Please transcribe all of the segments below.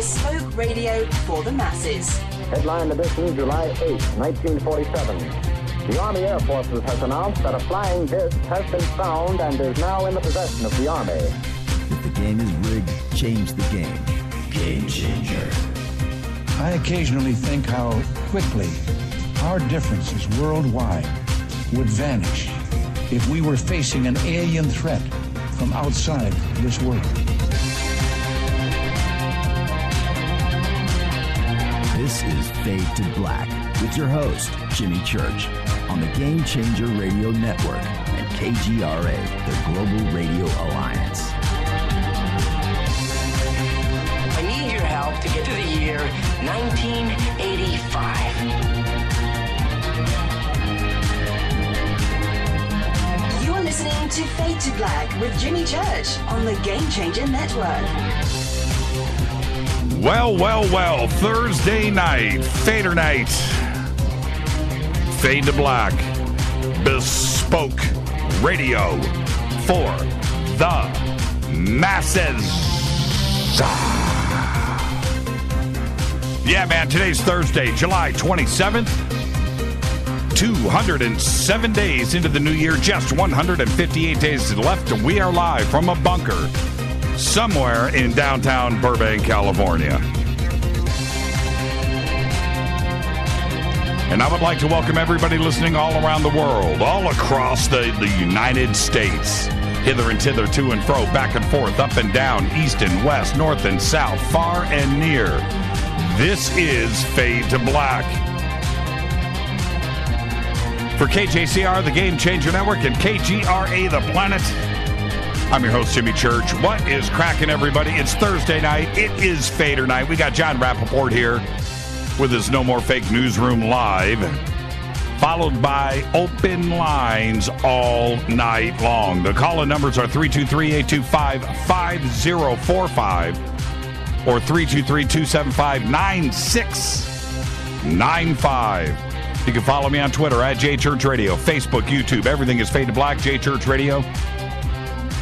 bespoke radio for the masses. Headline edition, July 8, 1947. The Army Air Forces has announced that a flying disc has been found and is now in the possession of the Army. If the game is rigged, change the game. Game changer. I occasionally think how quickly our differences worldwide would vanish if we were facing an alien threat from outside this world. This is Fade to Black with your host, Jimmy Church, on the Game Changer Radio Network and KGRA, the Global Radio Alliance. I need your help to get to the year 1985. You are listening to Fade to Black with Jimmy Church on the Game Changer Network. Well, Thursday night, FADERNIGHT, Fade to Black, bespoke radio for the masses. Yeah, man, today's Thursday, July 27th, 207 days into the new year, just 158 days left, and we are live from a bunker somewhere in downtown Burbank, California. And I would like to welcome everybody listening all around the world, all across the United States, hither and thither, to and fro, back and forth, up and down, east and west, north and south, far and near. This is Fade to Black. For KJCR, the Game Changer Network, and KGRA, the Planet, I'm your host, Jimmy Church. What is cracking, everybody? It's Thursday night. It is Fader night. We got Jon Rappoport here with his No More Fake Newsroom Live, followed by open lines all night long. The call-in numbers are 323-825-5045 or 323-275-9695. You can follow me on Twitter at JChurchRadio, Facebook, YouTube. Everything is Fade to Black, JChurch Radio.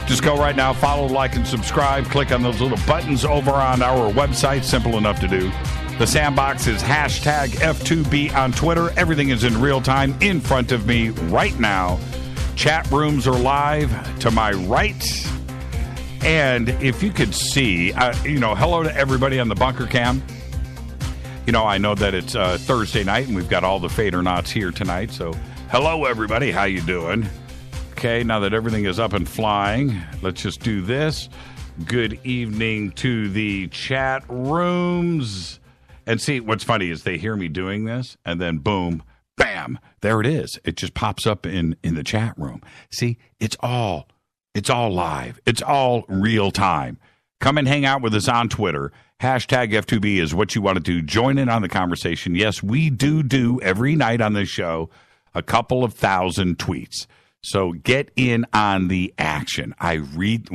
Just go right now, follow, like, and subscribe. Click on those little buttons over on our website. Simple enough to do. The sandbox is hashtag F2B on Twitter. Everything is in real time in front of me right now. Chat rooms are live to my right. And if you could see, hello to everybody on the bunker cam. I know that it's Thursday night, and we've got all the Fadernauts here tonight. So hello, everybody. How you doing? Okay, now that everything is up and flying, let's just do this. Good evening to the chat rooms. And see, what's funny is they hear me doing this, and then boom, bam, there it is. It just pops up in the chat room. See, it's all live. It's all real time. Come and hang out with us on Twitter. Hashtag F2B is what you want to do. Join in on the conversation. Yes, we do every night on this show a couple of thousand tweets. So get in on the action. I don't read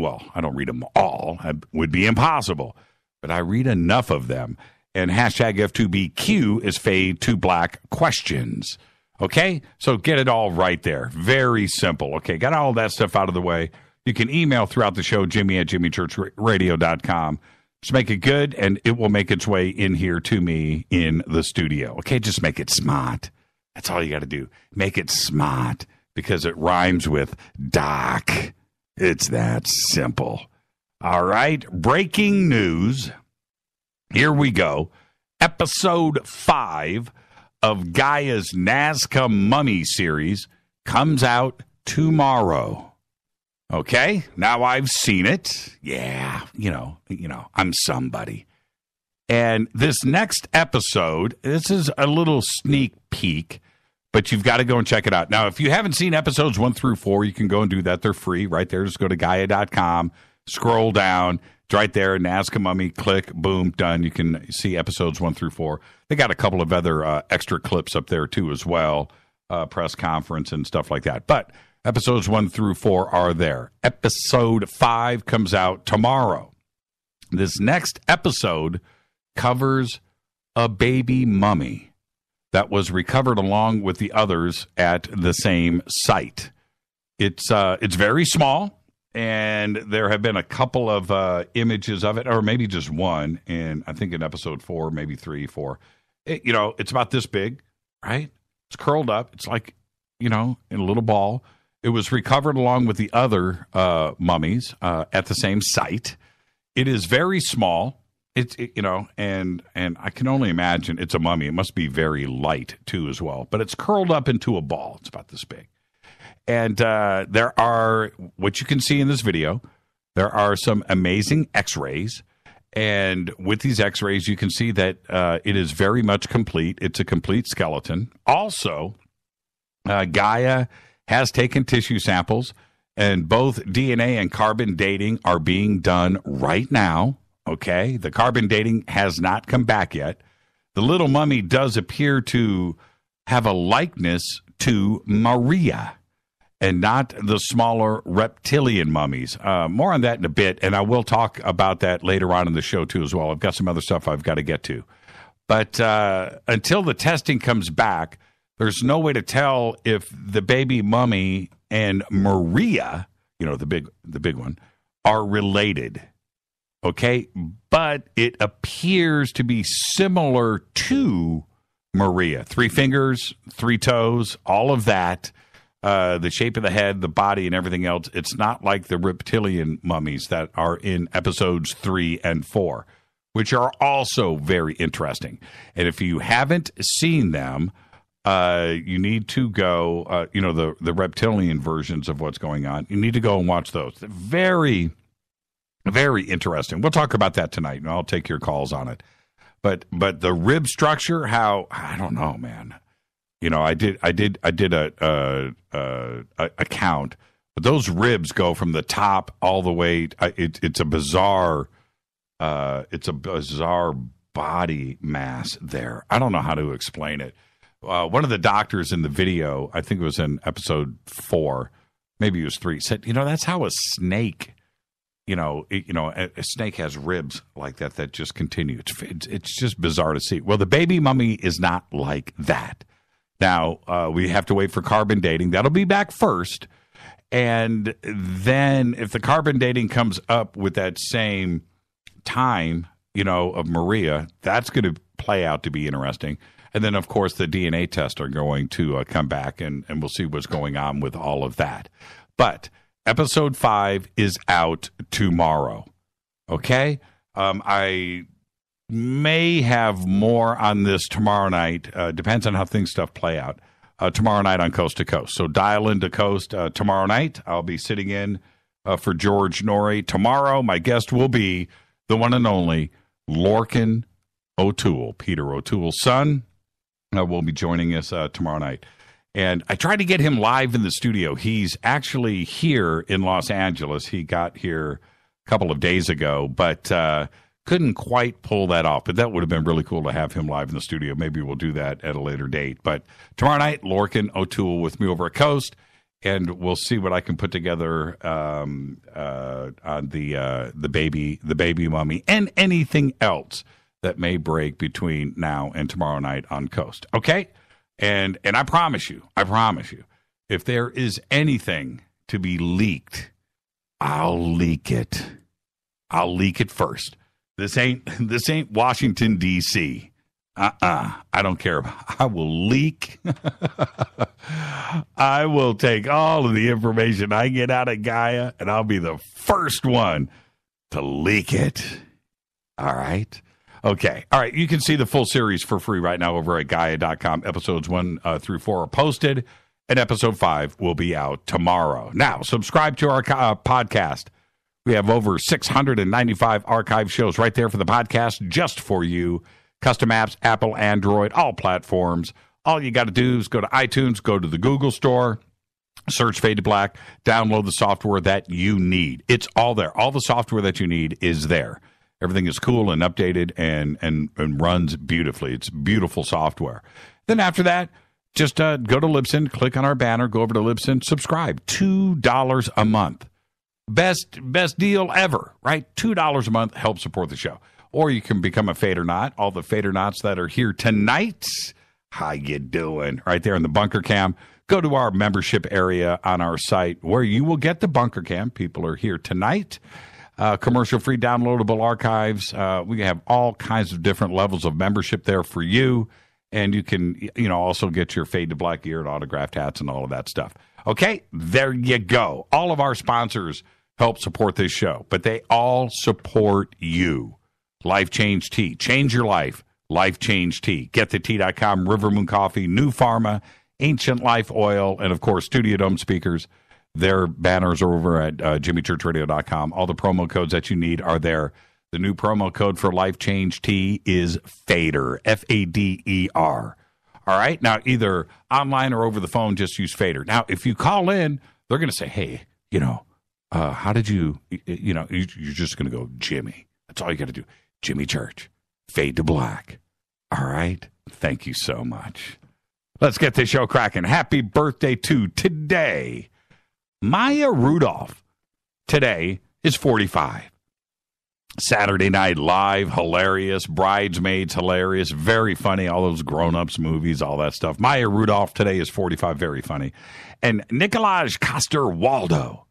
them all. It would be impossible. But I read enough of them. And hashtag F2BQ is Fade to Black questions. Okay? So get it all right there. Very simple. Okay, got all that stuff out of the way. You can email throughout the show, Jimmy at jimmychurchradio.com. Just make it good, and it will make its way in here to me in the studio. Okay? Just make it smart. That's all you got to do. Make it smart. Because it rhymes with Doc. It's that simple. All right. Breaking news. Here we go. Episode 5 of Gaia's Nazca Mummy series comes out tomorrow. Okay. Now I've seen it. Yeah. I'm somebody. And this next episode, this is a little sneak peek. But you've got to go and check it out. Now, if you haven't seen episodes 1 through 4, you can go and do that. They're free right there. Just go to Gaia.com, scroll down. It's right there. Nazca Mummy, click, boom, done. You can see episodes 1 through 4. They got a couple of other extra clips up there, too, as well. Press conference and stuff like that. But episodes 1 through 4 are there. Episode 5 comes out tomorrow. This next episode covers a baby mummy that was recovered along with the others at the same site. It's very small, And there have been a couple of images of it, or maybe just one, and I think in episode 4, maybe 3, 4. It's about this big, right? It's curled up. It's like, in a little ball. It was recovered along with the other mummies at the same site. It is very small. And I can only imagine it's a mummy. It must be very light, too, as well. But it's curled up into a ball. It's about this big. And there are, what you can see in this video, there are some amazing x-rays. And with these x-rays, you can see that it is very much complete. It's a complete skeleton. Also, Gaia has taken tissue samples, and both DNA and carbon dating are being done right now. Okay, the carbon dating has not come back yet. The little mummy does appear to have a likeness to Maria and not the smaller reptilian mummies. More on that in a bit, and I will talk about that later on in the show, too, as well. I've got some other stuff I've got to get to. But until the testing comes back, there's no way to tell if the baby mummy and Maria, the big one, are related. Okay, but it appears to be similar to Maria. 3 fingers, 3 toes, all of that. The shape of the head, the body, and everything else. It's not like the reptilian mummies that are in episodes 3 and 4, which are also very interesting. And if you haven't seen them, you need to go, the reptilian versions of what's going on. You need to go and watch those. Very, very interesting. We'll talk about that tonight, and I'll take your calls on it. But the rib structure, I don't know, man. I did a count, but those ribs go from the top all the way. It's a bizarre body mass there. I don't know how to explain it. One of the doctors in the video, I think it was in episode 4, maybe it was 3, said, that's how a snake, a snake has ribs like that just continue. It's just bizarre to see. Well, the baby mummy is not like that. Now, we have to wait for carbon dating. That'll be back first. And then if the carbon dating comes up with that same time, of Maria, that's going to play out to be interesting. And then, of course, the DNA tests are going to come back, and we'll see what's going on with all of that. But episode 5 is out tomorrow. Okay? I may have more on this tomorrow night. Depends on how stuff play out. Tomorrow night on Coast to Coast. So dial into Coast tomorrow night. I'll be sitting in for George Norrie. Tomorrow, my guest will be the one and only Lorcan O'Toole, Peter O'Toole's son. Will be joining us tomorrow night. And I tried to get him live in the studio. He's actually here in Los Angeles. He got here a couple of days ago, but couldn't quite pull that off. But that would have been really cool to have him live in the studio. Maybe we'll do that at a later date. But tomorrow night, Lorcan O'Toole with me over at Coast, and we'll see what I can put together on the baby mummy, and anything else that may break between now and tomorrow night on Coast. Okay? And I promise you, if there is anything to be leaked, I'll leak it. I'll leak it first. This ain't Washington, D.C. I don't care. I will leak. I will take all of the information I get out of Gaia, and I'll be the first one to leak it. All right? Okay. All right. You can see the full series for free right now over at Gaia.com. Episodes 1 through 4 are posted, and episode 5 will be out tomorrow. Now, subscribe to our podcast. We have over 695 archive shows right there for the podcast, just for you. Custom apps, Apple, Android, all platforms. All you got to do is go to iTunes, go to the Google Store, search Fade to Black, download the software that you need. It's all there. All the software that you need is there. Everything is cool and updated and runs beautifully. It's beautiful software. Then after that, just go to Libsyn, click on our banner, go over to Libsyn, subscribe. $2 a month. Best deal ever, right? $2 a month, help support the show. Or you can become a Fadernaut. All the Fadernauts that are here tonight, how you doing? Right there in the bunker cam. Go to our membership area on our site where you will get the bunker cam. People are here tonight. Commercial-free downloadable archives. We have all kinds of different levels of membership there for you. And you can, also get your Fade to Black gear and autographed hats and all of that stuff. Okay, there you go. All of our sponsors help support this show, but they all support you. Life Change Tea. Change your life. Life Change Tea. GetTheTea.com, River Moon Coffee, New Pharma, Ancient Life Oil, and, of course, Studio Dome speakers. Their banners are over at jimmychurchradio.com. All the promo codes that you need are there. The new promo code for Life Change Tea is FADER, F-A-D-E-R. All right? Now, either online or over the phone, just use FADER. Now, if you call in, they're going to say, hey, how did you, you're just going to go, Jimmy. That's all you got to do. Jimmy Church, Fade to Black. All right? Thank you so much. Let's get this show cracking. Happy birthday to today. Maya Rudolph today is 45. Saturday Night Live, hilarious. Bridesmaids, hilarious. Very funny. All those grown-ups movies, all that stuff. Maya Rudolph today is 45. Very funny. And Nikolaj Coster-Waldau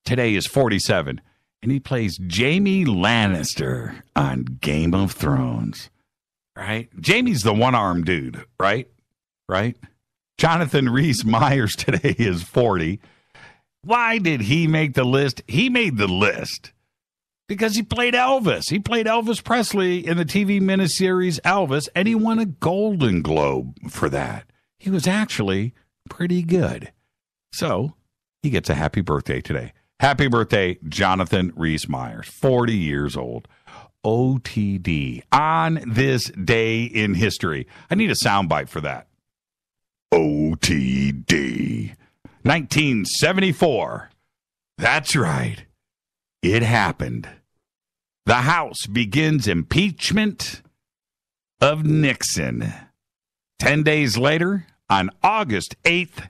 today is 47. And he plays Jaime Lannister on Game of Thrones. Right? Jaime's the one-armed dude, right? Right? Jonathan Rhys Meyers today is 40. Why did he make the list? He made the list because he played Elvis. He played Elvis Presley in the TV miniseries Elvis, and he won a Golden Globe for that. He was actually pretty good. So he gets a happy birthday today. Happy birthday, Jonathan Rhys Meyers, 40 years old. OTD, on this day in history. I need a soundbite for that. OTD. 1974. That's right. It happened. The House begins impeachment of Nixon. 10 days later, on August 8th,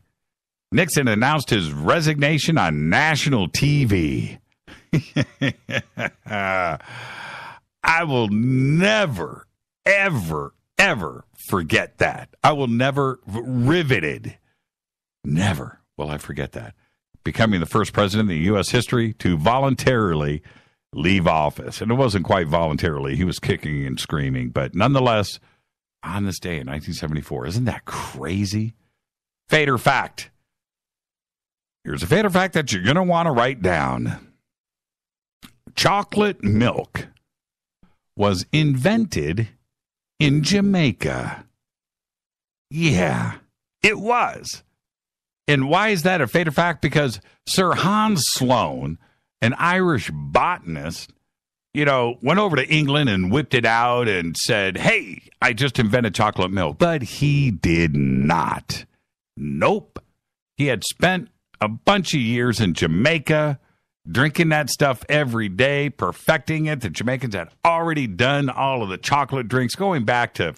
Nixon announced his resignation on national TV. I will never, ever, ever forget that. I will never, riveted. Never will I forget that. Becoming the first president in the U.S. history to voluntarily leave office. And it wasn't quite voluntarily. He was kicking and screaming. But nonetheless, on this day in 1974, isn't that crazy? Fader fact. Here's a fader fact that you're going to want to write down. Chocolate milk was invented in Jamaica. Yeah, it was. And why is that a fader fact? Because Sir Hans Sloane, an Irish botanist, went over to England and whipped it out and said, hey, I just invented chocolate milk. But he did not. Nope. He had spent a bunch of years in Jamaica drinking that stuff every day, perfecting it. The Jamaicans had already done all of the chocolate drinks going back to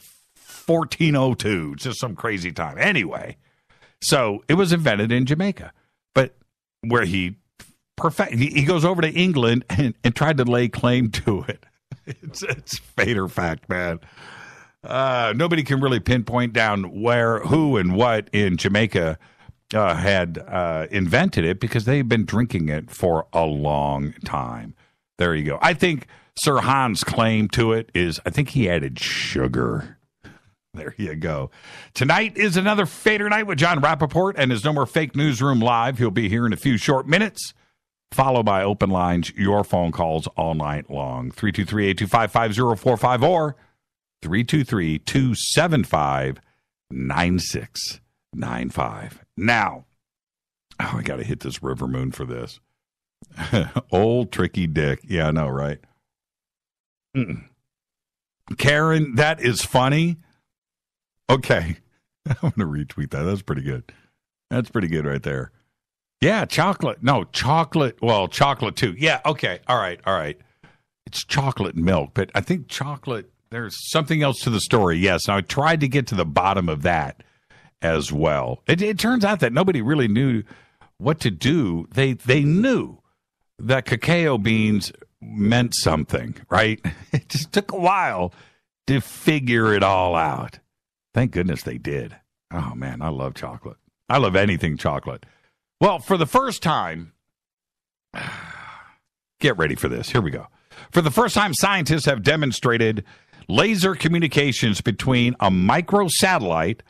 1402. It's just some crazy time. Anyway, so it was invented in Jamaica. But where he goes over to England and tried to lay claim to it. It's fader fact, man. Nobody can really pinpoint down where, who, and what in Jamaica had invented it because they've been drinking it for a long time. There you go. I think Sir Hans' claim to it is, I think he added sugar. There you go. Tonight is another Fader Night with Jon Rappoport and his No More Fake Newsroom Live. He'll be here in a few short minutes, followed by open lines, your phone calls all night long. 323-825-5045 or 323-275-9695. Now, I got to hit this River Moon for this. Old tricky dick. Yeah, I know, right? Karen, that is funny. Okay. I'm going to retweet that. That's pretty good. That's pretty good right there. Yeah, chocolate. No, chocolate. Well, chocolate too. Yeah, okay. All right. It's chocolate milk, but I think chocolate, there's something else to the story. Yes, I tried to get to the bottom of that as well. It turns out that nobody really knew what to do. They knew that cacao beans meant something, right? It just took a while to figure it all out. Thank goodness they did. Oh, man, I love chocolate. I love anything chocolate. Well, for the first time, get ready for this. Here we go. For the first time, scientists have demonstrated laser communications between a microsatellite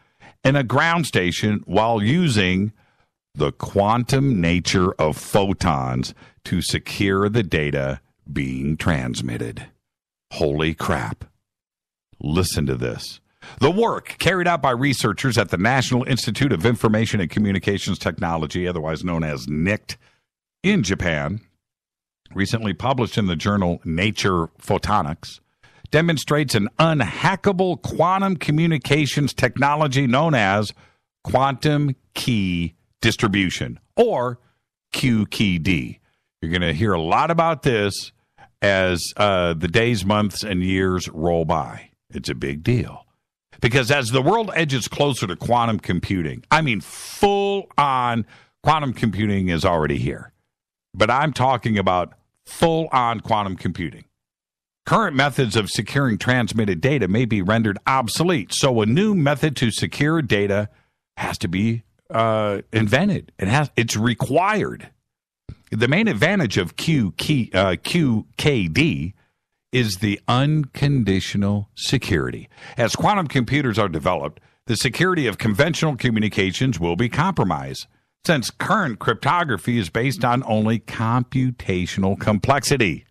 and a ground station while using the quantum nature of photons to secure the data being transmitted. Holy crap. Listen to this. The work carried out by researchers at the National Institute of Information and Communications Technology, otherwise known as NICT, in Japan, recently published in the journal Nature Photonics, demonstrates an unhackable quantum communications technology known as quantum key distribution, or QKD. You're going to hear a lot about this as the days, months, and years roll by. It's a big deal. Because as the world edges closer to quantum computing, I mean full-on quantum computing is already here. But I'm talking about full-on quantum computing. Current methods of securing transmitted data may be rendered obsolete, so a new method to secure data has to be invented. It's required. The main advantage of QKD is the unconditional security. As quantum computers are developed, the security of conventional communications will be compromised, since current cryptography is based on only computational complexity.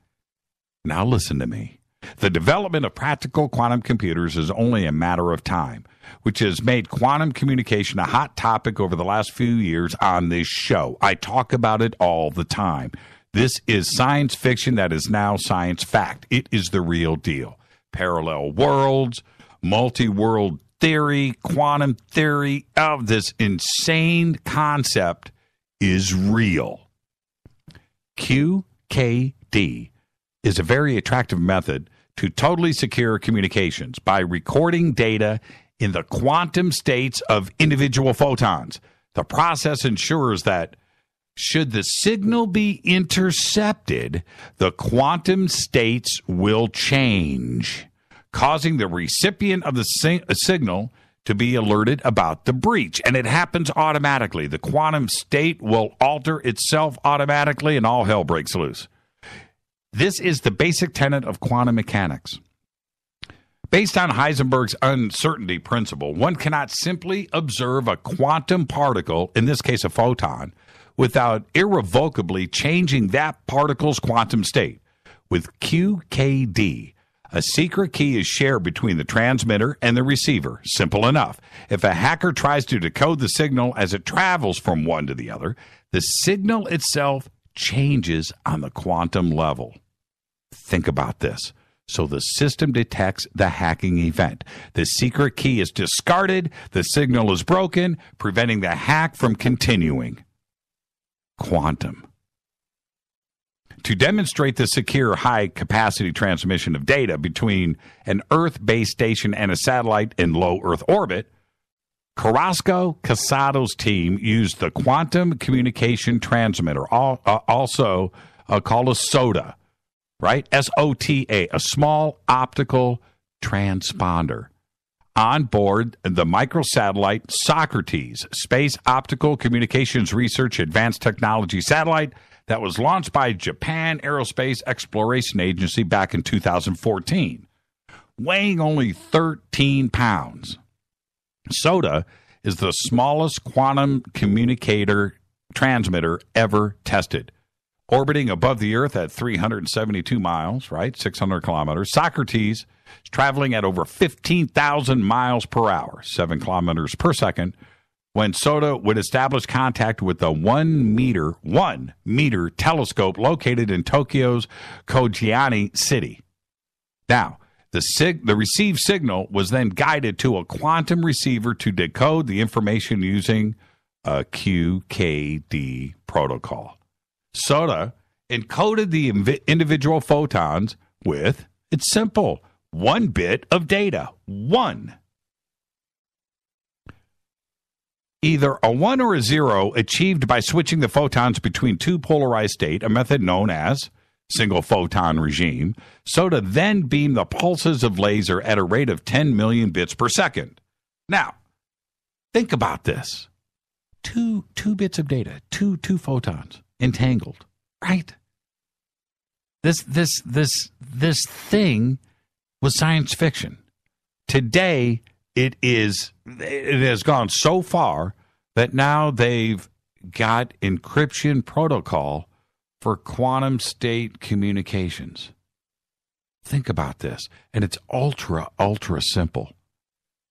Now listen to me. The development of practical quantum computers is only a matter of time, which has made quantum communication a hot topic over the last few years on this show. I talk about it all the time. This is science fiction that is now science fact. It is the real deal. Parallel worlds, multi-world theory, quantum theory of this insane concept is real. QKD is a very attractive method to totally secure communications by recording data in the quantum states of individual photons. The process ensures that should the signal be intercepted, the quantum states will change, causing the recipient of the signal to be alerted about the breach. And it happens automatically. The quantum state will alter itself automatically, and all hell breaks loose. This is the basic tenet of quantum mechanics. Based on Heisenberg's uncertainty principle, one cannot simply observe a quantum particle, in this case a photon, without irrevocably changing that particle's quantum state. With QKD, a secret key is shared between the transmitter and the receiver. Simple enough. If a hacker tries to decode the signal as it travels from one to the other, the signal itself changes on the quantum level. Think about this. So the system detects the hacking event. The secret key is discarded. The signal is broken, preventing the hack from continuing. Quantum. To demonstrate the secure high-capacity transmission of data between an Earth base station and a satellite in low Earth orbit, Carrasco Casado's team used the quantum communication transmitter, also called a SOTA, right? S-O-T-A, a small optical transponder. On board the microsatellite Socrates, Space Optical Communications Research Advanced Technology satellite that was launched by Japan Aerospace Exploration Agency back in 2014, weighing only 13 pounds. SOTA is the smallest quantum communicator transmitter ever tested. Orbiting above the Earth at 372 miles, right, 600 kilometers, Socrates is traveling at over 15,000 miles per hour, 7 kilometers per second, when SOTA would establish contact with the 1 meter telescope located in Tokyo's Kojiani City. Now, the received signal was then guided to a quantum receiver to decode the information using a QKD protocol. SOTA encoded the individual photons with, it's simple, 1 bit of data. 1. Either a 1 or a 0 achieved by switching the photons between 2 polarized states, a method known as single photon regime. SOTA then beamed the pulses of laser at a rate of 10 million bits per second. Now, think about this. Two bits of data, two photons entangled, right? This thing was science fiction. Today, it has gone so far that now they've got encryption protocol for quantum state communications. Think about this. And it's ultra simple.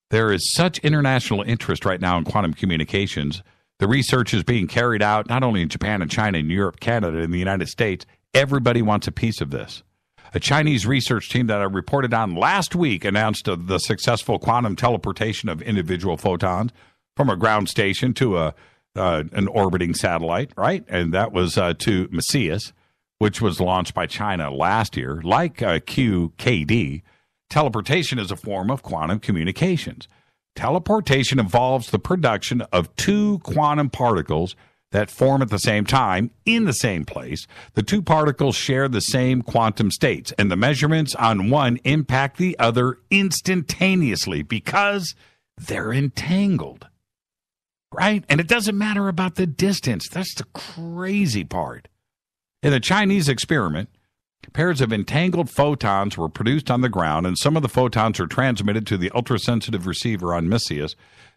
There is such international interest right now in quantum communications. The research is being carried out not only in Japan and China and Europe, Canada, and the United States. Everybody wants a piece of this. A Chinese research team that I reported on last week announced the successful quantum teleportation of individual photons from a ground station to an orbiting satellite, right? And that was to Messias, which was launched by China last year. Like QKD, teleportation is a form of quantum communications. Teleportation involves the production of two quantum particles that form at the same time in the same place. The two particles share the same quantum states, and the measurements on one impact the other instantaneously because they're entangled, right? And it doesn't matter about the distance. That's the crazy part. In a Chinese experiment, pairs of entangled photons were produced on the ground, and some of the photons are transmitted to the ultrasensitive receiver on Messias,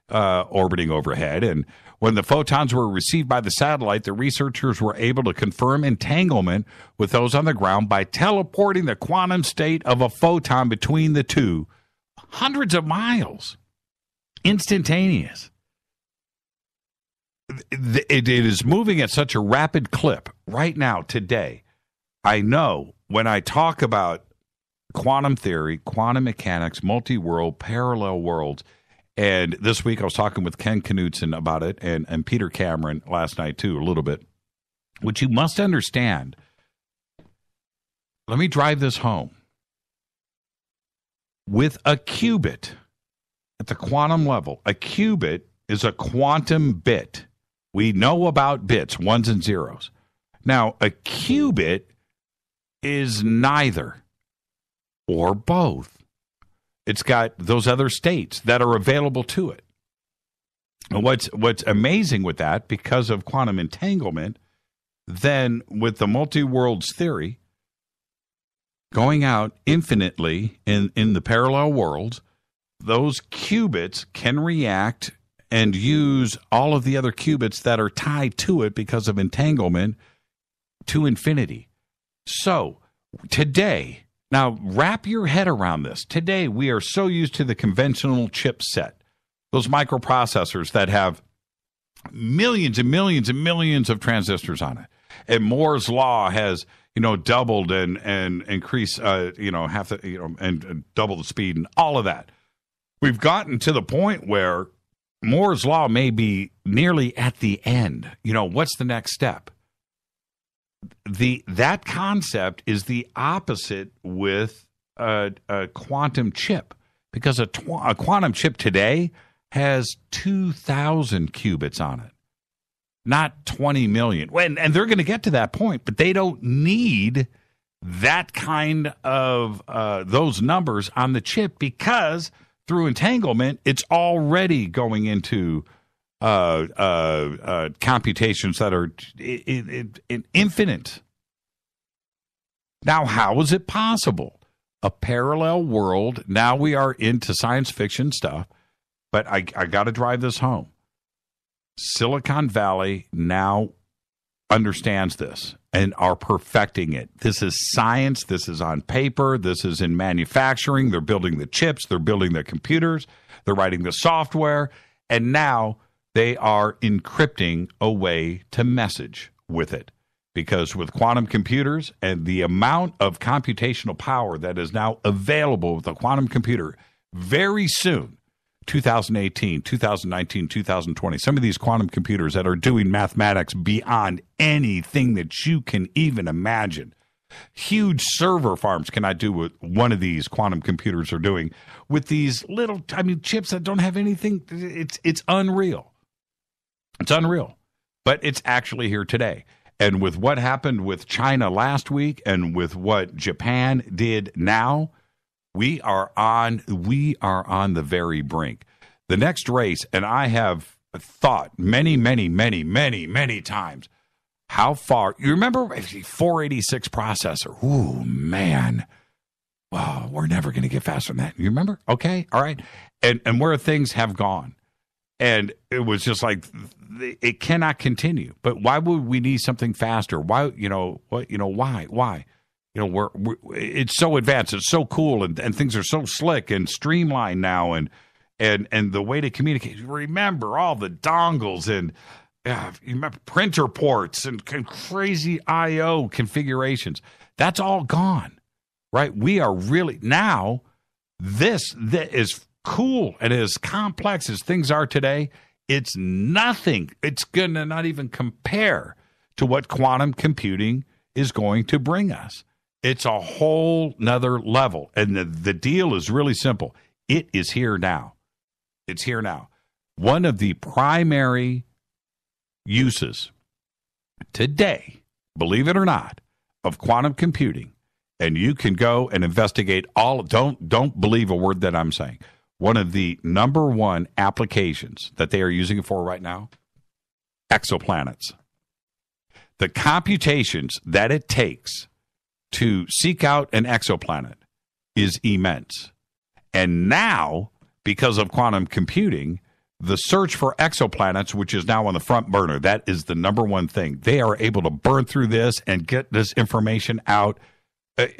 orbiting overhead. And when the photons were received by the satellite, the researchers were able to confirm entanglement with those on the ground by teleporting the quantum state of a photon between the two, hundreds of miles, instantaneous. It is moving at such a rapid clip right now, today. I know when I talk about quantum theory, quantum mechanics, multi-world, parallel worlds, and this week I was talking with Ken Knutson about it and Peter Cameron last night too, a little bit, which you must understand. Let me drive this home. With a qubit at the quantum level, a qubit is a quantum bit. We know about bits, ones and zeros. Now, a qubit is neither or both. It's got those other states that are available to it. And what's amazing with that, because of quantum entanglement, then with the multi-worlds theory, going out infinitely in the parallel worlds, those qubits can react and use all of the other qubits that are tied to it because of entanglement to infinity. So today, now wrap your head around this. Today, we are so used to the conventional chipset, those microprocessors that have millions and millions and millions of transistors on it. And Moore's law has, doubled and increased, half the, and double the speed and all of that. We've gotten to the point where Moore's law may be nearly at the end. What's the next step? That concept is the opposite with a quantum chip, because a quantum chip today has 2,000 qubits on it, not 20 million. And they're going to get to that point, but they don't need that kind of those numbers on the chip, because through entanglement, it's already going into computations that are infinite. Now, how is it possible? A parallel world. Now we are into science fiction stuff, but I got to drive this home. Silicon Valley now understands this and are perfecting it. This is science. This is on paper. This is in manufacturing. They're building the chips. They're building the computers. They're writing the software. And now they are encrypting a way to message with it. Because with quantum computers and the amount of computational power that is now available with a quantum computer, very soon, 2018, 2019, 2020, some of these quantum computers that are doing mathematics beyond anything that you can even imagine. Huge server farms cannot do what one of these quantum computers are doing with these little, chips that don't have anything. It's unreal. It's unreal. But it's actually here today. And with what happened with China last week and with what Japan did now, we are on the very brink. The next race, and I have thought many times, how far, you remember 486 processor? Ooh, man. Wow, we're never going to get faster than that. You remember? Okay, all right. And where things have gone. And it was just like, it cannot continue. But why would we need something faster? Why, why? It's so advanced, it's so cool, and things are so slick and streamlined now, and the way to communicate. Remember all the dongles and you remember printer ports and crazy I/O configurations. That's all gone, right? We are really now. This is cool and as complex as things are today. It's nothing. It's gonna not even compare to what quantum computing is going to bring us. It's a whole nother level. And the deal is really simple. It is here now. It's here now. One of the primary uses today, believe it or not, of quantum computing, and you can go and investigate don't believe a word that I'm saying. One of the number one applications that they are using it for right now, exoplanets. The computations that it takes to seek out an exoplanet is immense. And now, because of quantum computing, the search for exoplanets, which is now on the front burner, that is the number one thing. They are able to burn through this and get this information out. The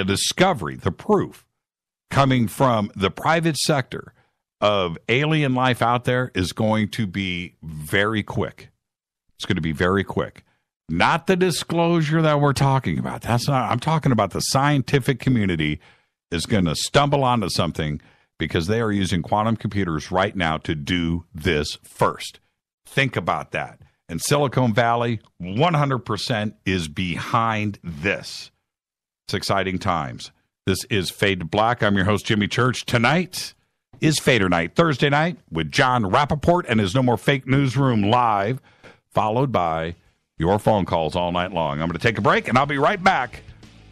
discovery, the proof coming from the private sector of alien life out there is going to be very quick. It's going to be very quick. Not the disclosure that we're talking about. That's not. I'm talking about the scientific community is going to stumble onto something because they are using quantum computers right now to do this first. Think about that. And Silicon Valley 100% is behind this. It's exciting times. This is Fade to Black. I'm your host, Jimmy Church. Tonight is Fader Night, Thursday night, with Jon Rappoport and his No More Fake Newsroom live, followed by your phone calls all night long. I'm going to take a break, and I'll be right back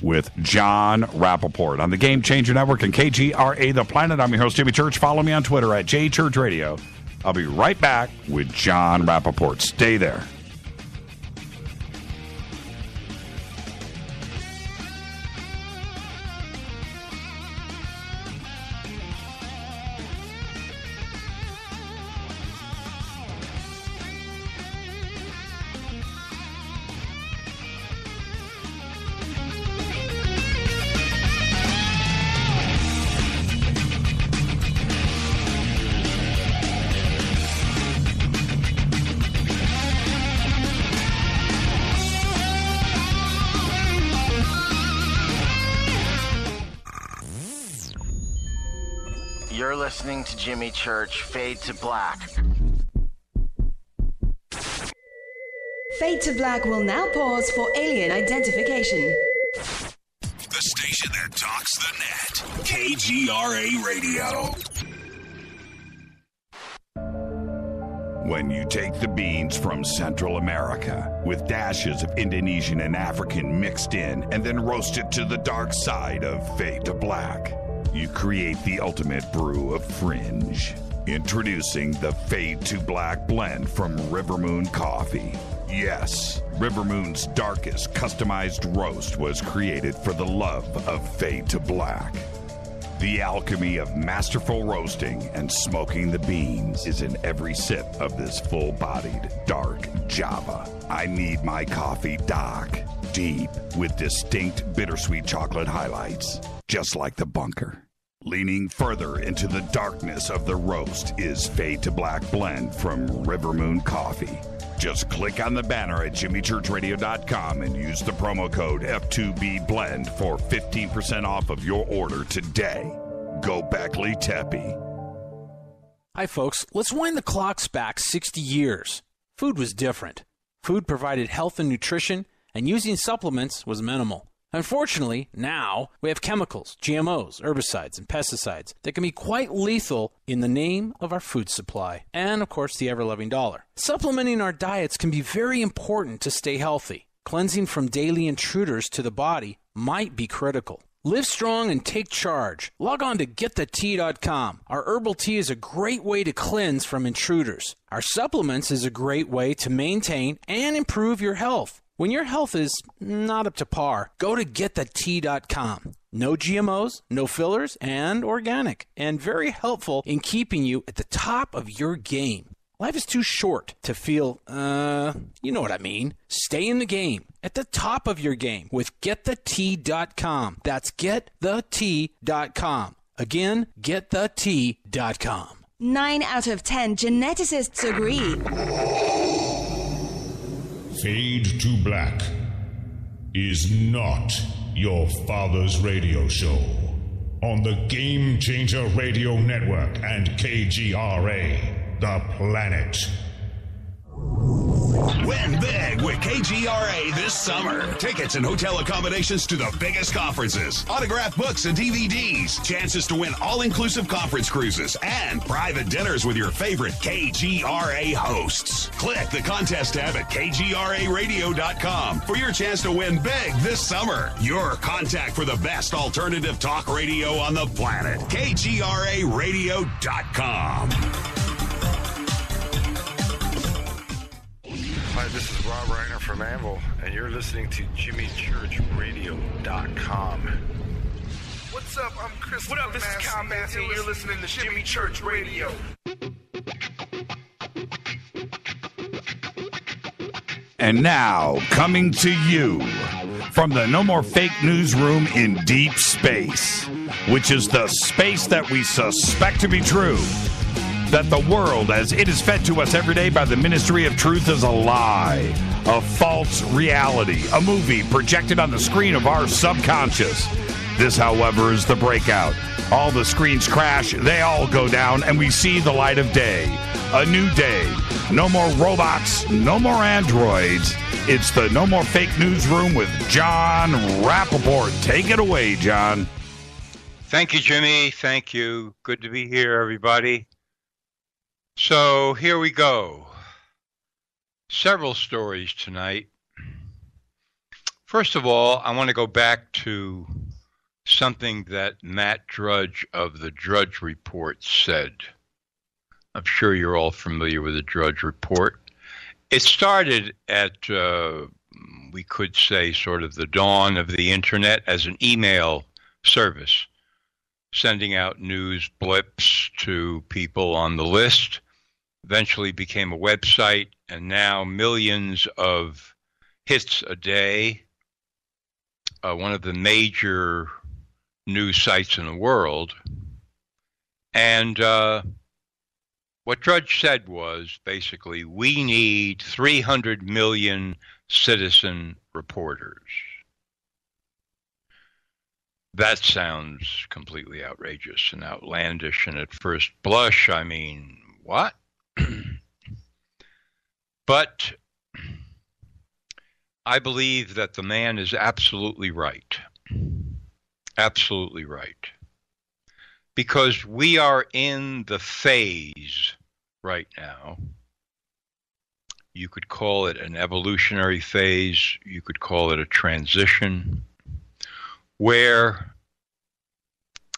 with Jon Rappoport on the Game Changer Network and KGRA The Planet. I'm your host, Jimmy Church. Follow me on Twitter at JChurchRadio. I'll be right back with Jon Rappoport. Stay there. You're listening to Jimmy Church, Fade to Black. Fade to Black will now pause for alien identification. The station that talks the net. KGRA Radio. When you take the beans from Central America with dashes of Indonesian and African mixed in and then roast it to the dark side of Fade to Black, you create the ultimate brew of fringe. Introducing the Fade to Black blend from River Moon Coffee. Yes, River Moon's darkest customized roast was created for the love of Fade to Black. The alchemy of masterful roasting and smoking the beans is in every sip of this full-bodied, dark Java. I need my coffee dark, deep, with distinct bittersweet chocolate highlights, just like the bunker. Leaning further into the darkness of the roast is Fade to Black blend from River Moon Coffee. Just click on the banner at jimmychurchradio.com and use the promo code F2BBLEND for 15% off of your order today. Go Beckley Teppy. Hi, folks. Let's wind the clocks back 60 years. Food was different. Food provided health and nutrition, and using supplements was minimal. Unfortunately, now we have chemicals, GMOs, herbicides, and pesticides that can be quite lethal in the name of our food supply and, of course, the ever-loving dollar. Supplementing our diets can be very important to stay healthy. Cleansing from daily intruders to the body might be critical. Live strong and take charge. Log on to getthetea.com. Our herbal tea is a great way to cleanse from intruders. Our supplements is a great way to maintain and improve your health. When your health is not up to par, go to getthetea.com. No GMOs, no fillers, and organic, and very helpful in keeping you at the top of your game. Life is too short to feel, you know what I mean. Stay in the game, at the top of your game with getthetea.com. That's getthetea.com. Again, getthetea.com. 9 out of 10 geneticists agree. Fade to Black is not your father's radio show on the Game Changer Radio Network and KGRA. The Planet. Win big with KGRA this summer. Tickets and hotel accommodations to the biggest conferences, autographed books and DVDs, chances to win all-inclusive conference cruises, and private dinners with your favorite KGRA hosts. Click the contest tab at kgraradio.com for your chance to win big this summer. Your contact for the best alternative talk radio on the planet. kgraradio.com. Hi, this is Rob Reiner from Anvil, and you're listening to JimmyChurchRadio.com. What's up? I'm Chris. What up? This is Kyle Massey, and you're listening to Jimmy Church Radio. And now, coming to you from the No More Fake Newsroom in deep space, which is the space that we suspect to be true, that the world, as it is fed to us every day by the Ministry of Truth, is a lie, a false reality, a movie projected on the screen of our subconscious. This, however, is the breakout. All the screens crash, they all go down, and we see the light of day. A new day. No more robots, no more androids. It's the No More Fake Newsroom with Jon Rappoport. Take it away, John. Thank you, Jimmy. Thank you. Good to be here, everybody. So here we go. Several stories tonight. First of all, I want to go back to something that Matt Drudge of the Drudge Report said. I'm sure you're all familiar with the Drudge Report. It started at, we could say, sort of the dawn of the internet as an email service, sending out news blips to people on the list. Eventually became a website, and now millions of hits a day. One of the major news sites in the world. And what Drudge said was basically, we need 300 million citizen reporters. That sounds completely outrageous and outlandish, and at first blush, I mean, what? But I believe that the man is absolutely right. Absolutely right. Because we are in the phase right now. You could call it an evolutionary phase. You could call it a transition, where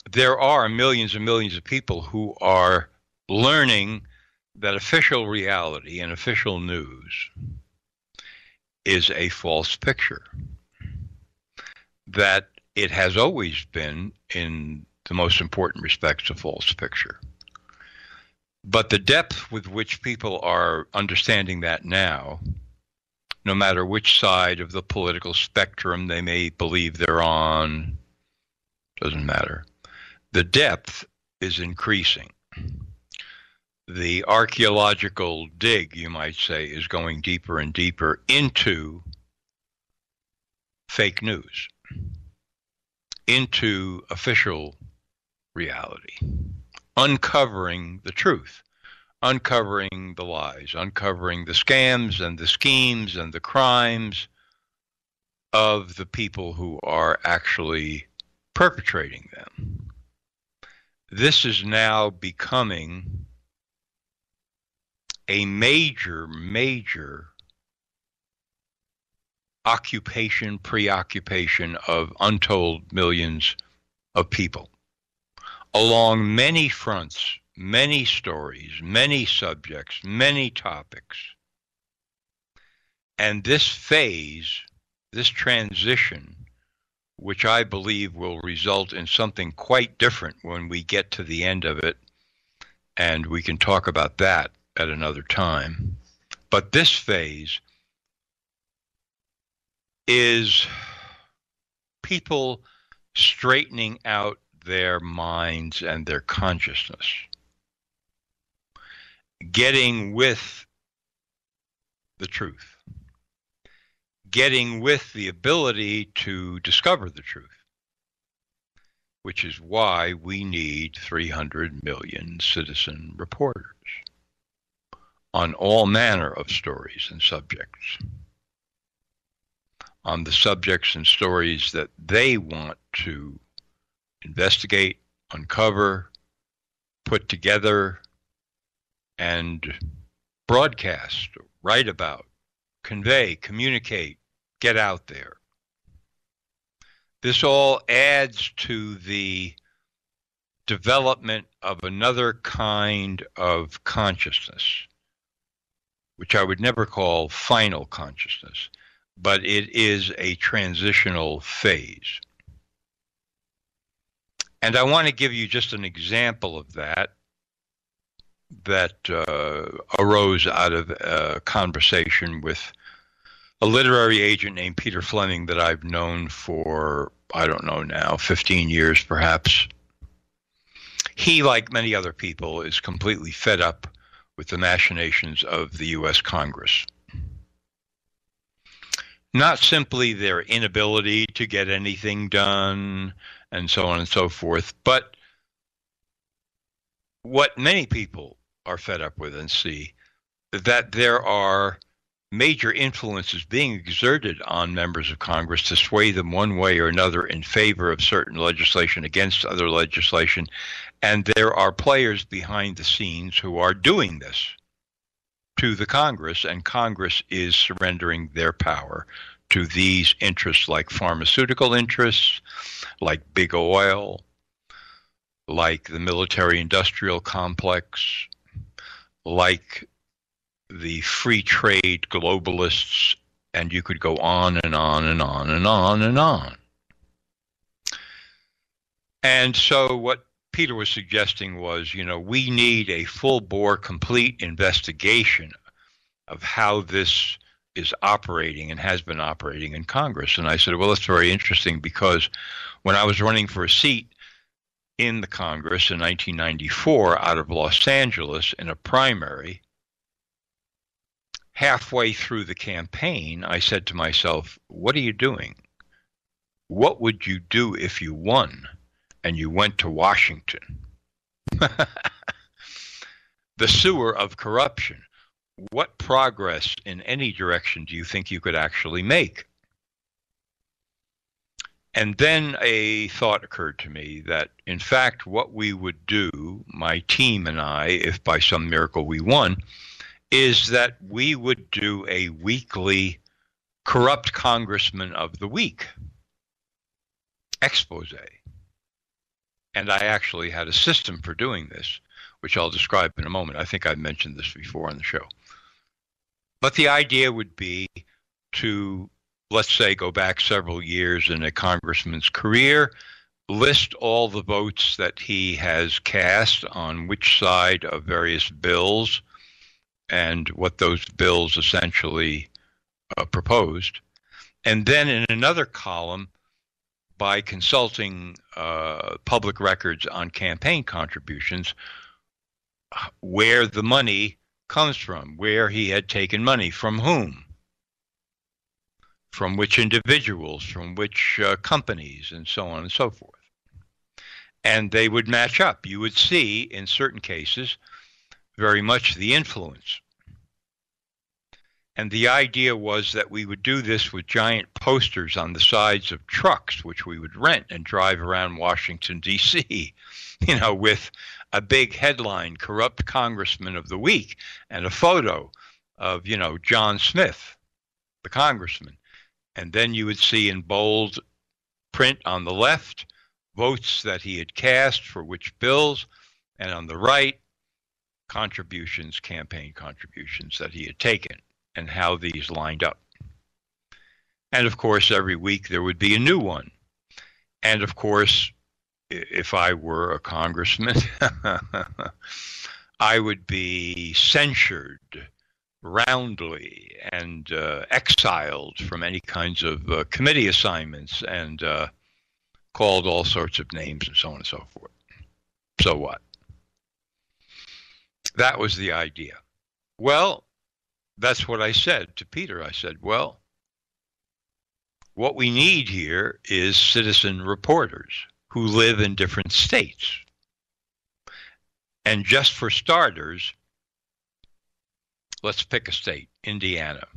there are millions and millions of people who are learning that official reality and official news is a false picture. That it has always been, in the most important respects, a false picture. But the depth with which people are understanding that now, no matter which side of the political spectrum they may believe they're on, doesn't matter. The depth is increasing. The archaeological dig, you might say, is going deeper and deeper into fake news, into official reality, uncovering the truth, uncovering the lies, uncovering the scams and the schemes and the crimes of the people who are actually perpetrating them. This is now becoming a major occupation, preoccupation of untold millions of people along many fronts, many stories, many subjects, many topics. And this phase, this transition, which I believe will result in something quite different when we get to the end of it, and we can talk about that at another time. But this phase is people straightening out their minds and their consciousness, getting with the truth, getting with the ability to discover the truth, which is why we need 300 million citizen reporters on all manner of stories and subjects, on the subjects and stories that they want to investigate, uncover, put together, and broadcast, write about, convey, communicate, get out there. This all adds to the development of another kind of consciousness, which I would never call final consciousness, but it is a transitional phase. And I want to give you just an example of that arose out of a conversation with a literary agent named Peter Fleming that I've known for, I don't know now, 15 years perhaps. He, like many other people, is completely fed up with the machinations of the U.S. Congress. Not simply their inability to get anything done and so on and so forth, but what many people are fed up with and see, that there are major influences being exerted on members of Congress to sway them one way or another in favor of certain legislation, against other legislation, and there are players behind the scenes who are doing this to the Congress, and Congress is surrendering their power to these interests, like pharmaceutical interests, like big oil, like the military-industrial complex, like the free trade globalists, and you could go on and on and on and on and on. And so what Peter was suggesting was, we need a full-bore, complete investigation of how this is operating and has been operating in Congress. And I said, well, that's very interesting, because when I was running for a seat in the Congress in 1994 out of Los Angeles in a primary, halfway through the campaign, I said to myself, what are you doing? What would you do if you won and you went to Washington? The sewer of corruption. What progress in any direction do you think you could actually make? And then a thought occurred to me that, in fact, what we would do, my team and I, if by some miracle we won, is that we would do a weekly Corrupt Congressman of the Week expose. And I actually had a system for doing this, which I'll describe in a moment. I think I've mentioned this before on the show. But the idea would be to, let's say, go back several years in a congressman's career, list all the votes that he has cast on which side of various bills and what those bills essentially proposed. And then in another column, by consulting public records on campaign contributions, where the money comes from, where he had taken money, from whom, from which individuals, from which companies, and so on and so forth. And they would match up. You would see, in certain cases, very much the influence. And the idea was that we would do this with giant posters on the sides of trucks, which we would rent and drive around Washington, D.C., with a big headline, Corrupt Congressman of the Week, and a photo of, John Smith, the congressman. And then you would see in bold print on the left votes that he had cast for which bills, and on the right, contributions, campaign contributions that he had taken and how these lined up. And of course, every week there would be a new one. And of course, if I were a congressman, I would be censured roundly and exiled from any kinds of committee assignments and called all sorts of names and so on and so forth. So what? That was the idea. Well, that's what I said to Peter. I said, well, what we need here is citizen reporters who live in different states. And just for starters, let's pick a state, Indiana.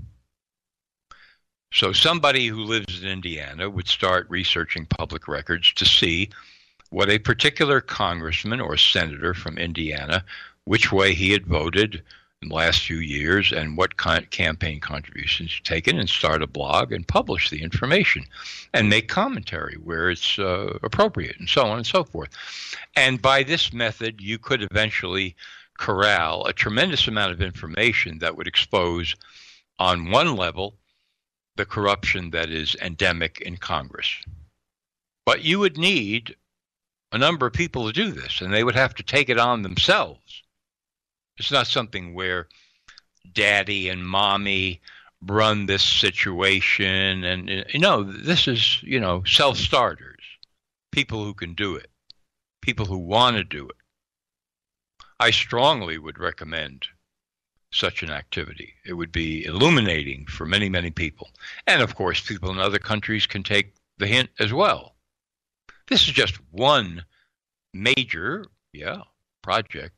So somebody who lives in Indiana would start researching public records to see what a particular congressman or senator from Indiana, which way he had voted in the last few years and what campaign contributions he'd taken, and start a blog and publish the information and make commentary where it's appropriate and so on and so forth. And by this method, you could eventually corral a tremendous amount of information that would expose, on one level, the corruption that is endemic in Congress. But you would need a number of people to do this, and they would have to take it on themselves. It's not something where daddy and mommy run this situation, and this is, self-starters, people who can do it, people who want to do it. I strongly would recommend such an activity. It would be illuminating for many, many people. And of course, people in other countries can take the hint as well. This is just one major, project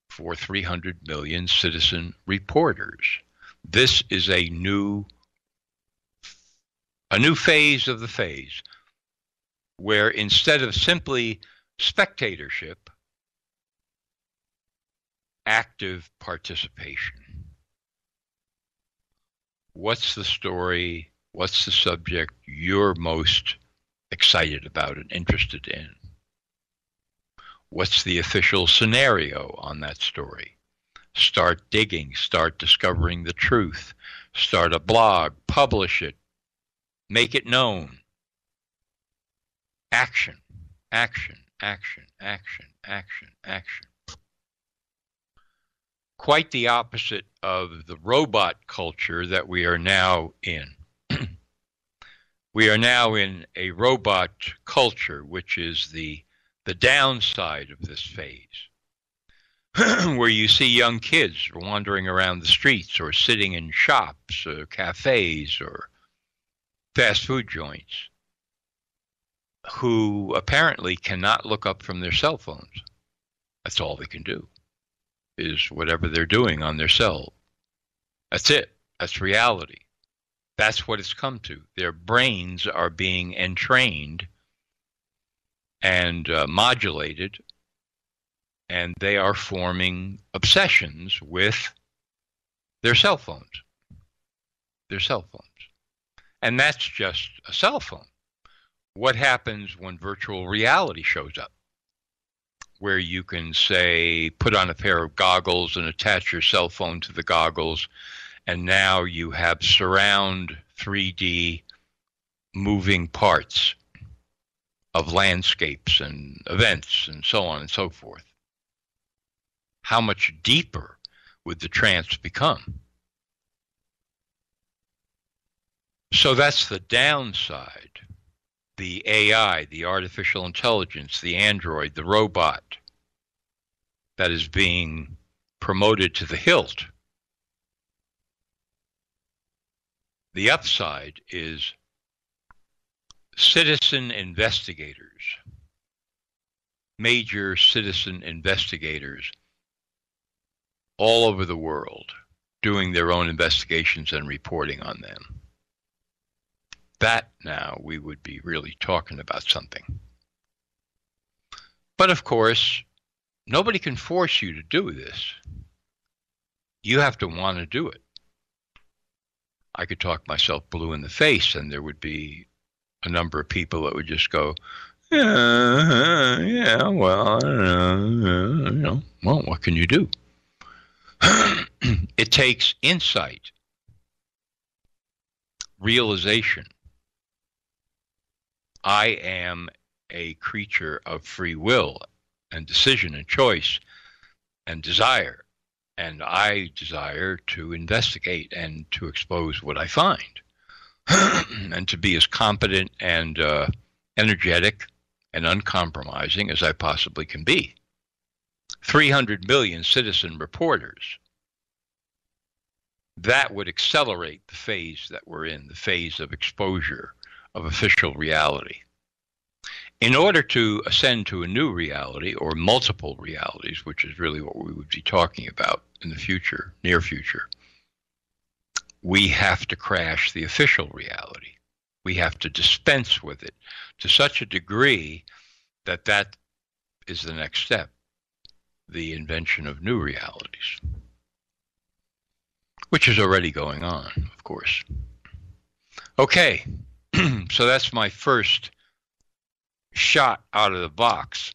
for 300 million citizen reporters. This is a new phase of the phase where instead of simply spectatorship, active participation. What's the story? What's the subject you're most excited about and interested in? What's the official scenario on that story? Start digging, start discovering the truth, start a blog, publish it, make it known. Action, action, action, action, action, action. Quite the opposite of the robot culture that we are now in. We are now in a robot culture, which is the downside of this phase, where you see young kids wandering around the streets or sitting in shops or cafes or fast food joints who apparently cannot look up from their cell phones. That's all they can do, is whatever they're doing on their cell. That's it. That's reality. That's what it's come to. Their brains are being entrained and modulated, and they are forming obsessions with their cell phones. Their cell phones. And that's just a cell phone. What happens when virtual reality shows up? Where you can, say, put on a pair of goggles and attach your cell phone to the goggles, and now you have surround 3D moving parts of landscapes and events and so on and so forth. How much deeper would the trance become? So that's the downside. The AI, the artificial intelligence, the android, the robot that is being promoted to the hilt. The upside is citizen investigators, major citizen investigators all over the world doing their own investigations and reporting on them. That now we would be really talking about something. But of course, nobody can force you to do this. You have to want to do it. I could talk myself blue in the face, and there would be a number of people that would just go, yeah, well, I don't know, well, what can you do? It takes insight, realization. I am a creature of free will and decision and choice and desire. And I desire to investigate and to expose what I find and to be as competent and energetic and uncompromising as I possibly can be. 300 million citizen reporters. That would accelerate the phase that we're in, the phase of exposure of official reality. In order to ascend to a new reality or multiple realities, which is really what we would be talking about in the future, near future, we have to crash the official reality. We have to dispense with it to such a degree that that is the next step, the invention of new realities, which is already going on, of course. Okay, so that's my first shot out of the box.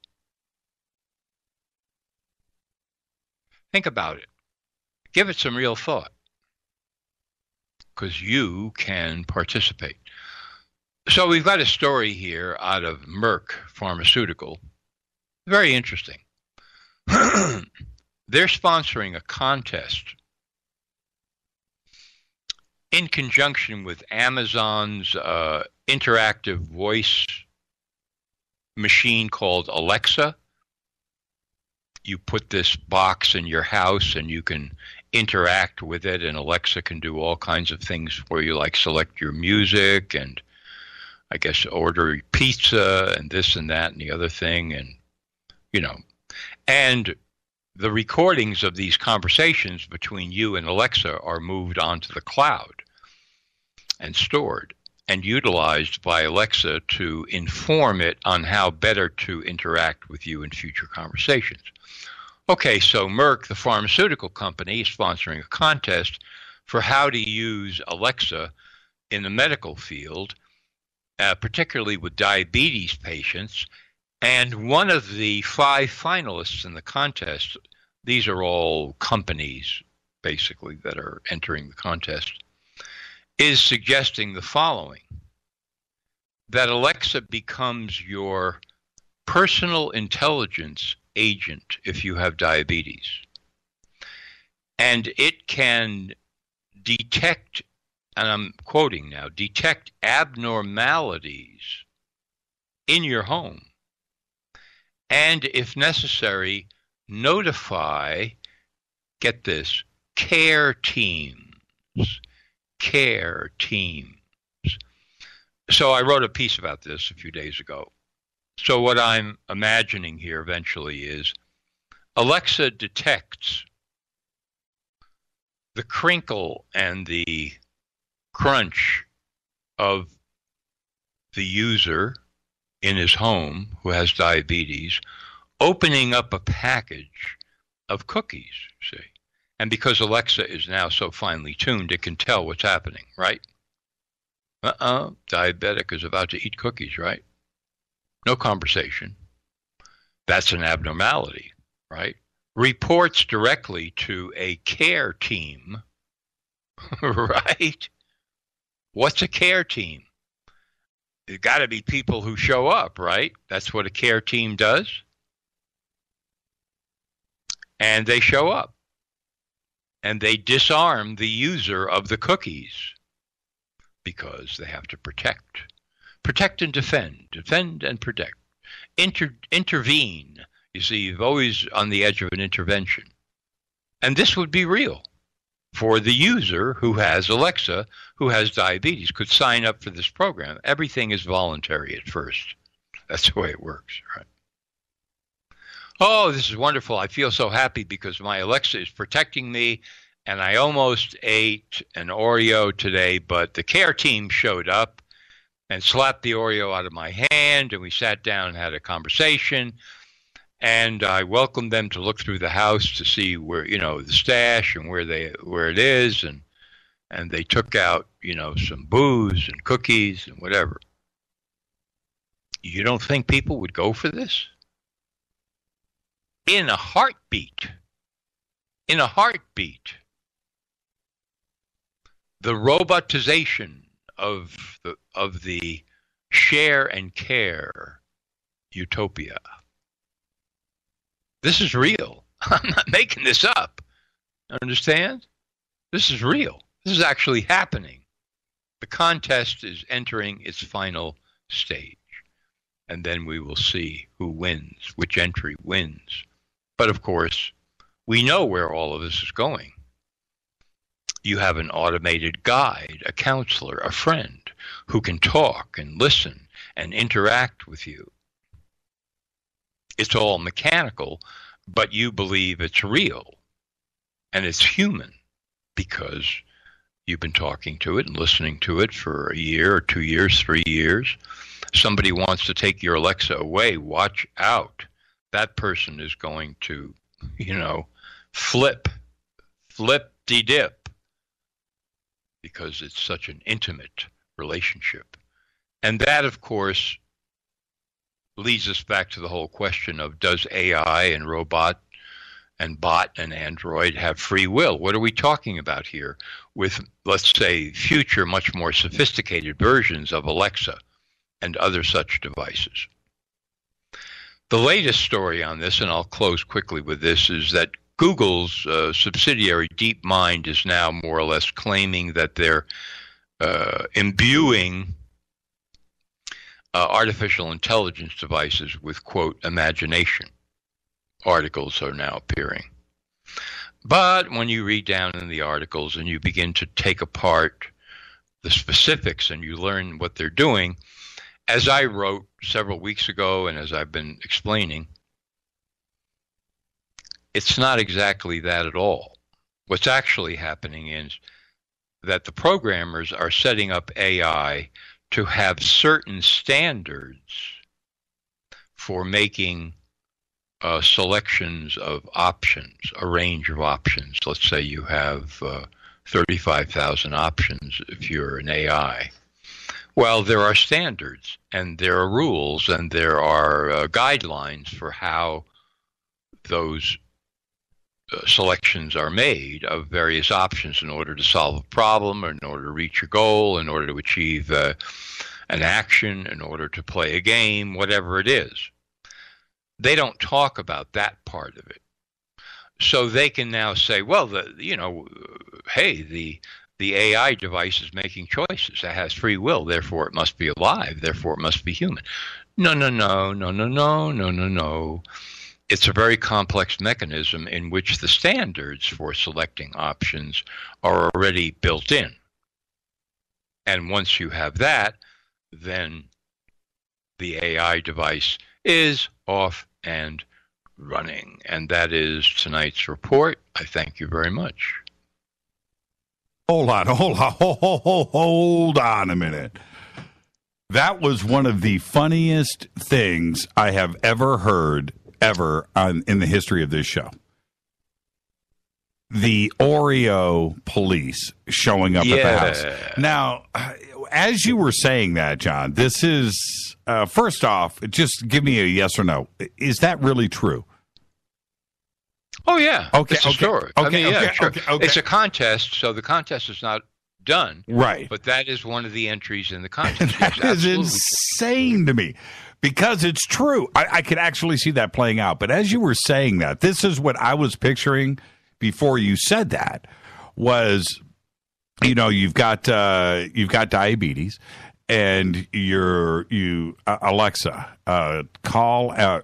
Think about it. Give it some real thought, because you can participate. So we've got a story here out of Merck Pharmaceutical. Very interesting. They're sponsoring a contest in conjunction with Amazon's interactive voice machine called Alexa. You put this box in your house and you can interact with it, and Alexa can do all kinds of things for you, like select your music and I guess order pizza and this and that and the other thing, and and the recordings of these conversations between you and Alexa are moved onto the cloud and stored and utilized by Alexa to inform it on how better to interact with you in future conversations. Okay, so Merck, the pharmaceutical company, is sponsoring a contest for how to use Alexa in the medical field, particularly with diabetes patients. And one of the 5 finalists in the contest, these are all companies, basically, that are entering the contest, is suggesting the following: that Alexa becomes your personal intelligence agent if you have diabetes. And it can detect, and I'm quoting now, detect abnormalities in your home. And if necessary, notify, get this, care teams. Care teams. So I wrote a piece about this a few days ago. So what I'm imagining here eventually is Alexa detects the crinkle and the crunch of the user in his home who has diabetes, opening up a package of cookies, see? And because Alexa is now so finely tuned, it can tell what's happening, right? Diabetic is about to eat cookies, right? No conversation. That's an abnormality, right? Reports directly to a care team, right? What's a care team? There's got to be people who show up, right? That's what a care team does. And they show up. And they disarm the user of the cookies because they have to protect. Protect and defend. Defend and protect. Intervene. You see, you're always on the edge of an intervention. And this would be real for the user who has Alexa, who has diabetes, could sign up for this program. Everything is voluntary at first. That's the way it works, right? Oh, this is wonderful. I feel so happy because my Alexa is protecting me, and I almost ate an Oreo today, but the care team showed up and slapped the Oreo out of my hand, and we sat down and had a conversation, and I welcomed them to look through the house to see where, the stash and where it is, and and they took out, some booze and cookies and whatever. You don't think people would go for this? In a heartbeat. In a heartbeat. The robotization of the share and care utopia. This is real. I'm not making this up. Understand? This is real. This is actually happening. The contest is entering its final stage. And then we will see who wins, which entry wins. But of course, we know where all of this is going. You have an automated guide, a counselor, a friend who can talk and listen and interact with you. It's all mechanical, but you believe it's real and it's human because you've been talking to it and listening to it for a year or 2 years, 3 years. Somebody wants to take your Alexa away. Watch out. That person is going to, flip-de-dip, because it's such an intimate relationship. And that, of course, leads us back to the whole question of, does AI and robot and bot and android have free will? What are we talking about here with, let's say, future much more sophisticated versions of Alexa and other such devices? The latest story on this, and I'll close quickly with this, is that Google's subsidiary DeepMind is now more or less claiming that they're imbuing artificial intelligence devices with, quote, imagination. Articles are now appearing. But when you read down in the articles and you begin to take apart the specifics and you learn what they're doing, as I wrote several weeks ago and as I've been explaining, it's not exactly that at all. What's actually happening is that the programmers are setting up AI to have certain standards for making selections of options, a range of options. Let's say you have 35,000 options if you're an AI. Well, there are standards and there are rules and there are guidelines for how those selections are made of various options in order to solve a problem, or in order to reach a goal, in order to achieve an action, in order to play a game, whatever it is. They don't talk about that part of it. So they can now say, well, hey, the AI device is making choices. It has free will, therefore it must be alive, therefore it must be human. No. It's a very complex mechanism in which the standards for selecting options are already built in. And once you have that, then the AI device is off and running. And that is tonight's report. I thank you very much. Hold on a minute. That was one of the funniest things I have ever heard in the history of this show. The Oreo police showing up at the house. Now, as you were saying that, John, this is, first off, just give me a yes or no. Is that really true? Oh, yeah. Okay. It's a story. Sure. It's a contest, so the contest is not done. Right. But that is one of the entries in the contest. That is insane to me. Because it's true. I could actually see that playing out. But as you were saying that, this is what I was picturing before you said that, was, you've got diabetes, and Alexa, call,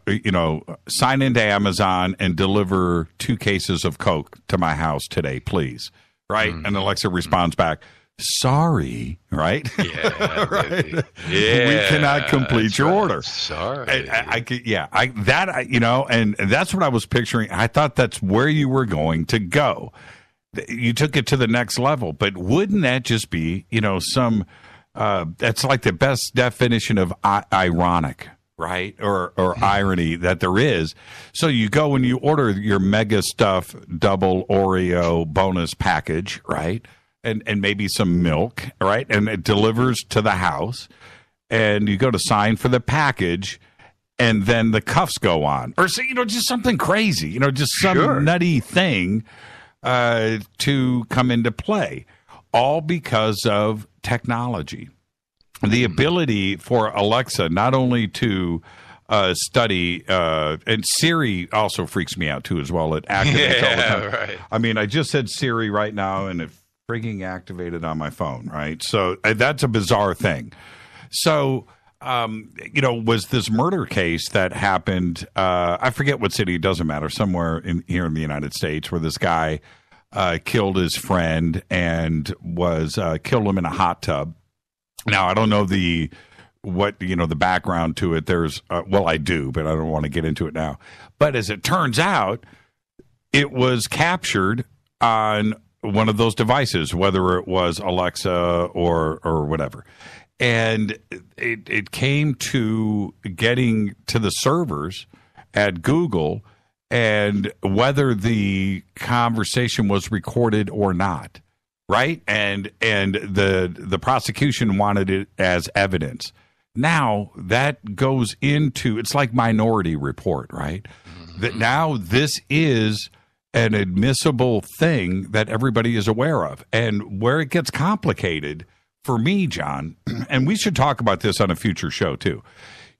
sign into Amazon and deliver 2 cases of Coke to my house today, please. Right? Mm-hmm. And Alexa responds back, sorry, right? Yeah, right. Yeah, we cannot complete your order. Sorry. And that's what I was picturing. I thought that's where you were going to go. You took it to the next level, but wouldn't that just be, that's like the best definition of ironic, right? Or irony that there is. So you go and you order your mega stuff double Oreo bonus package, right? and maybe some milk, right? And it delivers to the house, and you go to sign for the package, and then the cuffs go on. Or, so, just something crazy, just some nutty thing to come into play, all because of technology. The ability for Alexa not only to study, and Siri also freaks me out too as well. It activates all the time. Right. I mean, I just said Siri right now, and it freaking activated on my phone, right? So that's a bizarre thing. So, was this murder case that happened, I forget what city, it doesn't matter, somewhere here in the United States, where this guy killed his friend and killed him in a hot tub. Now, I don't know the background to it. There's, I do, but I don't want to get into it now. But as it turns out, it was captured on one of those devices, whether it was Alexa or whatever. And it came to getting to the servers at Google and whether the conversation was recorded or not. Right. And the prosecution wanted it as evidence. Now that goes into, it's like Minority Report, right? Mm-hmm. That now this is an admissible thing that everybody is aware of. And where it gets complicated for me, John, and we should talk about this on a future show too.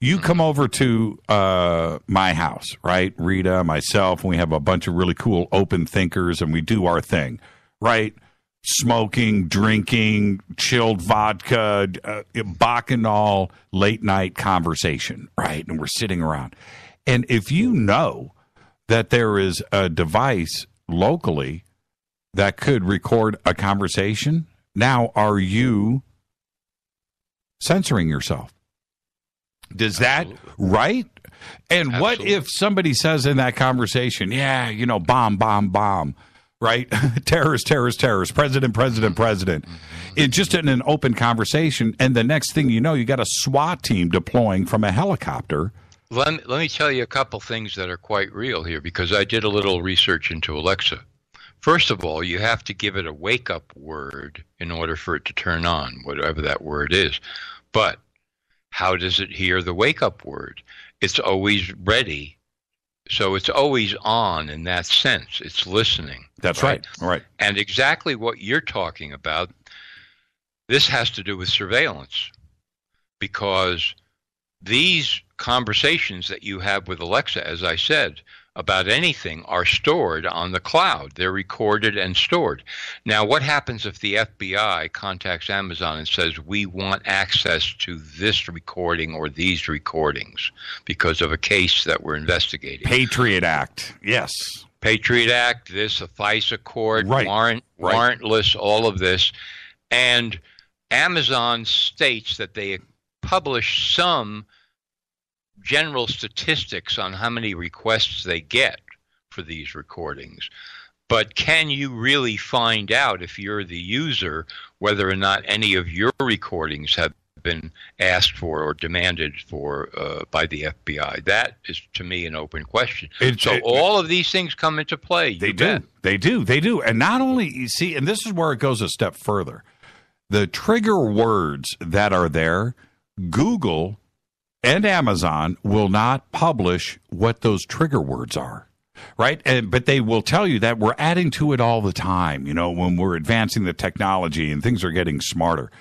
You come over to my house, right? Rita, myself, and we have a bunch of really cool open thinkers and we do our thing, right? Smoking, drinking, chilled vodka, bacchanal, late night conversation, right? And we're sitting around. And if you know that there is a device locally that could record a conversation, now are you censoring yourself? Does that, right? And Absolutely. What if somebody says in that conversation, bomb, right? Terrorist, president. It's just in an open conversation. And the next thing you know, you got a SWAT team deploying from a helicopter. Let me tell you a couple things that are quite real here, because I did a little research into Alexa. First of all, you have to give it a wake-up word in order for it to turn on, whatever that word is. But how does it hear the wake-up word? It's always ready. So it's always on in that sense. It's listening. That's right. All right. And exactly what you're talking about, this has to do with surveillance, because these conversations that you have with Alexa, as I said, about anything are stored on the cloud. They're recorded and stored. Now, what happens if the FBI contacts Amazon and says, we want access to this recording or these recordings because of a case that we're investigating? Patriot Act. Yes. Patriot Act, this, a FISA court, right. Warrantless, all of this. And Amazon states that they publish some general statistics on how many requests they get for these recordings. But can you really find out, if you're the user, whether or not any of your recordings have been asked for or demanded for by the FBI? That is, to me, an open question. All of these things come into play. They do. And not only, you see, and this is where it goes a step further. The trigger words that are there, Google and Amazon will not publish what those trigger words are, right? But they will tell you that we're adding to it all the time, when we're advancing the technology and things are getting smarter.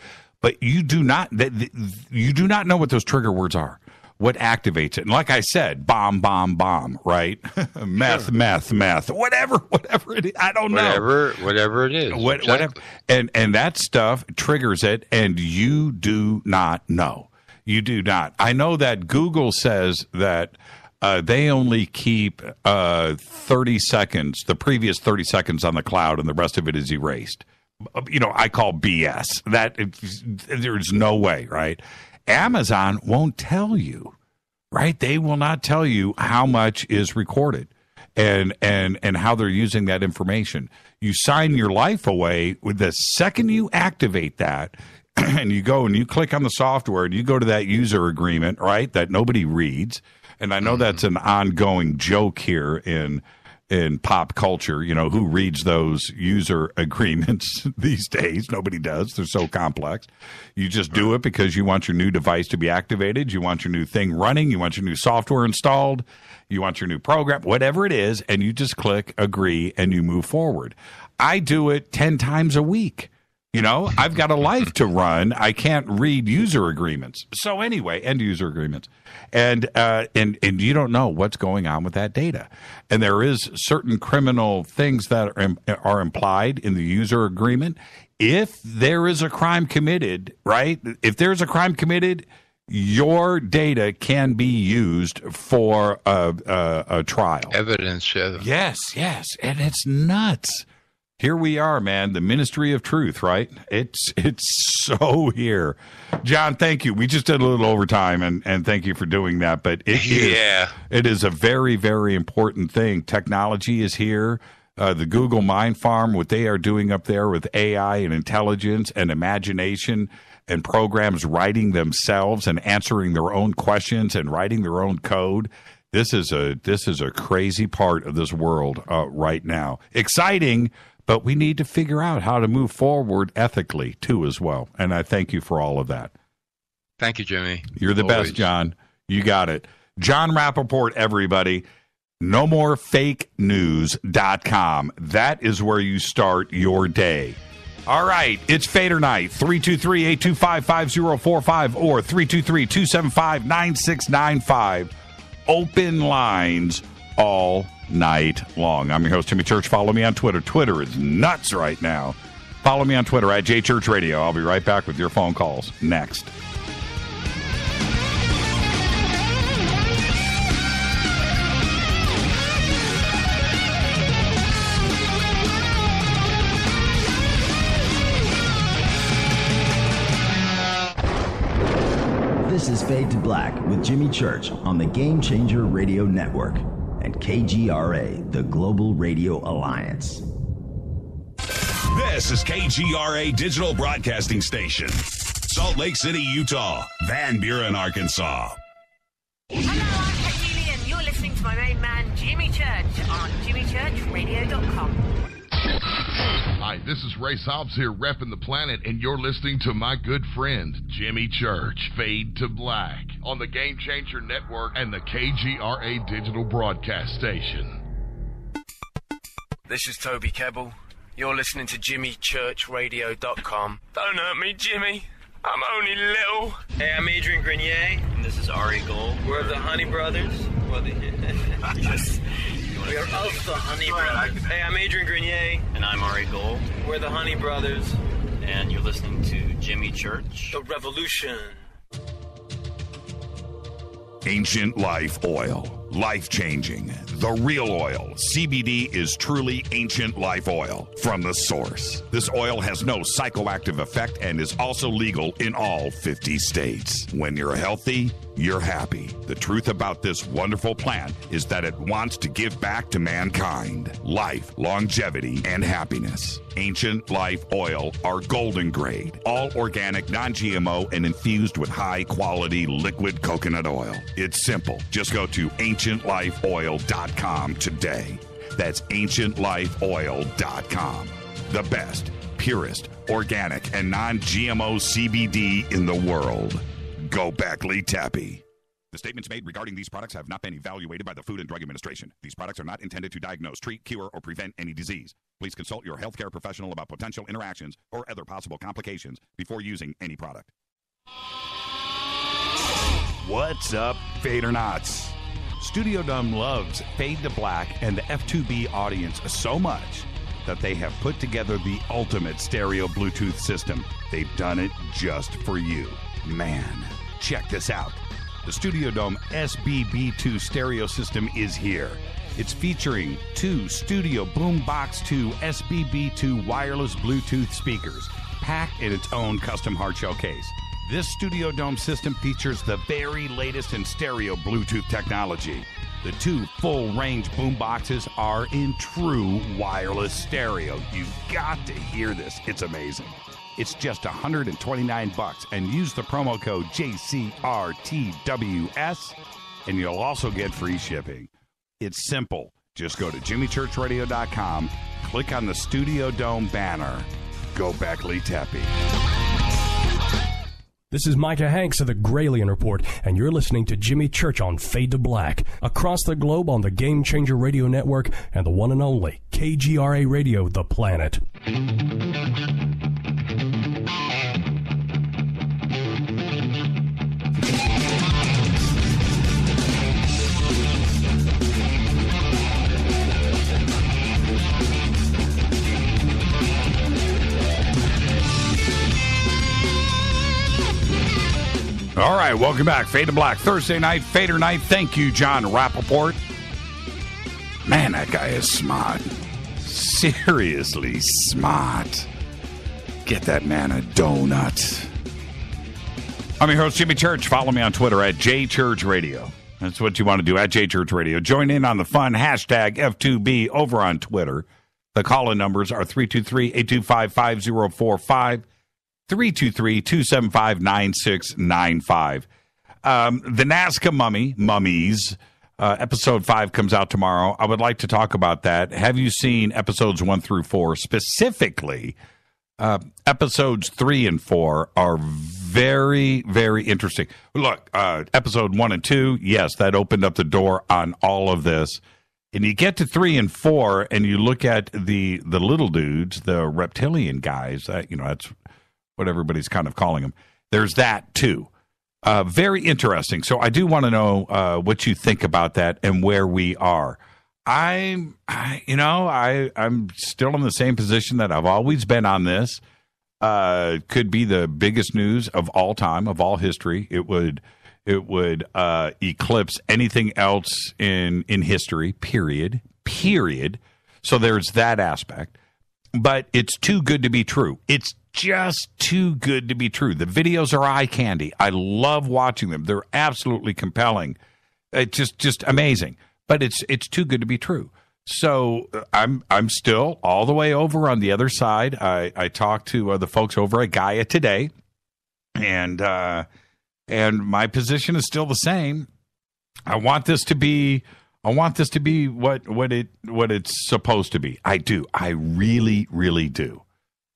But you do not know what those trigger words are, what activates it. And like I said, bomb, right? meth, whatever it is. I don't know. Whatever it is. Whatever. And that stuff triggers it, and you do not know. You do not. I know that Google says that they only keep 30 seconds, the previous 30 seconds on the cloud, and the rest of it is erased. I call BS. There's no way, right? Amazon won't tell you, right? They will not tell you how much is recorded and how they're using that information. You sign your life away with the second you activate that. And you go and you click on the software and you go to that user agreement, right, that nobody reads. And I know that's an ongoing joke here in in pop culture. You know, who reads those user agreements these days? Nobody does. They're so complex. You just do it because you want your new device to be activated. You want your new thing running. You want your new software installed. You want your new program, whatever it is, and you just click agree and you move forward. I do it 10 times a week. You know, I've got a life to run. I can't read user agreements. So anyway, end user agreements. And you don't know what's going on with that data. And there is certain criminal things that are implied in the user agreement. If there is a crime committed, right? If there's a crime committed, your data can be used for a trial. Evidence, yeah. Yes. And it's nuts. Here we are, man, the ministry of truth, right? It's so here. John, thank you. We just did a little overtime, and thank you for doing that. But it is a very, very important thing. Technology is here. The Google Mind Farm, what they are doing up there with AI and intelligence and imagination and programs writing themselves and answering their own questions and writing their own code. This is a crazy part of this world right now. Exciting. But we need to figure out how to move forward ethically, too, as well. And I thank you for all of that. Thank you, Jimmy. You're the best, John. You got it. Jon Rappoport, everybody. NoMoreFakeNews.com. That is where you start your day. All right. It's Fader Night. 323-825-5045 or 323-275-9695. Open lines all night long. I'm your host, Jimmy Church. Follow me on Twitter. Twitter is nuts right now. Follow me on Twitter at JChurchRadio. I'll be right back with your phone calls next. This is Fade to Black with Jimmy Church on the Game Changer Radio Network and KGRA, the Global Radio Alliance. This is KGRA Digital Broadcasting Station, Salt Lake City, Utah, Van Buren, Arkansas. Hello, I'm Kate and you're listening to my main man, Jimmy Church, on jimmychurchradio.com. Hi, this is Ray Hobbs here, repping the planet, and you're listening to my good friend, Jimmy Church, Fade to Black, on the Game Changer Network and the KGRA Digital Broadcast Station. This is Toby Kebbell. You're listening to jimmychurchradio.com. Don't hurt me, Jimmy. I'm only little. Hey, I'm Adrian Grenier, and this is Ari Gold. We're the Honey Brothers. We are of the Honey Brothers. Hey, I'm Adrian Grenier. And I'm Ari Gold. We're the Honey Brothers. And you're listening to Jimmy Church. The Revolution. Ancient Life Oil. Life-changing. The real oil. CBD is truly ancient life oil from the source. This oil has no psychoactive effect and is also legal in all 50 states. When you're healthy, you're happy. The truth about this wonderful plant is that it wants to give back to mankind life, longevity, and happiness. Ancient Life Oil are golden grade, all organic, non-GMO, and infused with high-quality liquid coconut oil. It's simple. Just go to ancientlifeoil.com today. That's ancientlifeoil.com. The best, purest, organic, and non-GMO CBD in the world. Go Beckley Tappy. The statements made regarding these products have not been evaluated by the Food and Drug Administration. These products are not intended to diagnose, treat, cure, or prevent any disease. Please consult your healthcare professional about potential interactions or other possible complications before using any product. What's up, Fadernauts? Studio Dome loves Fade to Black and the F2B audience so much that they have put together the ultimate stereo Bluetooth system. They've done it just for you. Man, check this out. The Studio Dome SBB2 stereo system is here. It's featuring two Studio Boombox 2 SBB2 wireless Bluetooth speakers, packed in its own custom hardshell case. This Studio Dome system features the very latest in stereo Bluetooth technology. The two full-range boomboxes are in true wireless stereo. You've got to hear this. It's amazing. It's just $129 and use the promo code JCRTWS and you'll also get free shipping. It's simple. Just go to jimmychurchradio.com, click on the Studio Dome banner. Go Beckley Tepe. This is Micah Hanks of the Gralien Report, and you're listening to Jimmy Church on Fade to Black, across the globe on the Game Changer Radio Network and the one and only KGRA Radio, The Planet. All right, welcome back. Fade to Black, Thursday night, Fader night. Thank you, Jon Rappoport. Man, that guy is smart. Seriously smart. Get that man a donut. I'm your host, Jimmy Church. Follow me on Twitter at JChurchRadio. That's what you want to do, at JChurchRadio. Join in on the fun, hashtag F2B over on Twitter. The call-in numbers are 323-825-5045. 323-275-9695. The Nazca mummies, episode 5 comes out tomorrow. I would like to talk about that. Have you seen episodes 1 through 4? Specifically, episodes 3 and 4 are very, very interesting. Look, episode 1 and 2, yes, that opened up the door on all of this. And you get to 3 and 4, and you look at the little dudes, the reptilian guys, that's what everybody's kind of calling them. There's that too. Very interesting. So I do want to know what you think about that and where we are. I'm still in the same position that I've always been on this. Could be the biggest news of all time, of all history. It would eclipse anything else in history. Period. So there's that aspect. But it's too good to be true. It's just too good to be true. The videos are eye candy. I love watching them. They're absolutely compelling. It's just amazing. But it's too good to be true. So I'm still all the way over on the other side. I talked to the folks over at Gaia today, and my position is still the same. I want this to be what it's supposed to be. I do. I really, really do.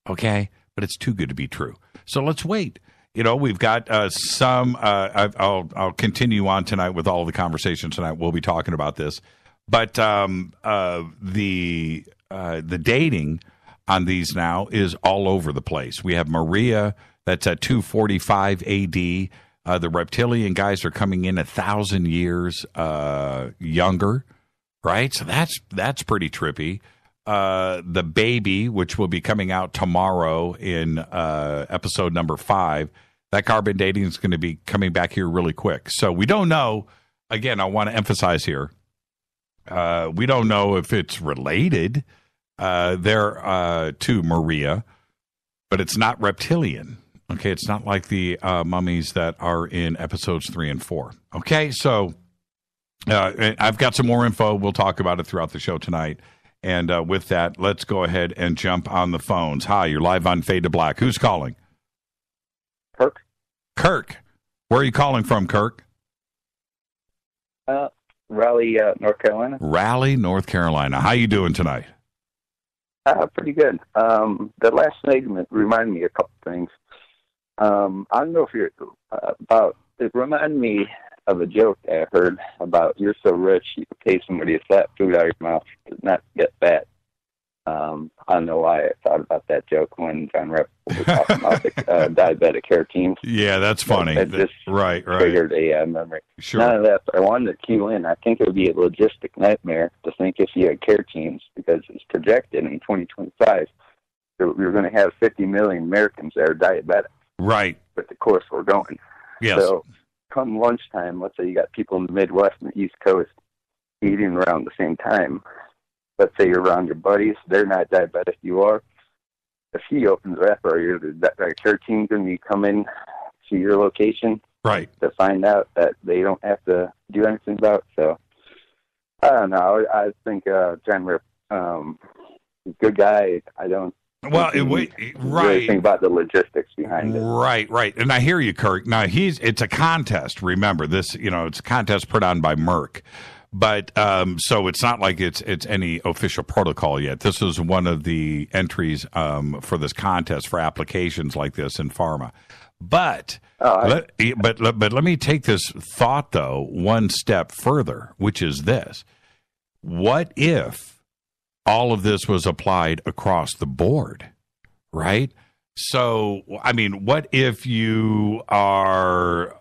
Okay? But it's too good to be true. So let's wait. We've got some. I'll continue on tonight with all of the conversations tonight. We'll be talking about this, but the dating on these now is all over the place. We have Maria. That's at 245 A.D. The reptilian guys are coming in 1,000 years younger, right? So that's pretty trippy. The baby, which will be coming out tomorrow in episode number 5, that carbon dating is going to be coming back here really quick. So we don't know. Again, I want to emphasize here, we don't know if it's related there to Maria, but it's not reptilian. Okay, it's not like the mummies that are in episodes 3 and 4. Okay, so I've got some more info. We'll talk about it throughout the show tonight. And with that, let's go ahead and jump on the phones. Hi, you're live on Fade to Black. Who's calling? Kirk. Kirk. Where are you calling from, Kirk? Raleigh, North Carolina. Raleigh, North Carolina. How you doing tonight? Pretty good. The last segment reminded me of a couple things. I don't know if you're it reminded me of a joke I heard about you're so rich you can pay somebody to slap food out of your mouth to not get fat. I don't know why I thought about that joke when Jon Rappoport was talking about the diabetic care teams. Yeah, that's funny. Right. Triggered a memory. Sure. None of that, but I wanted to cue in. I think it would be a logistic nightmare to think if you had care teams, because it's projected in 2025 that we're going to have 50 million Americans that are diabetic. Right. With the course we're going. Yes. So come lunchtime, let's say you got people in the Midwest and the East Coast eating around the same time. Let's say you're around your buddies. They're not diabetic. You are. If he opens up, or the care team going to be coming to your location, right, to find out that they don't have to do anything about it. So I don't know. I think Jon Rappoport, good guy. I don't. Well, really right. think about the logistics behind it. Right. And I hear you, Kirk. Now it's a contest. Remember this, it's a contest put on by Merck. But so it's not like it's any official protocol yet. This is one of the entries for this contest for applications like this in pharma. But let me take this thought though one step further, which is this: what if all of this was applied across the board, right? So, I mean, what if you are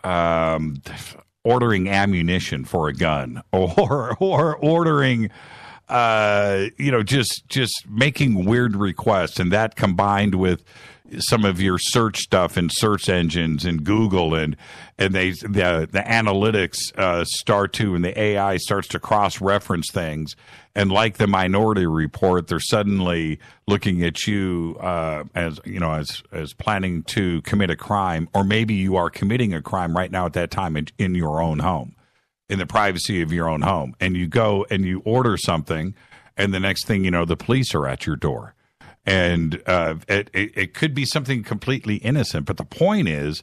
ordering ammunition for a gun, or ordering, just making weird requests, and that combined with some of your search stuff in search engines and Google, and the analytics start to, and the AI starts to cross-reference things, and like the Minority Report, they're suddenly looking at you as planning to commit a crime, or maybe you are committing a crime right now at that time in your own home, in the privacy of your own home, and you go and you order something, and the next thing you know, the police are at your door. And it could be something completely innocent. But the point is,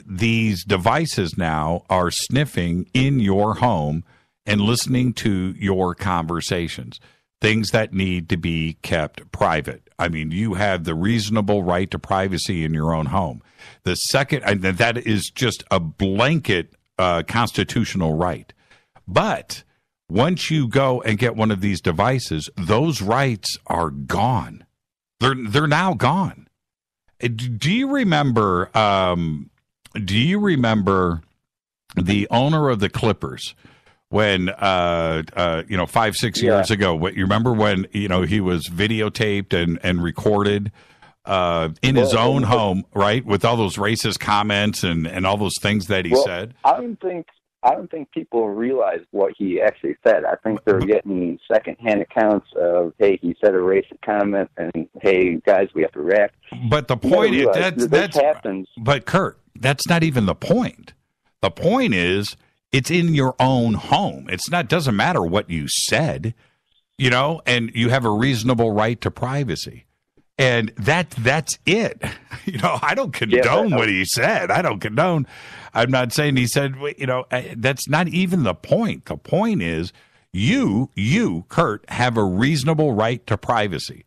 these devices now are sniffing in your home and listening to your conversations, things that need to be kept private. I mean, you have the reasonable right to privacy in your own home. The second, and that is just a blanket constitutional right. But once you go and get one of these devices, those rights are gone. They're now gone. Do you remember? The owner of the Clippers when 5-6 years ago? What you remember when he was videotaped and recorded in his own home, right, with all those racist comments and all those things that he said? I don't think people realize what he actually said. I think they're getting secondhand accounts of, hey, he said a racist comment, and hey, guys, we have to react. But the point is that happens. But Kurt, that's not even the point. The point is, it's in your own home. Doesn't matter what you said, and you have a reasonable right to privacy. And that's it. I don't condone what he said. I don't condone. I'm not saying he said, that's not even the point. The point is you, Kurt, have a reasonable right to privacy.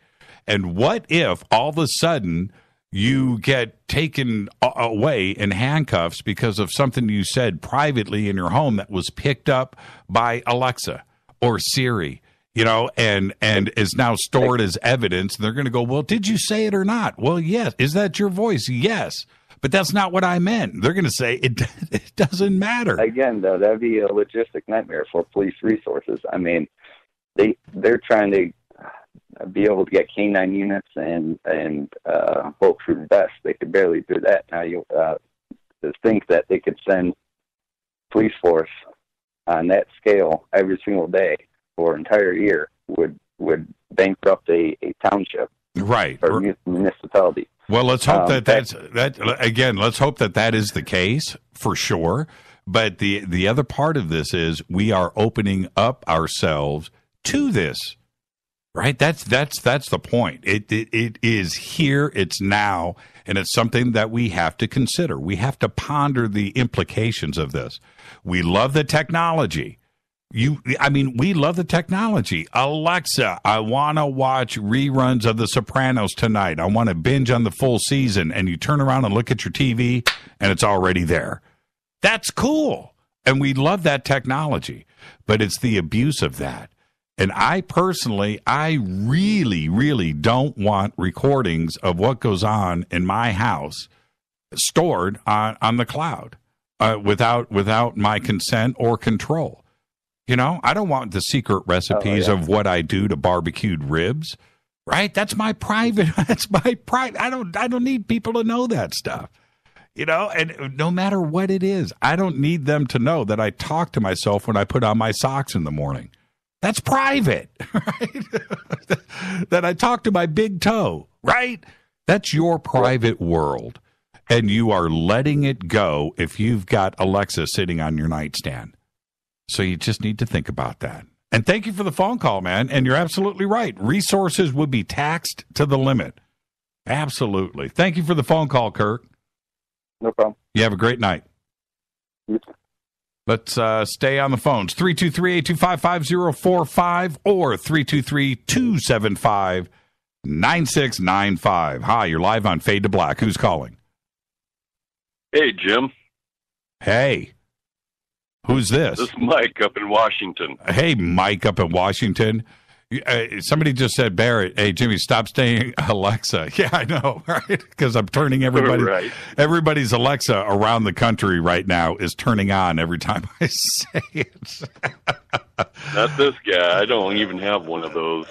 And what if all of a sudden you get taken away in handcuffs because of something you said privately in your home that was picked up by Alexa or Siri? And is now stored as evidence. They're going to go, well, did you say it or not? Well, yes. Is that your voice? Yes. But that's not what I meant. They're going to say it doesn't matter. Again, though, that'd be a logistic nightmare for police resources. I mean, they're trying to be able to get K-9 units and hope for the best. They could barely do that. Now, to think that they could send police force on that scale every single day for an entire year would bankrupt a township, right, or municipality. Well, let's hope let's hope that is the case for sure. But the other part of this is we are opening up ourselves to this, right? That's the point. It is here, it's now, and it's something that we have to consider. We have to ponder the implications of this. We love the technology. We love the technology. Alexa, I want to watch reruns of The Sopranos tonight. I want to binge on the full season. And you turn around and look at your TV, and it's already there. That's cool. And we love that technology. But it's the abuse of that. And I really, really don't want recordings of what goes on in my house stored on the cloud without my consent or control. I don't want the secret recipes of what I do to barbecued ribs, right? That's my private. I don't need people to know that stuff, and no matter what it is, I don't need them to know that I talk to myself when I put on my socks in the morning. That's private, right? That I talk to my big toe, right? That's your private world, and you are letting it go if you've got Alexa sitting on your nightstand. So you just need to think about that. And thank you for the phone call, man. And you're absolutely right. Resources would be taxed to the limit. Absolutely. Thank you for the phone call, Kirk. No problem. You have a great night. You too. Let's stay on the phones. 323-825-5045 or 323-275-9695. Hi, you're live on Fade to Black. Who's calling? Hey, Jim. Hey. Who's this? This is Mike up in Washington. Hey, Mike up in Washington. Somebody just said, Barrett, hey, Jimmy, stop saying Alexa. Yeah, I know, right? Because I'm turning everybody's Alexa around the country right now is turning on every time I say it. Not this guy. I don't even have one of those.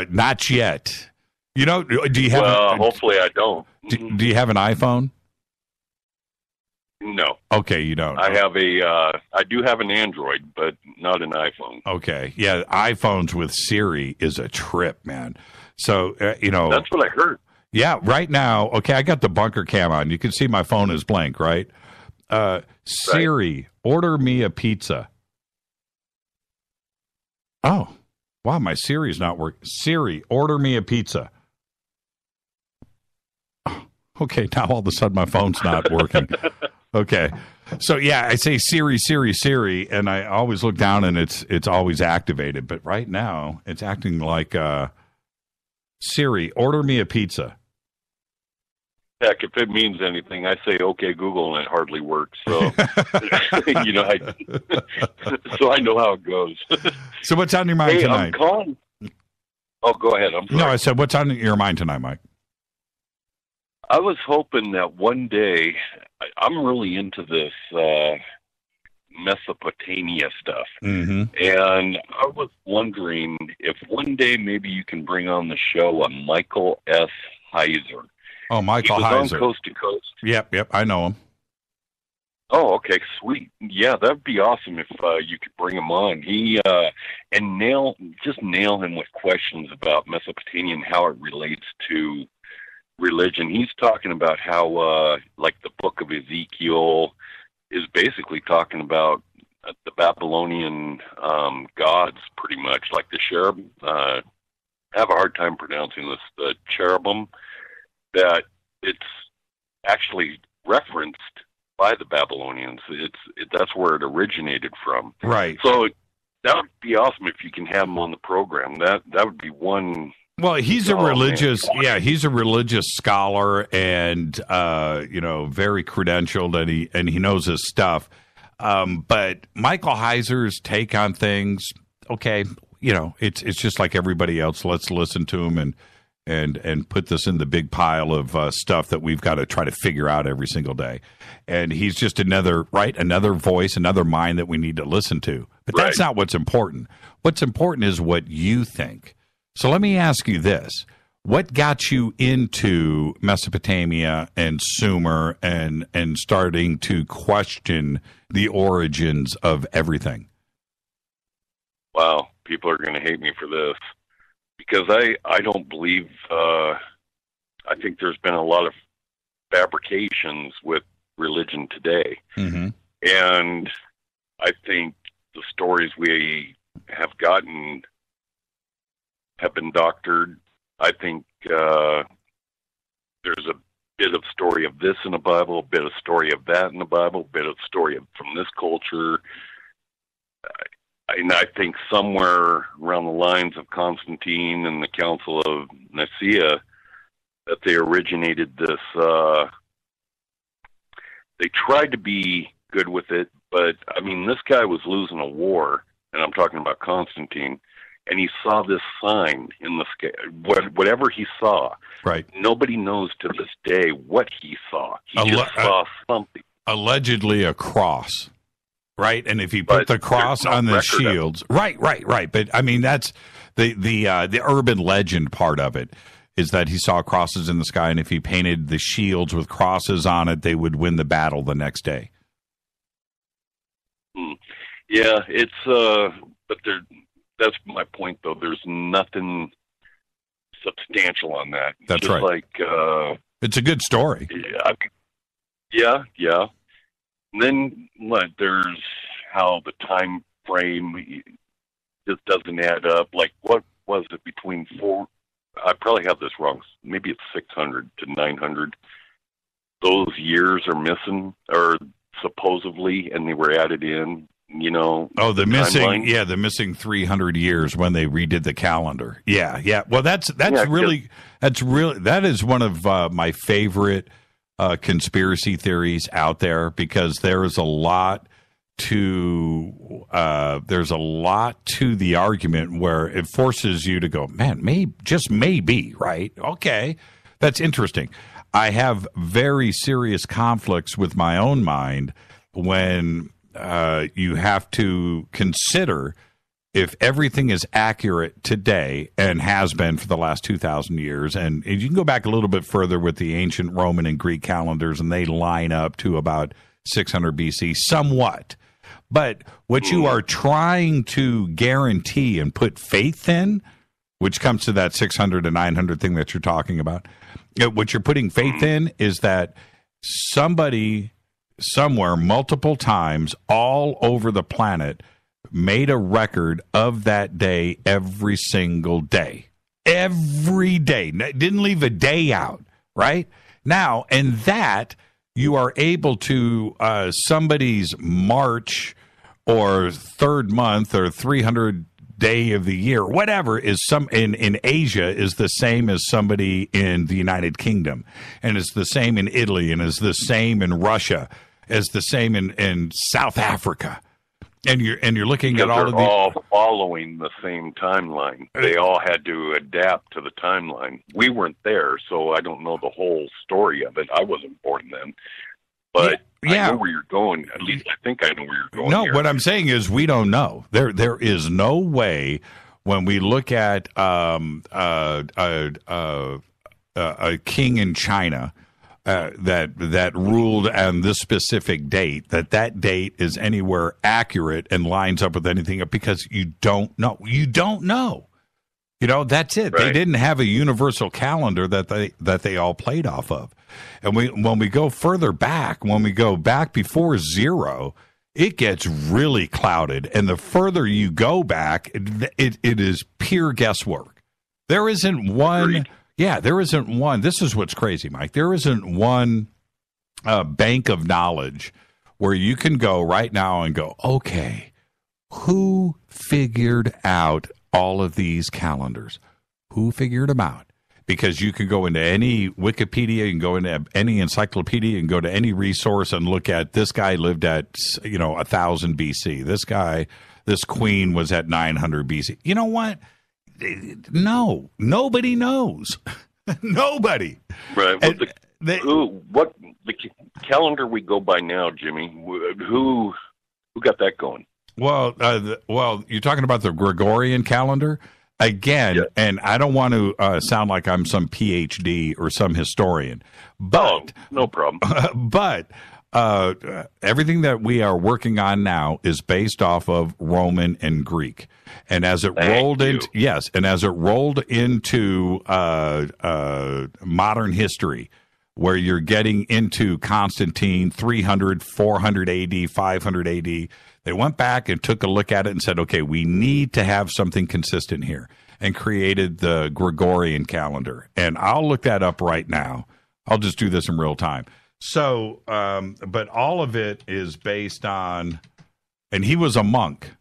Not yet. You know, do you have? Well, hopefully I don't. Do you have an iPhone? No. Okay, you don't. I do have an Android, but not an iPhone. Okay. Yeah, iPhones with Siri is a trip, man. So, That's what I heard. Yeah, right now, okay, I got the bunker cam on. You can see my phone is blank, right? Siri, order me a pizza. Oh, wow, my Siri's not working. Siri, order me a pizza. Okay, now all of a sudden my phone's not working. Okay. So, yeah, I say Siri, Siri, Siri, and I always look down and it's always activated. But right now, it's acting like Siri, order me a pizza. Heck, if it means anything, I say, okay, Google, and it hardly works. So, so I know how it goes. So what's on your mind tonight? I'm calling. Oh, go ahead. I'm sorry. No, I said, what's on your mind tonight, Mike? I was hoping that one day, I'm really into this Mesopotamia stuff. Mm-hmm. And I was wondering if one day maybe you can bring on the show a Michael S. Heiser. Oh, Michael Heiser. He was on Coast to Coast. Yep, I know him. Oh, okay, sweet. Yeah, that'd be awesome if you could bring him on. He and nail him with questions about Mesopotamia and how it relates to religion. He's talking about how, like the Book of Ezekiel is basically talking about the Babylonian gods, pretty much, like the cherub. I have a hard time pronouncing this. The cherubim. That it's actually referenced by the Babylonians. That's where it originated from. Right. So that would be awesome if you can have him on the program. That would be one. Well, he's a religious scholar and very credentialed, and he knows his stuff. But Michael Heiser's take on things, okay, it's just like everybody else. Let's listen to him and put this in the big pile of stuff that we've got to try to figure out every single day. And he's just another voice, another mind that we need to listen to. But that's not what's important. What's important is what you think. So let me ask you this. What got you into Mesopotamia and Sumer and starting to question the origins of everything? Wow, people are going to hate me for this. Because I don't believe, I think there's been a lot of fabrications with religion today. Mm-hmm. And I think the stories we have gotten have been doctored. I think there's a bit of story of this in the Bible, a bit of story of that in the Bible, a bit of story from this culture. And I think somewhere around the lines of Constantine and the Council of Nicaea that they originated this. They tried to be good with it, but, I mean, this guy was losing a war, and I'm talking about Constantine, and he saw this sign in the sky, whatever he saw. Right. Nobody knows to this day what he saw. He just saw something. Allegedly a cross. Right, and if you put the cross on the shields, right. But I mean, that's the urban legend part of it is that he saw crosses in the sky, and if he painted the shields with crosses on it, they would win the battle the next day. Yeah, it's but that's my point though. There's nothing substantial on that. That's just right. Like it's a good story. Yeah. And then there's how the time frame just doesn't add up. Like, what was it between I probably have this wrong. Maybe it's 600 to 900. Those years are missing, or supposedly, and they were added in. You know. Oh, the timeline. missing 300 years when they redid the calendar. Yeah. Well, that is one of my favorite conspiracy theories out there, because there is a lot to the argument where it forces you to go, man, maybe, right? Okay, that's interesting. I have very serious conflicts with my own mind when you have to consider if everything is accurate today and has been for the last 2,000 years. And you can go back a little bit further with the ancient Roman and Greek calendars, and they line up to about 600 BC somewhat. But what you are trying to guarantee and put faith in, which comes to that 600 to 900 thing that you're talking about, what you're putting faith in is that somebody somewhere multiple times all over the planet made a record of that day every single day. Every day. Didn't leave a day out, right? Now, and that you are able to somebody's March or third month or 300 day of the year, whatever, is some in Asia is the same as somebody in the United Kingdom, and it's the same in Italy, and is the same in Russia, as the same in South Africa. And you're looking at all of these all following the same timeline. They all had to adapt to the timeline. We weren't there, so I don't know the whole story of it. I wasn't born then. But I know where you're going. At least I think I know where you're going. No, here. What I'm saying is we don't know. There is no way when we look at a king in China that ruled on this specific date, that date is anywhere accurate and lines up with anything, because you don't know. You don't know. You know, that's it. Right. They didn't have a universal calendar that they all played off of. And when we go further back, when we go back before zero, it gets really clouded. And the further you go back, it is pure guesswork. There isn't one. Agreed. Yeah, there isn't one. This is what's crazy, Mike. There isn't one bank of knowledge where you can go right now and go, okay, who figured out all of these calendars? Who figured them out? Because you can go into any Wikipedia, you can go into any encyclopedia, you can go to any resource and look at, this guy lived at 1000 BC. This queen was at 900 BC. You know what? No, nobody knows. Nobody. Right. What the calendar we go by now, Jimmy? Who got that going? Well, you're talking about the Gregorian calendar again, yes. And I don't want to sound like I'm some PhD or some historian, but no problem. But everything that we are working on now is based off of Roman and Greek. And as it rolled into modern history, where you're getting into Constantine, 300, 400 AD, 500 AD, they went back and took a look at it and said, okay, we need to have something consistent here, and created the Gregorian calendar. And I'll look that up right now. I'll just do this in real time. So, but all of it is based on, and he was a monk.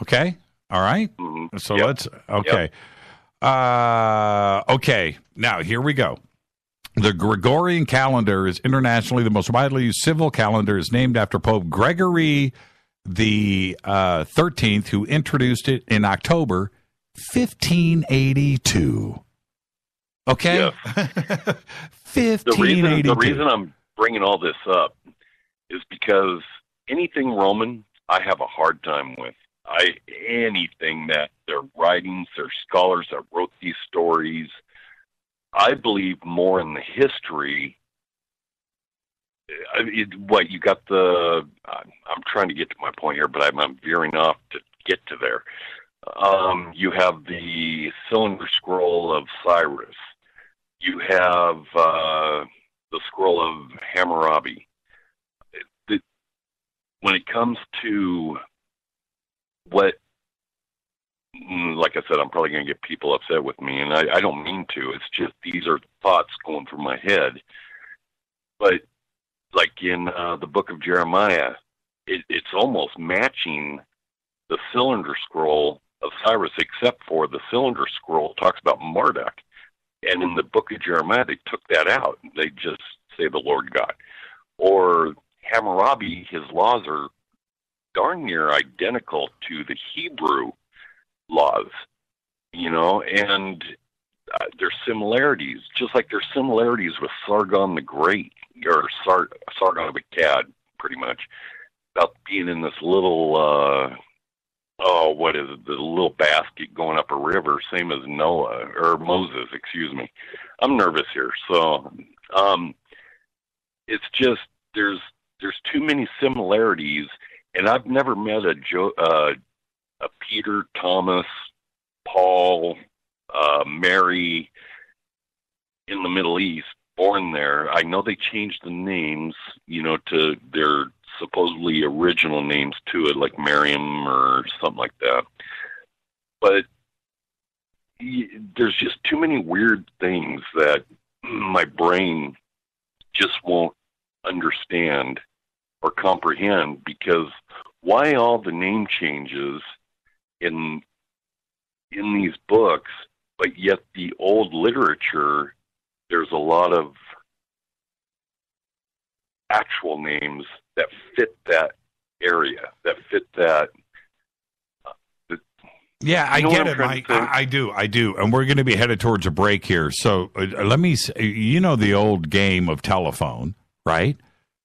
Okay. All right. Mm-hmm. So let's, okay. Yep. Okay. Now here we go. The Gregorian calendar is internationally the most widely used civil calendar. Is named after Pope Gregory the 13th, who introduced it in October 1582. Okay. Yeah. 1582. The reason I'm bringing all this up is because anything Roman, I have a hard time with. Anything that their writings, their scholars that wrote these stories, I believe more in the history. You got the, I'm trying to get to my point here, but I'm veering off to get to there. You have the cylinder scroll of Cyrus. You have the scroll of Hammurabi. When it comes to what, like I said, I'm probably going to get people upset with me, and I don't mean to. It's just these are thoughts going through my head. But like in the book of Jeremiah, it's almost matching the cylinder scroll of Cyrus, except for the cylinder scroll talks about Marduk. And in the book of Jeremiah, they took that out. They just say the Lord God. Or Hammurabi, his laws are darn near identical to the Hebrew laws, and there's similarities, just like there's similarities with Sargon the Great, or Sargon of Akkad, pretty much, about being in this little, what is it, the little basket going up a river, same as Noah, or Moses, excuse me. I'm nervous here. So it's just, there's too many similarities, and I've never met a Peter, Thomas, Paul, Mary in the Middle East, born there. I know they changed the names, to their supposedly original names to it, like Miriam or something like that. But there's just too many weird things that my brain just won't understand or comprehend, because why all the name changes in these books, but yet the old literature, there's a lot of actual names that fit that area, that fit that. Yeah, I get it, Mike. I do. And we're going to be headed towards a break here. So let me say, the old game of telephone, right?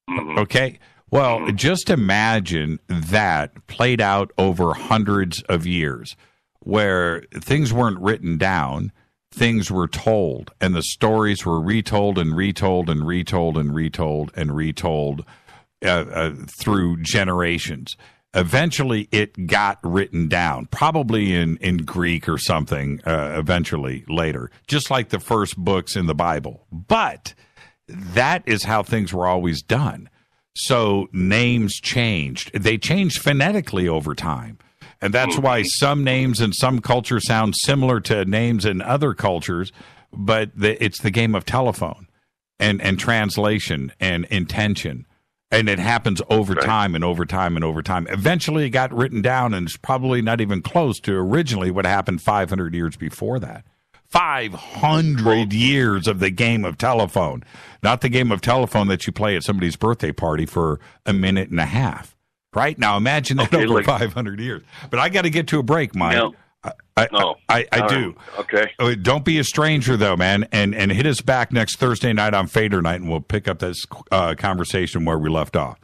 Mm-hmm. Okay. Well, just imagine that played out over hundreds of years, where things weren't written down, things were told, and the stories were retold and retold and retold and retold and retold through generations. Eventually, it got written down, probably in Greek or something, eventually later, just like the first books in the Bible. But that is how things were always done. So names changed. They changed phonetically over time. And that's why some names in some cultures sound similar to names in other cultures, but it's the game of telephone and translation and intention. And it happens over time and over time and over time. Eventually it got written down, and it's probably not even close to originally what happened 500 years before that. 500 years of the game of telephone. Not the game of telephone that you play at somebody's birthday party for a minute and a half. Right? Now imagine that over 500 years. But I got to get to a break, Mike. No. I do. Okay. Don't be a stranger, though, man. And hit us back next Thursday night on Fader Night, and we'll pick up this conversation where we left off.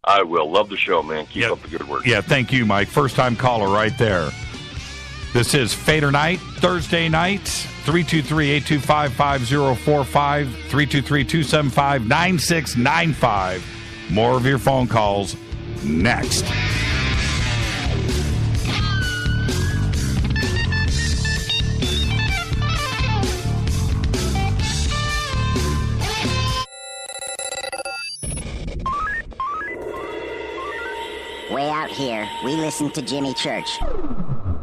I will. Love the show, man. Keep up the good work. Yeah, thank you, Mike. First-time caller right there. This is Fader Night, Thursday night, 323-825-5045, 323-275-9695. More of your phone calls next. Way out here, we listen to Jimmy Church.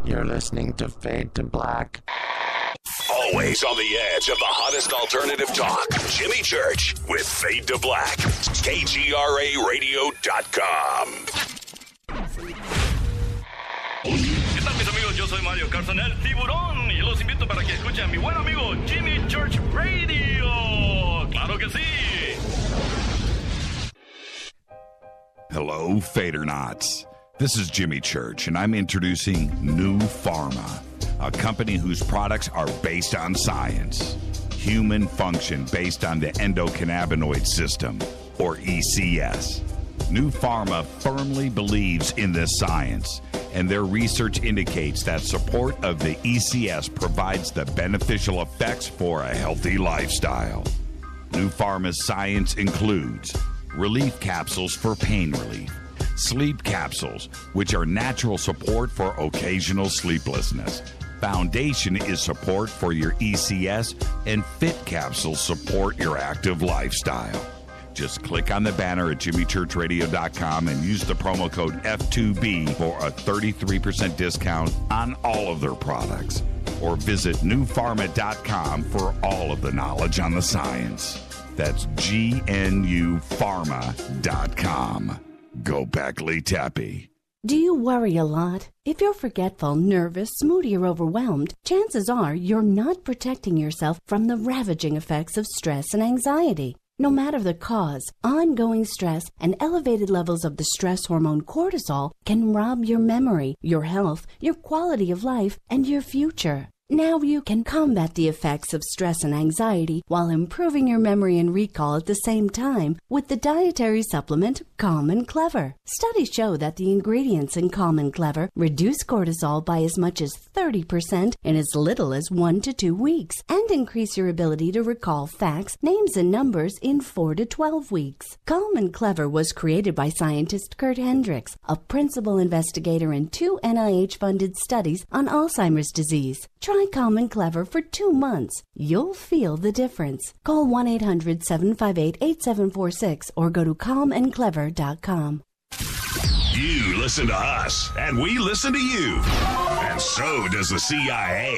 You're listening to Fade to Black. Always on the edge of the hottest alternative talk. Jimmy Church with Fade to Black. KGRARadio.com. ¿Qué tal, mis amigos? Yo soy Mario Carson, el tiburón, y los invito para que escuchen a mi buen amigo Jimmy Church Radio. ¡Claro que sí! Hello, Fadernauts. This is Jimmy Church, and I'm introducing New Pharma, a company whose products are based on science. Human function based on the endocannabinoid system, or ECS. New Pharma firmly believes in this science, and their research indicates that support of the ECS provides the beneficial effects for a healthy lifestyle. New Pharma's science includes relief capsules for pain relief, sleep capsules, which are natural support for occasional sleeplessness. Foundation is support for your ECS, and Fit capsules support your active lifestyle. Just click on the banner at jimmychurchradio.com and use the promo code F2B for a 33% discount on all of their products. Or visit newpharma.com for all of the knowledge on the science. That's GNUpharma.com. Go back, Lee Tappy. Do you worry a lot? If you're forgetful, nervous, moody, or overwhelmed, chances are you're not protecting yourself from the ravaging effects of stress and anxiety. No matter the cause, ongoing stress and elevated levels of the stress hormone cortisol can rob your memory, your health, your quality of life, and your future. Now you can combat the effects of stress and anxiety while improving your memory and recall at the same time with the dietary supplement Calm and Clever. Studies show that the ingredients in Calm and Clever reduce cortisol by as much as 30% in as little as 1 to 2 weeks and increase your ability to recall facts, names, and numbers in 4 to 12 weeks. Calm and Clever was created by scientist Kurt Hendricks, a principal investigator in 2 NIH-funded studies on Alzheimer's disease. Try Calm and Clever for 2 months. You'll feel the difference. Call 1-800-758-8746 or go to calmandclever.com. You listen to us, and we listen to you. And so does the CIA.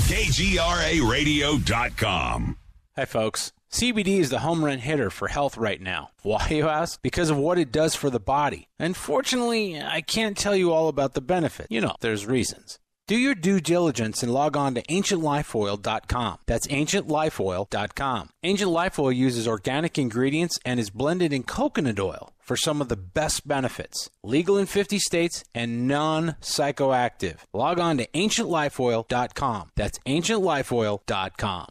KGRAradio.com. Hi, folks. CBD is the home run hitter for health right now. Why, you ask? Because of what it does for the body. Unfortunately, I can't tell you all about the benefit. You know, there's reasons. Do your due diligence and log on to ancientlifeoil.com. That's ancientlifeoil.com. Ancient Life Oil uses organic ingredients and is blended in coconut oil for some of the best benefits. Legal in 50 states and non-psychoactive. Log on to ancientlifeoil.com. That's ancientlifeoil.com.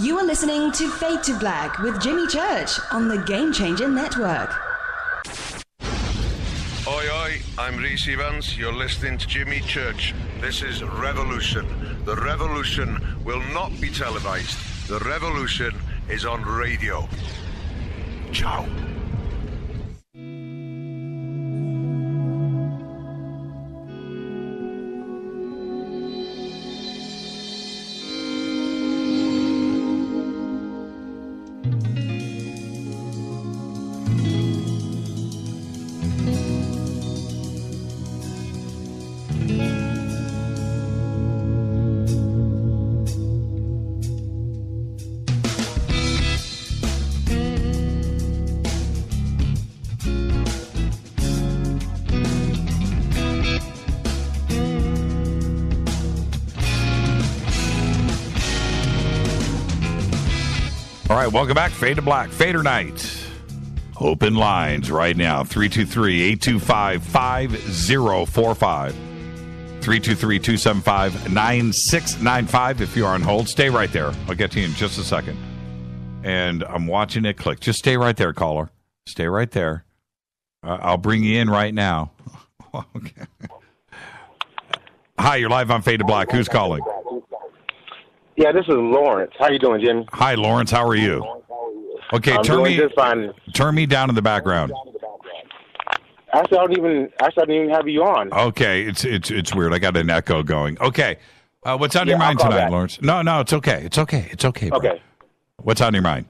You are listening to Fade to Black with Jimmy Church on the Game Changer Network. Oi, oi, I'm Reese Evans. You're listening to Jimmy Church. This is Revolution. The revolution will not be televised. The revolution is on radio. Ciao. All right, welcome back. Fade to Black, FADERNIGHT. Open lines right now, 323-825-5045. 323-275-9695 if you're on hold. Stay right there. I'll get to you in just a second. And I'm watching it click. Just stay right there, caller. Stay right there. I'll bring you in right now. Okay. Hi, you're live on Fade to Black. Who's calling? Yeah, this is Lawrence. How you doing, Jimmy? Hi, Lawrence. How are you? Okay, turn me down in the background. Actually, I didn't even have you on. Okay, it's weird. I got an echo going. Okay, what's on your mind tonight, Lawrence? No, it's okay. It's okay. Bro. Okay. What's on your mind?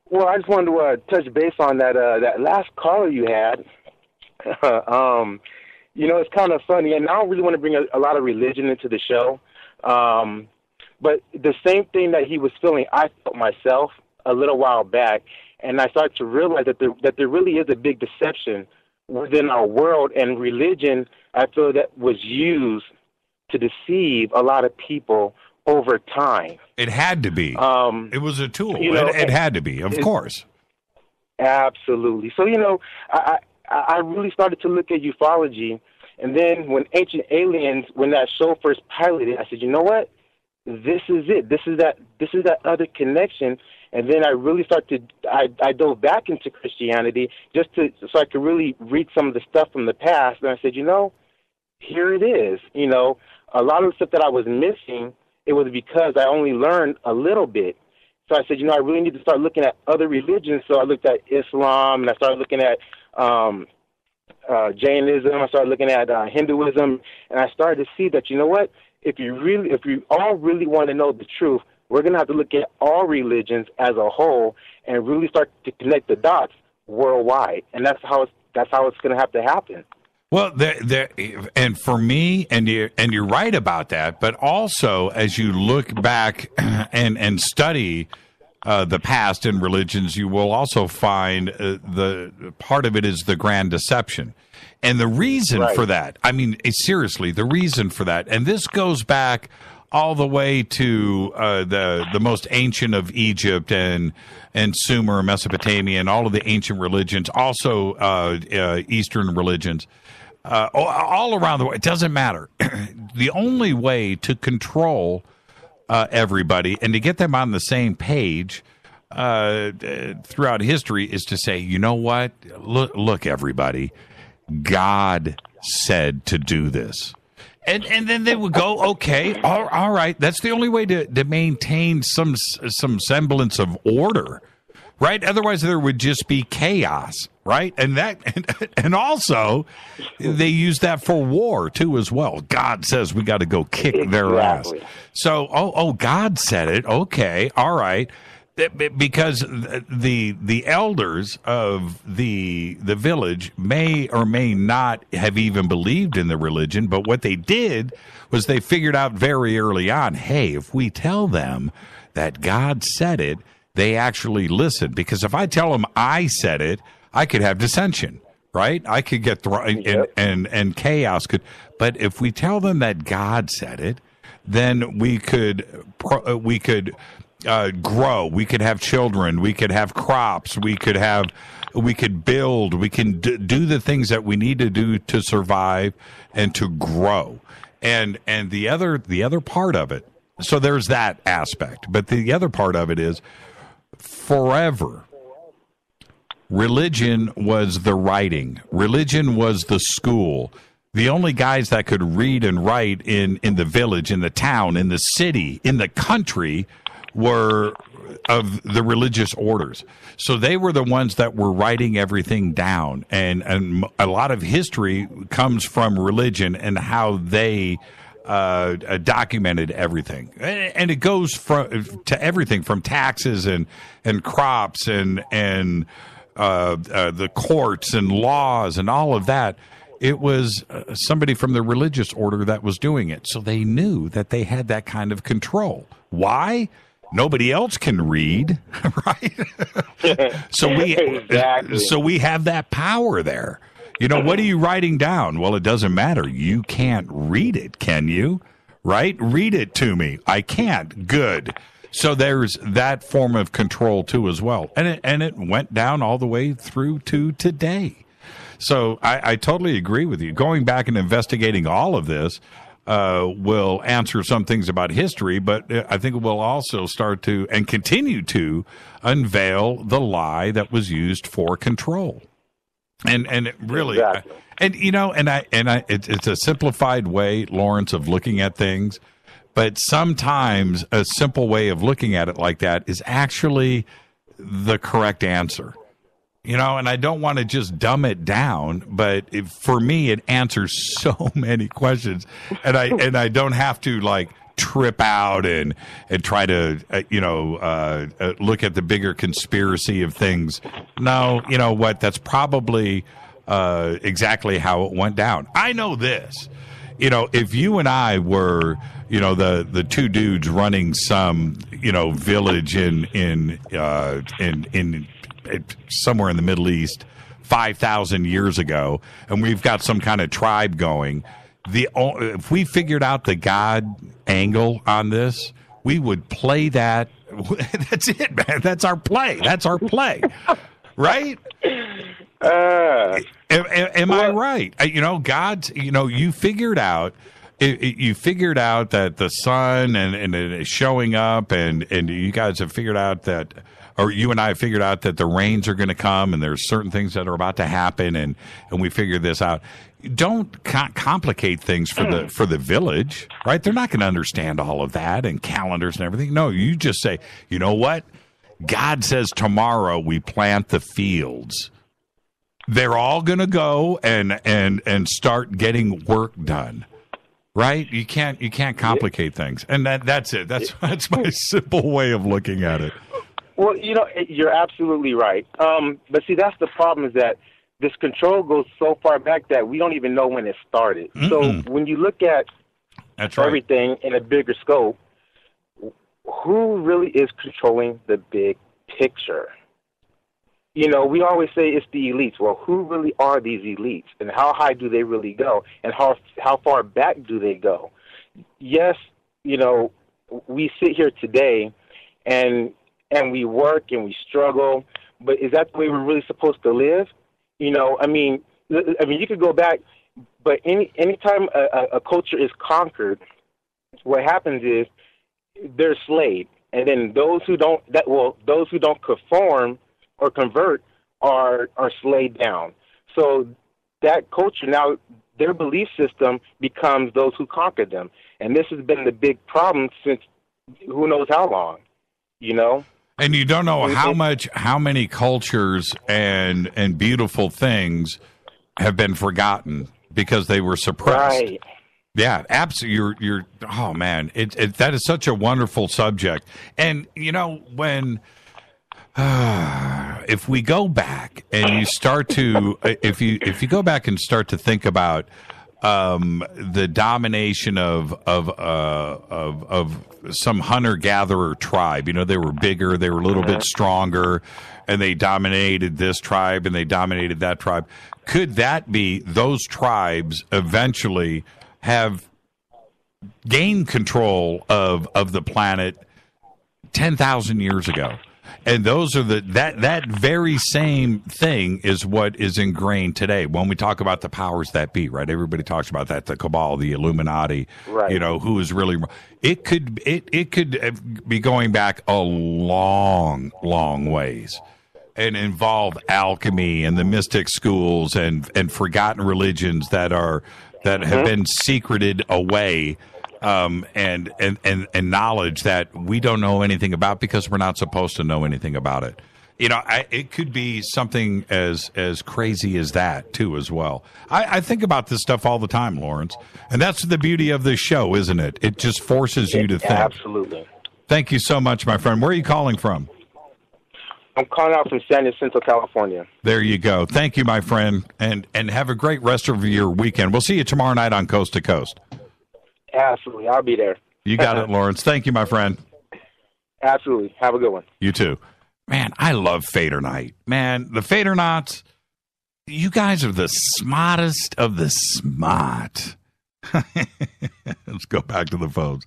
Well, I just wanted to touch base on that last caller you had. It's kind of funny, and I don't really want to bring a lot of religion into the show. But the same thing that he was feeling, I felt myself a little while back, and I started to realize that there really is a big deception within our world, and religion, I feel, that was used to deceive a lot of people over time. It had to be. It was a tool. It had to be, of course. Absolutely. So, I really started to look at ufology. And then when Ancient Aliens, when that show first piloted, I said, you know what? This is it. This is that other connection. And then I really I dove back into Christianity so I could really read some of the stuff from the past. And I said, here it is. A lot of the stuff that I was missing, it was because I only learned a little bit. So I said, I really need to start looking at other religions. So I looked at Islam, and I started looking at Jainism. I started looking at Hinduism, and I started to see that, if you all really want to know the truth, we're going to have to look at all religions as a whole and really start to connect the dots worldwide, and that's how it's going to have to happen. Well, and for me, and you're right about that. But also, as you look back and study the past in religions, you will also find the part of it is the grand deception, and the reason for that. I mean, seriously, the reason for that, and this goes back all the way to the most ancient of Egypt and Sumer, Mesopotamia, and all of the ancient religions, also Eastern religions. All around the world, it doesn't matter. The only way to control everybody and to get them on the same page throughout history is to say, you know what? Look, everybody, God said to do this. And then they would go, okay, all right. That's the only way to maintain some semblance of order, right? Otherwise, there would just be chaos, right? And also, they use that for war too as well. God says we got to go kick their ass. So, God said it. Okay, all right. Because the elders of the village may or may not have even believed in the religion, but what they did was they figured out very early on, hey, if we tell them that God said it, they actually listen. Because if I tell them I said it, I could have dissension, right? I could get thrown, and chaos could. But if we tell them that God said it, then we could grow. We could have children. We could have crops. We could build. We can do the things that we need to do to survive and to grow. And the other part of it. So there's that aspect. But the other part of it is forever. Religion was the writing. Religion was the school. The only guys that could read and write in the village, in the town, in the city, in the country were of the religious orders. So they were the ones that were writing everything down. And a lot of history comes from religion and how they documented everything. And it goes to everything from taxes and crops and the courts and laws and all of that. It was somebody from the religious order that was doing it. So they knew that they had that kind of control. Why? Nobody else can read, right? So we have that power there. You know, what are you writing down? Well, it doesn't matter. You can't read it, can you? Right? Read it to me. I can't. Good. So there's that form of control too as well. And it went down all the way through to today. So I totally agree with you. Going back and investigating all of this will answer some things about history, but I think it will also start to and continue to unveil the lie that was used for control. And it really, exactly. It's a simplified way, Lawrence, of looking at things, but sometimes a simple way of looking at it like that is actually the correct answer. And I don't want to just dumb it down, but for me, it answers so many questions, and I don't have to like trip out and try to look at the bigger conspiracy of things. No, you know what? That's probably exactly how it went down. I know this. If you and I were, the two dudes running some, village in somewhere in the Middle East 5,000 years ago, and we've got some kind of tribe going, if we figured out the God angle on this, we would play that. That's it, man. That's our play. Right? Am I right? God's, you figured out that the sun and it is showing up, and you guys have figured out that, or you and I have figured out that the rains are going to come, and there's certain things that are about to happen, and we figured this out. Don't complicate things for the village, right? They're not going to understand all of that and calendars and everything. No, you just say, you know what? God says tomorrow we plant the fields. They're all going to go and start getting work done. Right? You can't complicate things. And that's it. That's my simple way of looking at it. Well, you're absolutely right. But see, that's the problem, is that this control goes so far back that we don't even know when it started. So when you look at everything in a bigger scope, who really is controlling the big picture? You know, we always say it's the elites. Well, who really are these elites, and how high do they really go, and how far back do they go? Yes, you know, we sit here today, and we work and we struggle, but is that the way we're really supposed to live? You know, I mean, you could go back, but anytime a culture is conquered, what happens is they're enslaved, and then those who don't conform or convert are slayed down. So that culture now, their belief system becomes those who conquered them, and this has been the big problem since who knows how long, you know. And you don't know how many cultures and beautiful things have been forgotten because they were suppressed. Right. Yeah, absolutely. Oh man, that is such a wonderful subject. And you know, when if we go back and you start to if you go back and start to think about the domination of some hunter-gatherer tribe. You know, they were bigger, they were a little bit stronger, and they dominated this tribe and they dominated that tribe. Could that be those tribes eventually have gained control of the planet 10,000 years ago? And those are that very same thing is what is ingrained today. When we talk about the powers that be, right? Everybody talks about that, the cabal, the Illuminati, right. You know, who is really, it could be going back a long, long ways and involve alchemy and the mystic schools and forgotten religions that have been secreted away. And knowledge that we don't know anything about because we're not supposed to know anything about it. You know, it could be something as crazy as that too, as well. I think about this stuff all the time, Lawrence, and that's the beauty of this show, isn't it? It just forces you to think. Absolutely. Thank you so much, my friend. Where are you calling from? I'm calling out from San Jacinto, California. There you go. Thank you, my friend, and have a great rest of your weekend. We'll see you tomorrow night on Coast to Coast. Absolutely. I'll be there. You got it, Lawrence. Thank you, my friend. Absolutely. Have a good one. You too. Man, I love FADERNIGHT. Man, the FADERNOTs, you guys are the smartest of the smart. Let's go back to the phones.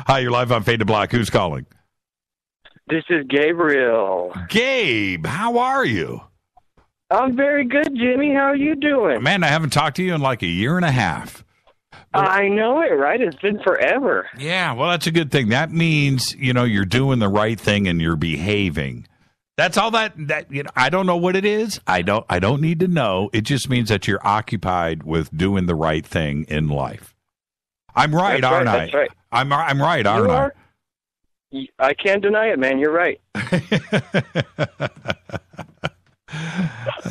Hi, you're live on Fade to Black. Who's calling? This is Gabriel. Gabe, how are you? I'm very good, Jimmy. How are you doing? Man, I haven't talked to you in like a year and a half. I know it, right? It's been forever. Yeah, well, that's a good thing. That means, you know, you're doing the right thing and you're behaving. That's all that you know, I don't know what it is. I don't need to know. It just means that you're occupied with doing the right thing in life. I'm right, aren't I? That's right. I'm right, aren't I? I can't deny it, man. You're right.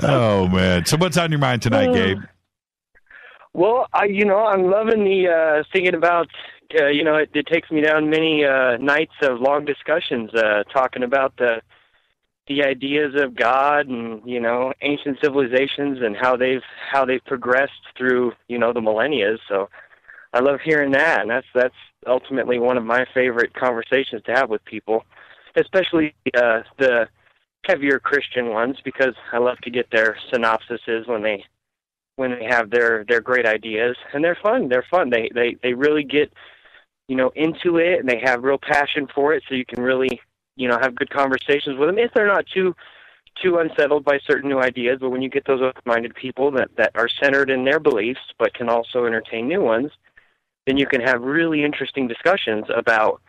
Oh, man. So what's on your mind tonight, Gabe? Well, I'm loving the thinking about, it takes me down many nights of long discussions talking about the ideas of God and, ancient civilizations and how they've progressed through, the millennia. So I love hearing that, and that's ultimately one of my favorite conversations to have with people, especially the heavier Christian ones, because I love to get their synopsises when they have their great ideas, and they're fun. They really get, into it, and they have real passion for it, so you can really, have good conversations with them if they're not too unsettled by certain new ideas. But when you get those open-minded people that are centered in their beliefs but can also entertain new ones, then you can have really interesting discussions about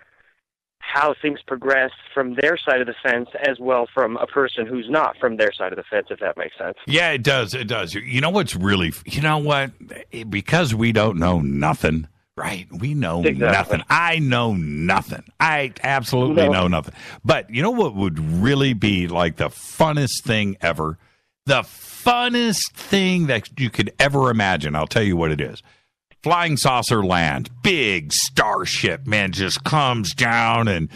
how things progress from their side of the fence as well from a person who's not from their side of the fence, if that makes sense. Yeah, it does. It does. You know what's really, because we don't know nothing, right? We know nothing. I know nothing. I absolutely know nothing. But you know what would really be like the funnest thing ever? The funnest thing that you could ever imagine. I'll tell you what it is. Flying saucer land, big starship, man, just comes down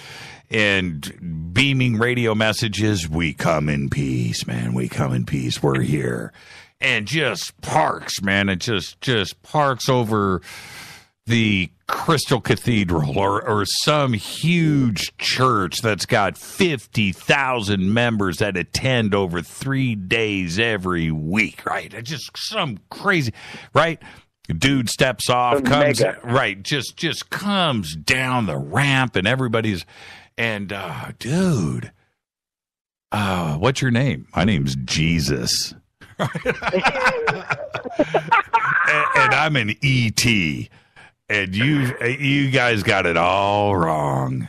and beaming radio messages. We come in peace, man. We come in peace. We're here. and just parks, man. It just parks over the Crystal Cathedral or some huge church that's got 50,000 members that attend over 3 days every week, right? It's just some crazy, right? Dude steps off, comes right, just comes down the ramp, and everybody's dude, what's your name? My name's Jesus. and I'm an ET. And you guys got it all wrong.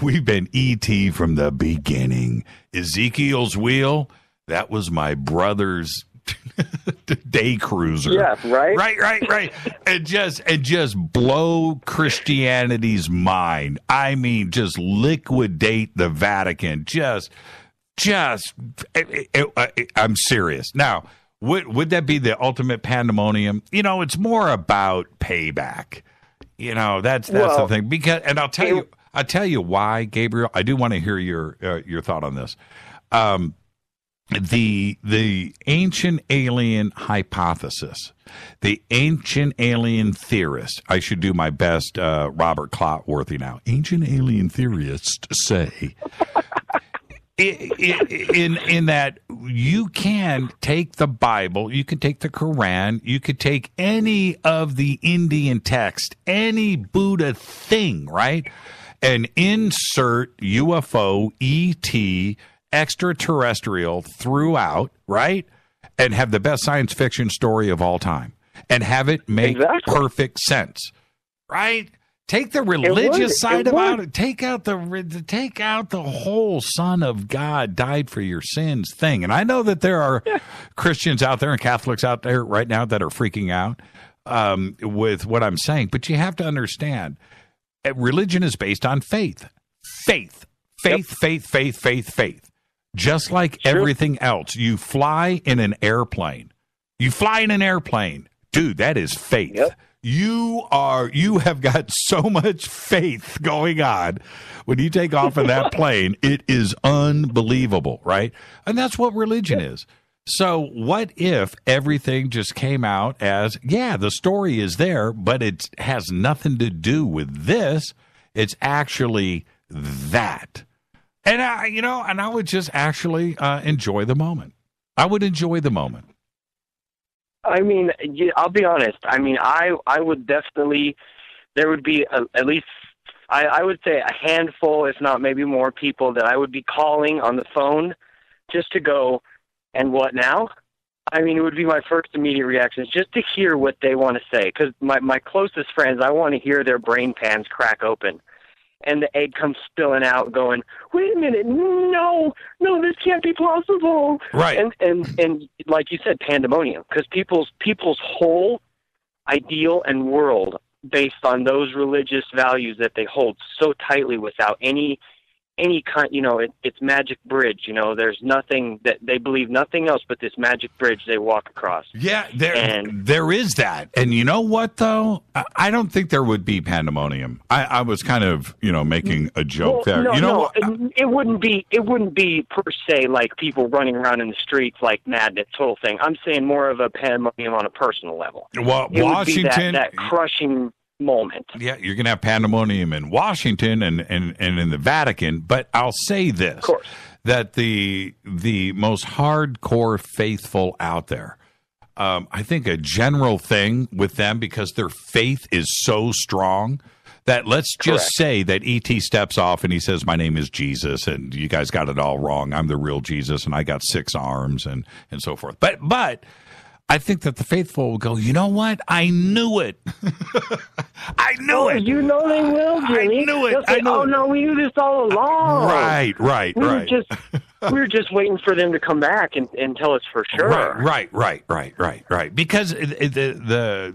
We've been ET from the beginning. Ezekiel's wheel, that was my brother's day cruiser. Yeah, right? Right. and just blow Christianity's mind. I mean, just liquidate the Vatican. I'm serious. Now, would that be the ultimate pandemonium? It's more about payback. That's the thing. Because, and I'll tell you why, Gabriel. I do want to hear your thought on this. The ancient alien hypothesis, the ancient alien theorist. I should do my best, Robert Clotworthy now. Ancient alien theorists say. In that you can take the Bible, you can take the Quran, you could take any of the Indian text, any Buddha thing, right? And insert UFO, ET, extraterrestrial throughout, right? And have the best science fiction story of all time. And have it make perfect sense, right? Take the religious side about it. Take out the whole Son of God died for your sins thing. And I know that there are Christians out there and Catholics out there right now that are freaking out with what I'm saying. But you have to understand, religion is based on faith. Faith. Just like everything else. You fly in an airplane. Dude, that is faith. Yep. You have got so much faith going on when you take off in that plane. It is unbelievable, right? And that's what religion is. So what if everything just came out as, the story is there, but it has nothing to do with this. It's actually that. And I would just actually enjoy the moment. I would enjoy the moment. I mean, I'll be honest. I mean, I would definitely, there would be at least, I would say a handful, if not maybe more people that I would be calling on the phone just to go, and what now? I mean, it would be my first immediate reaction, just to hear what they want to say. Because my closest friends, I want to hear their brain pans crack open. And the egg comes spilling out going, wait a minute, no, this can't be possible. Right. And like you said, pandemonium, because people's whole ideal and world based on those religious values that they hold so tightly without any kind, it's magic bridge, there's nothing that they believe, nothing else but this magic bridge they walk across. Yeah, there is that. And you know what, though? I don't think there would be pandemonium. I was kind of, making a joke there. No, it wouldn't be per se like people running around in the streets like madness, whole thing. I'm saying more of a pandemonium on a personal level. Well, it Washington, would be that crushing moment. Yeah, you're going to have pandemonium in Washington and in the Vatican, but I'll say this, of course, that the most hardcore faithful out there, I think a general thing with them, because their faith is so strong, that let's just say that E.T. steps off and he says, my name is Jesus, and you guys got it all wrong. I'm the real Jesus, and I got 6 arms, and so forth. But I think that the faithful will go, you know what? I knew it. I knew it. You know they will, Jimmy. I knew it. Say, no, we knew this all along. Right. We were just waiting for them to come back and tell us for sure. Right. Because the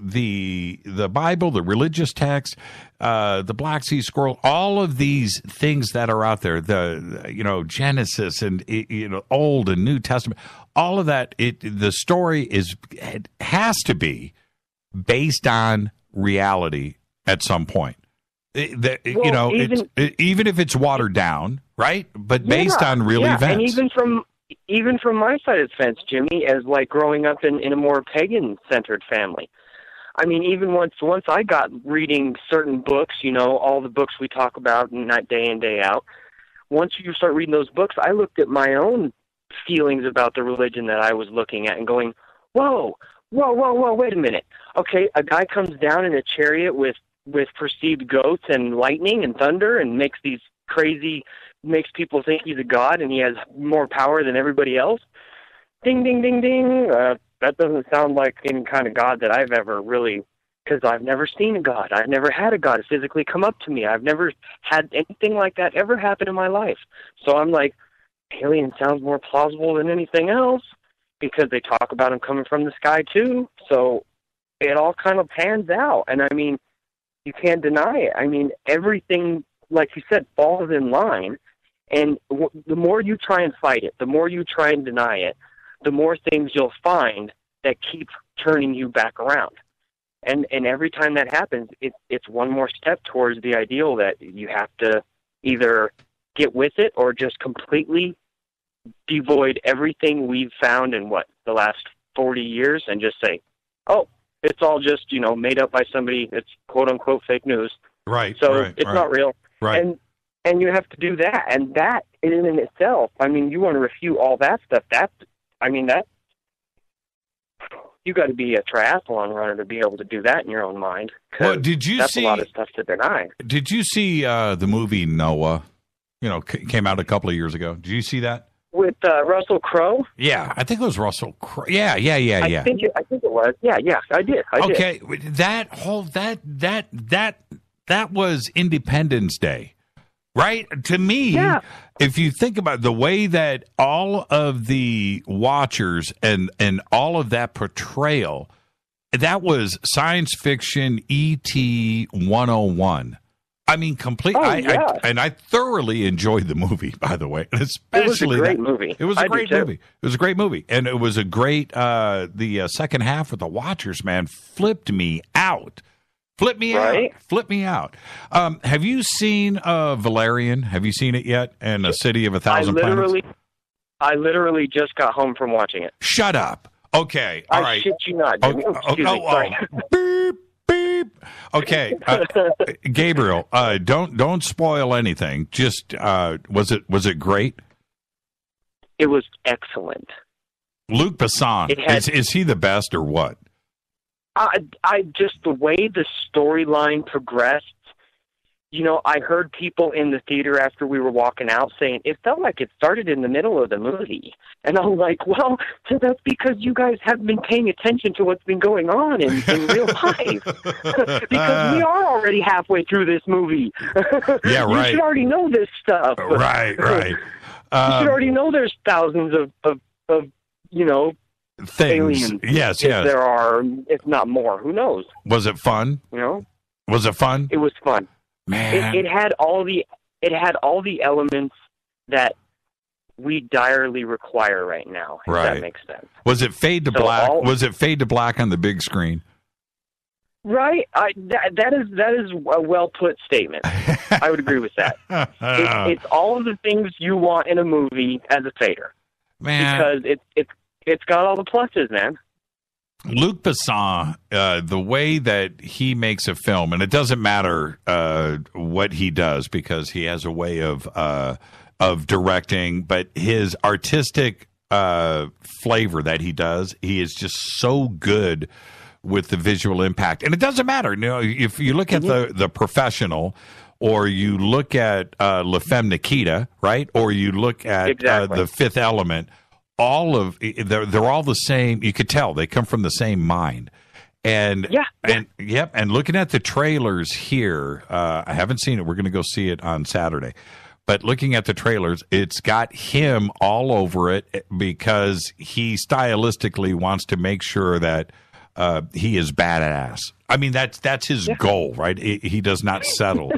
Bible, the religious text, the Black Sea Scroll, all of these things that are out there, the Genesis and Old and New Testament, all of that, the story has to be based on reality at some point. Even if it's watered down, right? But based on real events. And even from even from my side of the fence, Jimmy, as like growing up in a more pagan-centered family. I mean, even once I got reading certain books, you know, all the books we talk about night day in, day out, once you start reading those books, I looked at my own feelings about the religion that I was looking at and going, whoa, wait a minute. Okay, a guy comes down in a chariot with perceived goats and lightning and thunder and makes people think he's a god and he has more power than everybody else. Ding, ding, ding, ding. That doesn't sound like any kind of God that I've ever really, because I've never seen a God. I've never had a God physically come up to me. I've never had anything like that ever happen in my life. So I'm like, alien sounds more plausible than anything else because they talk about him coming from the sky too. So it all kind of pans out. And I mean, you can't deny it. I mean, everything, like you said, falls in line. And the more you try and fight it, the more you try and deny it, the more things you'll find that keep turning you back around. And every time that happens, it's one more step towards the ideal that you have to either get with it or just completely devoid everything we've found in, the last 40 years and just say, oh, it's all just, you know, made up by somebody. It's quote-unquote fake news. Right. So right, it's not real. Right. And you have to do that. And that in and itself, I mean, you want to refute all that stuff. You got to be a triathlon runner to be able to do that in your own mind. Well, that's a lot of stuff to deny. Did you see the movie Noah? You know, came out a couple of years ago. Did you see that? With Russell Crowe? Yeah, I think it was Russell Crowe. Yeah. I think it was. Yeah, I did. Okay, that whole that was Independence Day. Right? To me, if you think about the way that all of the watchers and all of that portrayal, that was science fiction E.T. 101. I mean, completely. I thoroughly enjoyed the movie, by the way. Especially it was a great movie. It was a great movie. It was a great movie. And it was a great, the second half with the watchers, man, flipped me out. Flip me out. Have you seen Valerian? Have you seen it yet? And A City of a Thousand Planets? I literally just got home from watching it. Shut up. Okay. All right. I shit you not. Beep, beep. Okay. Gabriel, don't spoil anything. Just was it great? It was excellent. Luc Besson, is he the best or what? I just, the way the storyline progressed, you know, I heard people in the theater after we were walking out saying it felt like it started in the middle of the movie. And I'm like, well, so that's because you guys haven't been paying attention to what's been going on in real life. Because we are already halfway through this movie. Yeah, right. You should already know this stuff. Right. You should already know there's thousands of you know, things. Aliens, yes. There are, if not more. Who knows? Was it fun? You know? Was it fun? It was fun. Man. It had all the elements that we direly require right now. If that makes sense. Was it fade to black? Was it fade to black on the big screen? Right. That is a well put statement. I would agree with that. It's all of the things you want in a movie as a fader. Man. Because it's got all the pluses, man. Luc Besson, the way that he makes a film, and it doesn't matter what he does because he has a way of directing, but his artistic flavor that he does, he is just so good with the visual impact. And it doesn't matter, you know, if you look at the Professional, or you look at La Femme Nikita, right, or you look at The Fifth Element. They're all the same. You could tell they come from the same mind. And looking at the trailers here, I haven't seen it. We're going to go see it on Saturday. But looking at the trailers, it's got him all over it because he stylistically wants to make sure that he is badass. I mean, that's his goal, right? He does not settle.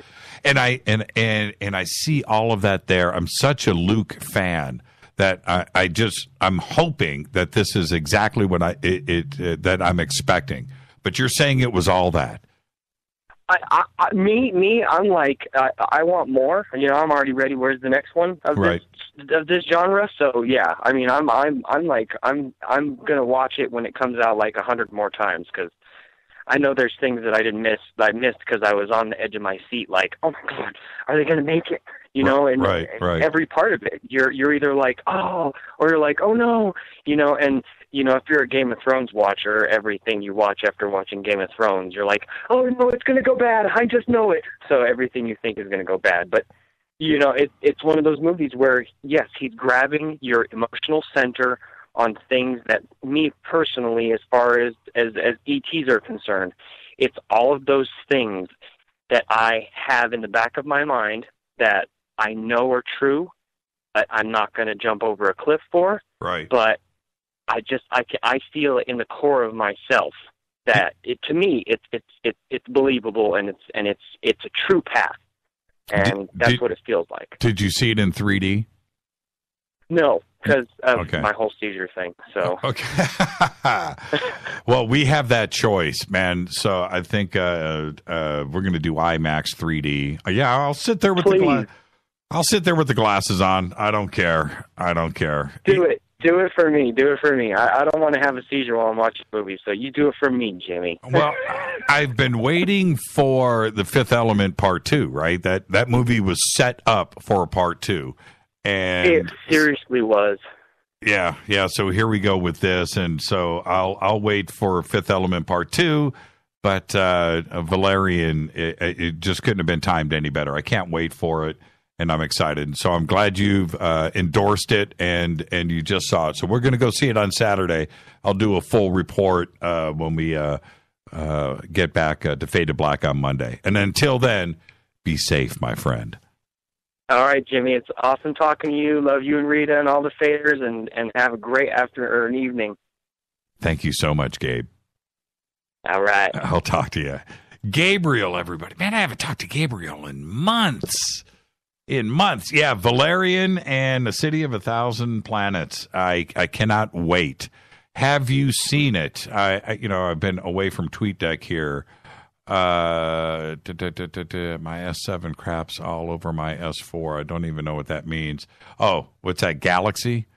And I see all of that there. I'm such a Luke fan that I'm hoping that this is exactly what that I'm expecting. But you're saying it was all that. I'm like, I want more. You know, I'm already ready. Where's the next one of this genre? So yeah, I mean, I'm gonna watch it when it comes out like 100 more times, because I know there's things that I missed because I was on the edge of my seat, like, oh my God, are they gonna make it? You know, and every part of it, you're either like, oh, or you're like, oh no, you know, and you know, if you're a Game of Thrones watcher, everything you watch after watching Game of Thrones, you're like, oh no, it's gonna go bad. I just know it. So everything you think is gonna go bad. But you know, it's one of those movies where yes, he's grabbing your emotional center on things that me personally, as far as ETs are concerned, it's all of those things that I have in the back of my mind that I know are true, but I'm not going to jump over a cliff for. Right. But I feel in the core of myself that to me it's believable, and it's a true path, and that's what it feels like. Did you see it in 3D? No, because of my whole seizure thing. So okay. Well, we have that choice, man. So I think we're going to do IMAX 3D. Yeah, I'll sit there with I'll sit there with the glasses on. I don't care. Do it. Do it for me. Do it for me. I don't want to have a seizure while I'm watching movies, so you do it for me, Jimmy. Well, I've been waiting for The Fifth Element Part 2, right? That movie was set up for a Part 2. And it seriously was. Yeah. So here we go with this, and so I'll wait for Fifth Element Part 2. But Valerian, it just couldn't have been timed any better. I can't wait for it, and I'm excited. So I'm glad you've endorsed it, and you just saw it. So we're going to go see it on Saturday. I'll do a full report when we get back to Fade to Black on Monday. And until then, be safe, my friend. All right, Jimmy. It's awesome talking to you. Love you and Rita and all the faders, and have a great an evening. Thank you so much, Gabe. All right. I'll talk to you. Gabriel, everybody. Man, I haven't talked to Gabriel in months. Yeah, Valerian and the City of 1,000 Planets. I cannot wait. Have you seen it? I've been away from TweetDeck here. My S7 craps all over my S4. I don't even know what that means. Oh, what's that, Galaxy?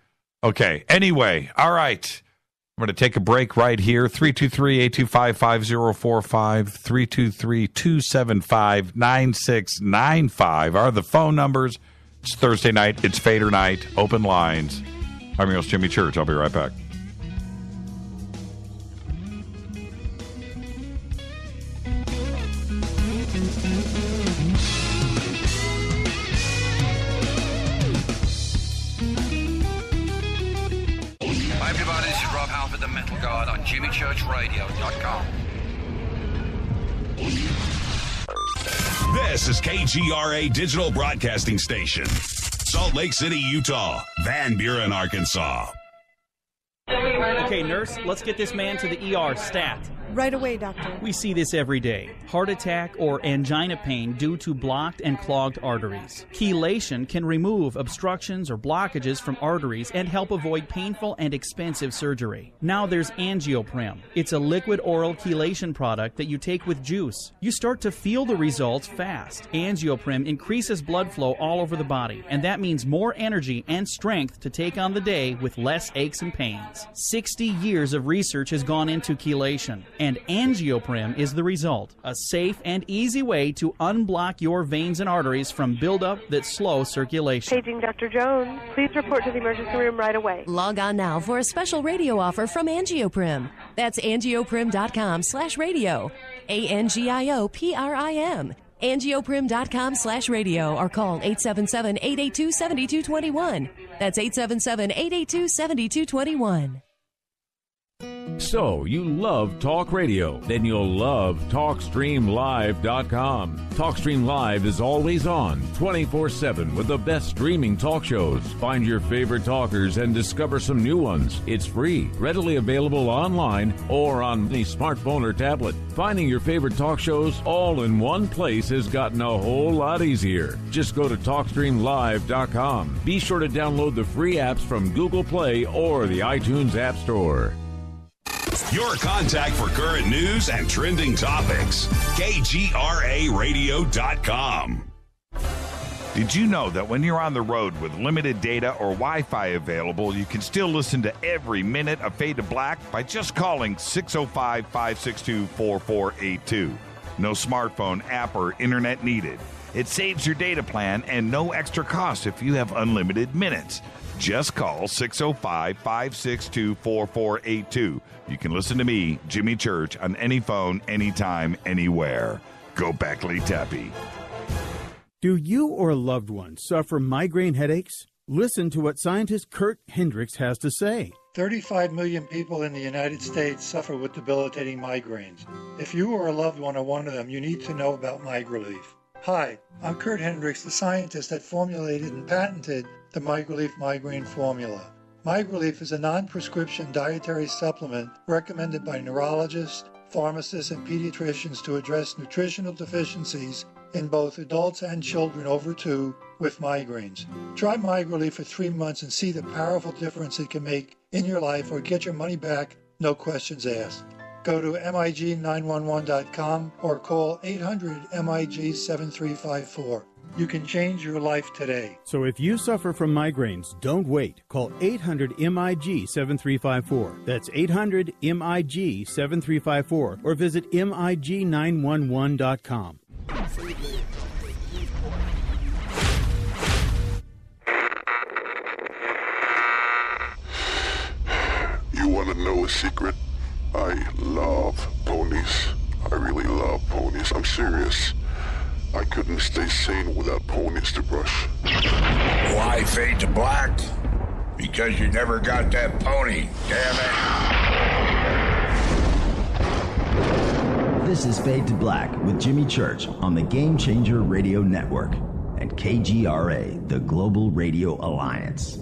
Okay, anyway, all right. I'm going to take a break right here. 323-825-5045, 323-275-9695 are the phone numbers. It's Thursday night. It's Fader night. Open lines. I'm your host, Jimmy Church. I'll be right back. The Metal God on JimmyChurchRadio.com. This is KGRA Digital Broadcasting Station, Salt Lake City, Utah, Van Buren, Arkansas. Okay, nurse, let's get this man to the ER stat. Right away, doctor. We see this every day. Heart attack or angina pain due to blocked and clogged arteries. Chelation can remove obstructions or blockages from arteries and help avoid painful and expensive surgery. Now there's Angioprim. It's a liquid oral chelation product that you take with juice. You start to feel the results fast. Angioprim increases blood flow all over the body, and that means more energy and strength to take on the day with less aches and pains. 60 years of research has gone into chelation, and Angioprim is the result. A safe and easy way to unblock your veins and arteries from buildup that slow circulation. Paging Dr. Jones. Please report to the emergency room right away. Log on now for a special radio offer from Angioprim. That's angioprim.com/radio. ANGIOPRIM. Angioprim.com/radio or call 877-882-7221. That's 877-882-7221. So, you love talk radio? Then you'll love TalkStreamLive.com. TalkStream Live is always on, 24/7 with the best streaming talk shows. Find your favorite talkers and discover some new ones. It's free, readily available online or on the smartphone or tablet. Finding your favorite talk shows all in one place has gotten a whole lot easier. Just go to TalkStreamLive.com. Be sure to download the free apps from Google Play or the iTunes App Store. Your contact for current news and trending topics. KGRAradio.com. Did you know that when you're on the road with limited data or Wi-Fi available, you can still listen to every minute of Fade to Black by just calling 605-562-4482. No smartphone, app, or internet needed. It saves your data plan and no extra cost if you have unlimited minutes. Just call 605-562-4482. You can listen to me, Jimmy Church, on any phone, anytime, anywhere. Go Beckley Tappy. Do you or a loved one suffer migraine headaches? Listen to what scientist Kurt Hendricks has to say. 35 million people in the United States suffer with debilitating migraines. If you or a loved one are one of them, you need to know about MigraLief. Hi, I'm Kurt Hendricks, the scientist that formulated and patented the MigraLief migraine formula. MigraLief is a non-prescription dietary supplement recommended by neurologists, pharmacists, and pediatricians to address nutritional deficiencies in both adults and children over 2 with migraines. Try MigraLief for 3 months and see the powerful difference it can make in your life, or get your money back, no questions asked. Go to MIG911.com or call 800-MIG-7354. You can change your life today. So if you suffer from migraines, don't wait. Call 800-MIG-7354. That's 800-MIG-7354 or visit MIG911.com. You want to know a secret? I love ponies. I really love ponies. I'm serious. I couldn't stay sane without ponies to brush. Why fade to black? Because you never got that pony, damn it. This is Fade to Black with Jimmy Church on the Game Changer Radio Network and KGRA, the Global Radio Alliance.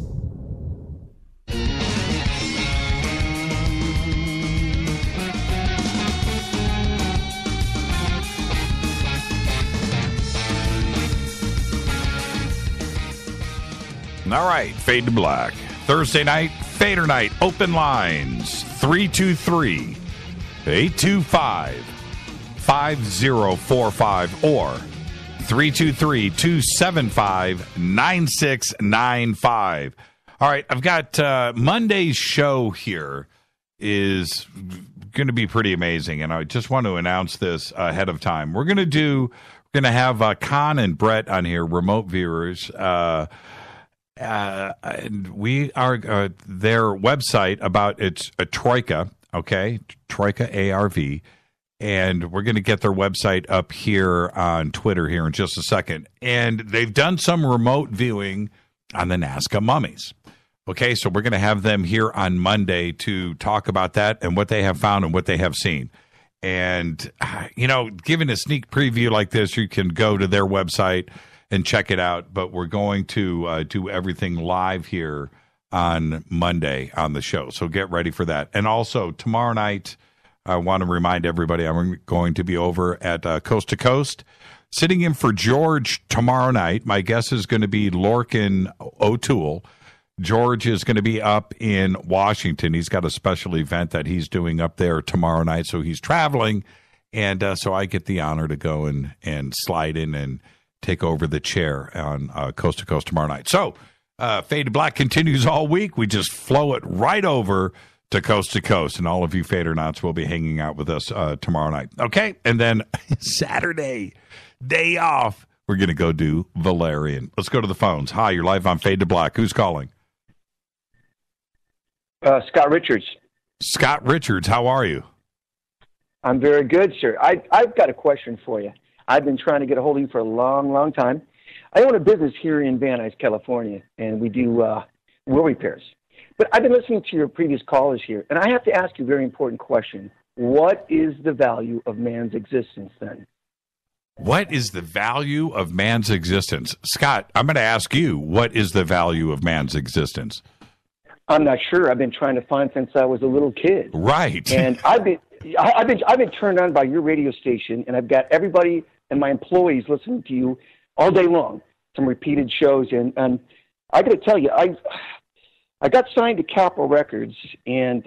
All right, Fade to Black. Thursday night, Fader Night, open lines, 323-825-5045 or 323-275-9695. All right, I've got Monday's show here is going to be pretty amazing, and I just want to announce this ahead of time. We're going to have Con and Brett on here, remote viewers. And we are their website about it's a Troika, okay, Troika ARV, and we're going to get their website up here on Twitter here in just a second. And they've done some remote viewing on the Nazca mummies. Okay, so we're going to have them here on Monday to talk about that and what they have found and what they have seen. And, giving a sneak preview like this, you can go to their website and check it out. But we're going to do everything live here on Monday on the show. So get ready for that. And also tomorrow night, I want to remind everybody I'm going to be over at Coast to Coast, sitting in for George tomorrow night. My guess is going to be Lorcan O'Toole. George is going to be up in Washington. He's got a special event that he's doing up there tomorrow night. So he's traveling. And so I get the honor to go and slide in and take over the chair on Coast to Coast tomorrow night. So Fade to Black continues all week. We just flow it right over to Coast, and all of you Fadernauts will be hanging out with us tomorrow night. Okay, and then Saturday, day off, we're going to go do Valerian. Let's go to the phones. Hi, you're live on Fade to Black. Who's calling? Scott Richards. Scott Richards, how are you? I'm very good, sir. I've got a question for you. I've been trying to get a hold of you for a long, long time. I own a business here in Van Nuys, California, and we do wheel repairs. But I've been listening to your previous callers here, and I have to ask you a very important question. What is the value of man's existence then? What is the value of man's existence? Scott, I'm going to ask you, what is the value of man's existence? I'm not sure. I've been trying to find since I was a little kid. Right. And I've been turned on by your radio station, and I've got everybody and my employees listening to you all day long, some repeated shows. And I got to tell you, I got signed to Capitol Records, and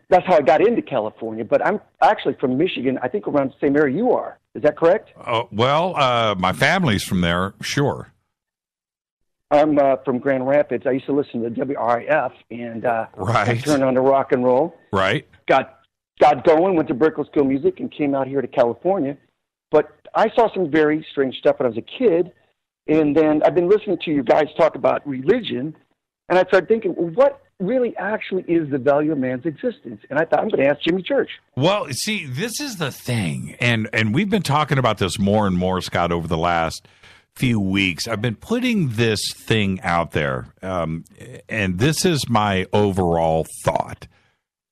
that's how I got into California. But I'm actually from Michigan, I think around the same area you are. Is that correct? My family's from there, sure. I'm from Grand Rapids. I used to listen to WRIF, and right. I turned on to rock and roll. Right. Got going, went to Berklee School of Music, and came out here to California. But I saw some very strange stuff when I was a kid, and then I've been listening to you guys talk about religion, and I started thinking, well, what really actually is the value of man's existence? And I thought, I'm going to ask Jimmy Church. Well, see, this is the thing, and we've been talking about this more and more, Scott, over the last few weeks. I've been putting this thing out there, and this is my overall thought.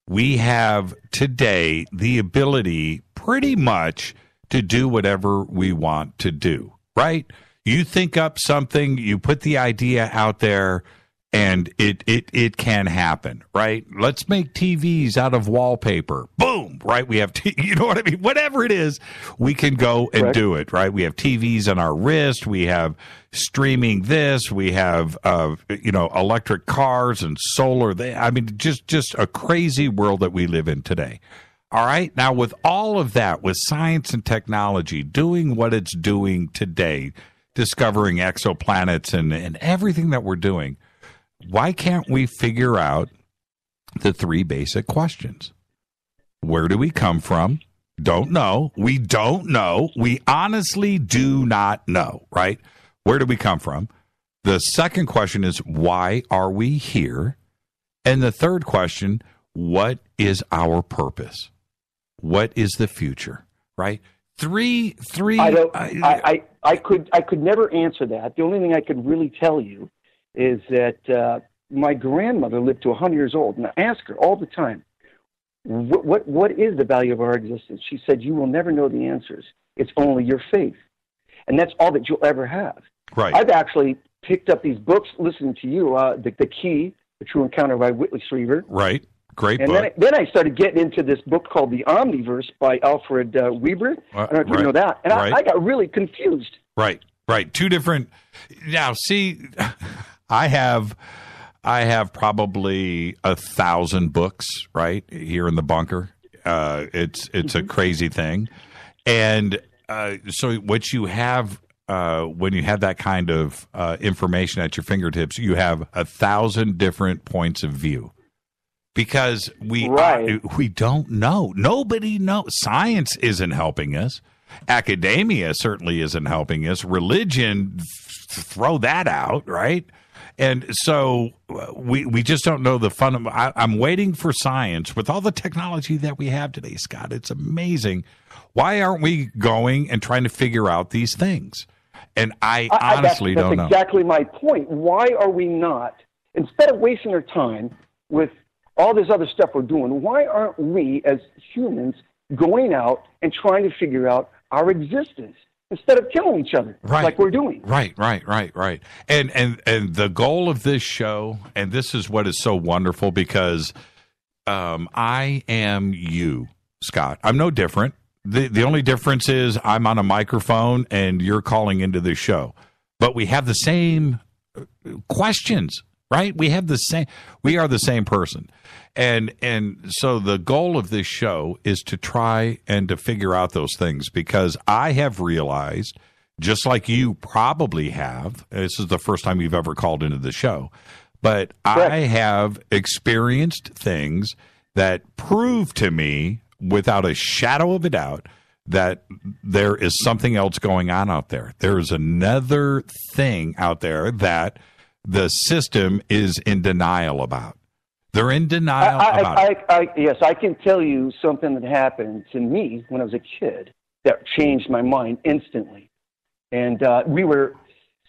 We have today the ability pretty much to do whatever we want to do, right? You think up something, you put the idea out there, and it can happen, right? Let's make TVs out of wallpaper. Boom, right? We have, you know what I mean? Whatever it is, we can go and do it, right? We have TVs on our wrist. We have streaming this. We have, electric cars and solar. I mean, just a crazy world that we live in today. All right? Now, with all of that, with science and technology doing what it's doing today, discovering exoplanets and everything that we're doing, why can't we figure out the three basic questions? Where do we come from? Don't know. We don't know. We honestly do not know, right? Where do we come from? The second question is, why are we here? And the third question, what is our purpose? What is the future, right? Three. I could never answer that. The only thing I could really tell you is that my grandmother lived to 100 years old, and I ask her all the time, what is the value of our existence? She said, you will never know the answers. It's only your faith. And that's all that you'll ever have. Right. I've actually picked up these books listening to you, The Key, The True Encounter by Whitley Strieber. Right. Great and book. Then I started getting into this book called The Omniverse by Alfred Weber. I don't know if you know that. And I got really confused. Right. Two different. Now, see, I have probably 1,000 books right here in the bunker. It's a crazy thing, and so what you have when you have that kind of information at your fingertips, you have 1,000 different points of view. Because we don't know. Nobody knows. Science isn't helping us. Academia certainly isn't helping us. Religion, throw that out, right? And so we just don't know the fundamental. I'm waiting for science with all the technology that we have today, Scott. It's amazing. Why aren't we going and trying to figure out these things? And I honestly don't know. That's exactly my point. Why are we not, instead of wasting our time with all this other stuff we're doing, why aren't we as humans going out and trying to figure out our existence instead of killing each other like we're doing? Right. And the goal of this show, and this is what is so wonderful, because I am you, Scott. I'm no different. The only difference is I'm on a microphone and you're calling into the show. But we have the same questions, right? We are the same person. And so the goal of this show is to try and to figure out those things, because I have realized, just like you probably have, this is the first time you've ever called into the show, but I have experienced things that prove to me without a shadow of a doubt that there is something else going on out there. There is another thing out there that the system is in denial about. They're in denial about it. Yes, I can tell you something that happened to me when I was a kid that changed my mind instantly. And we were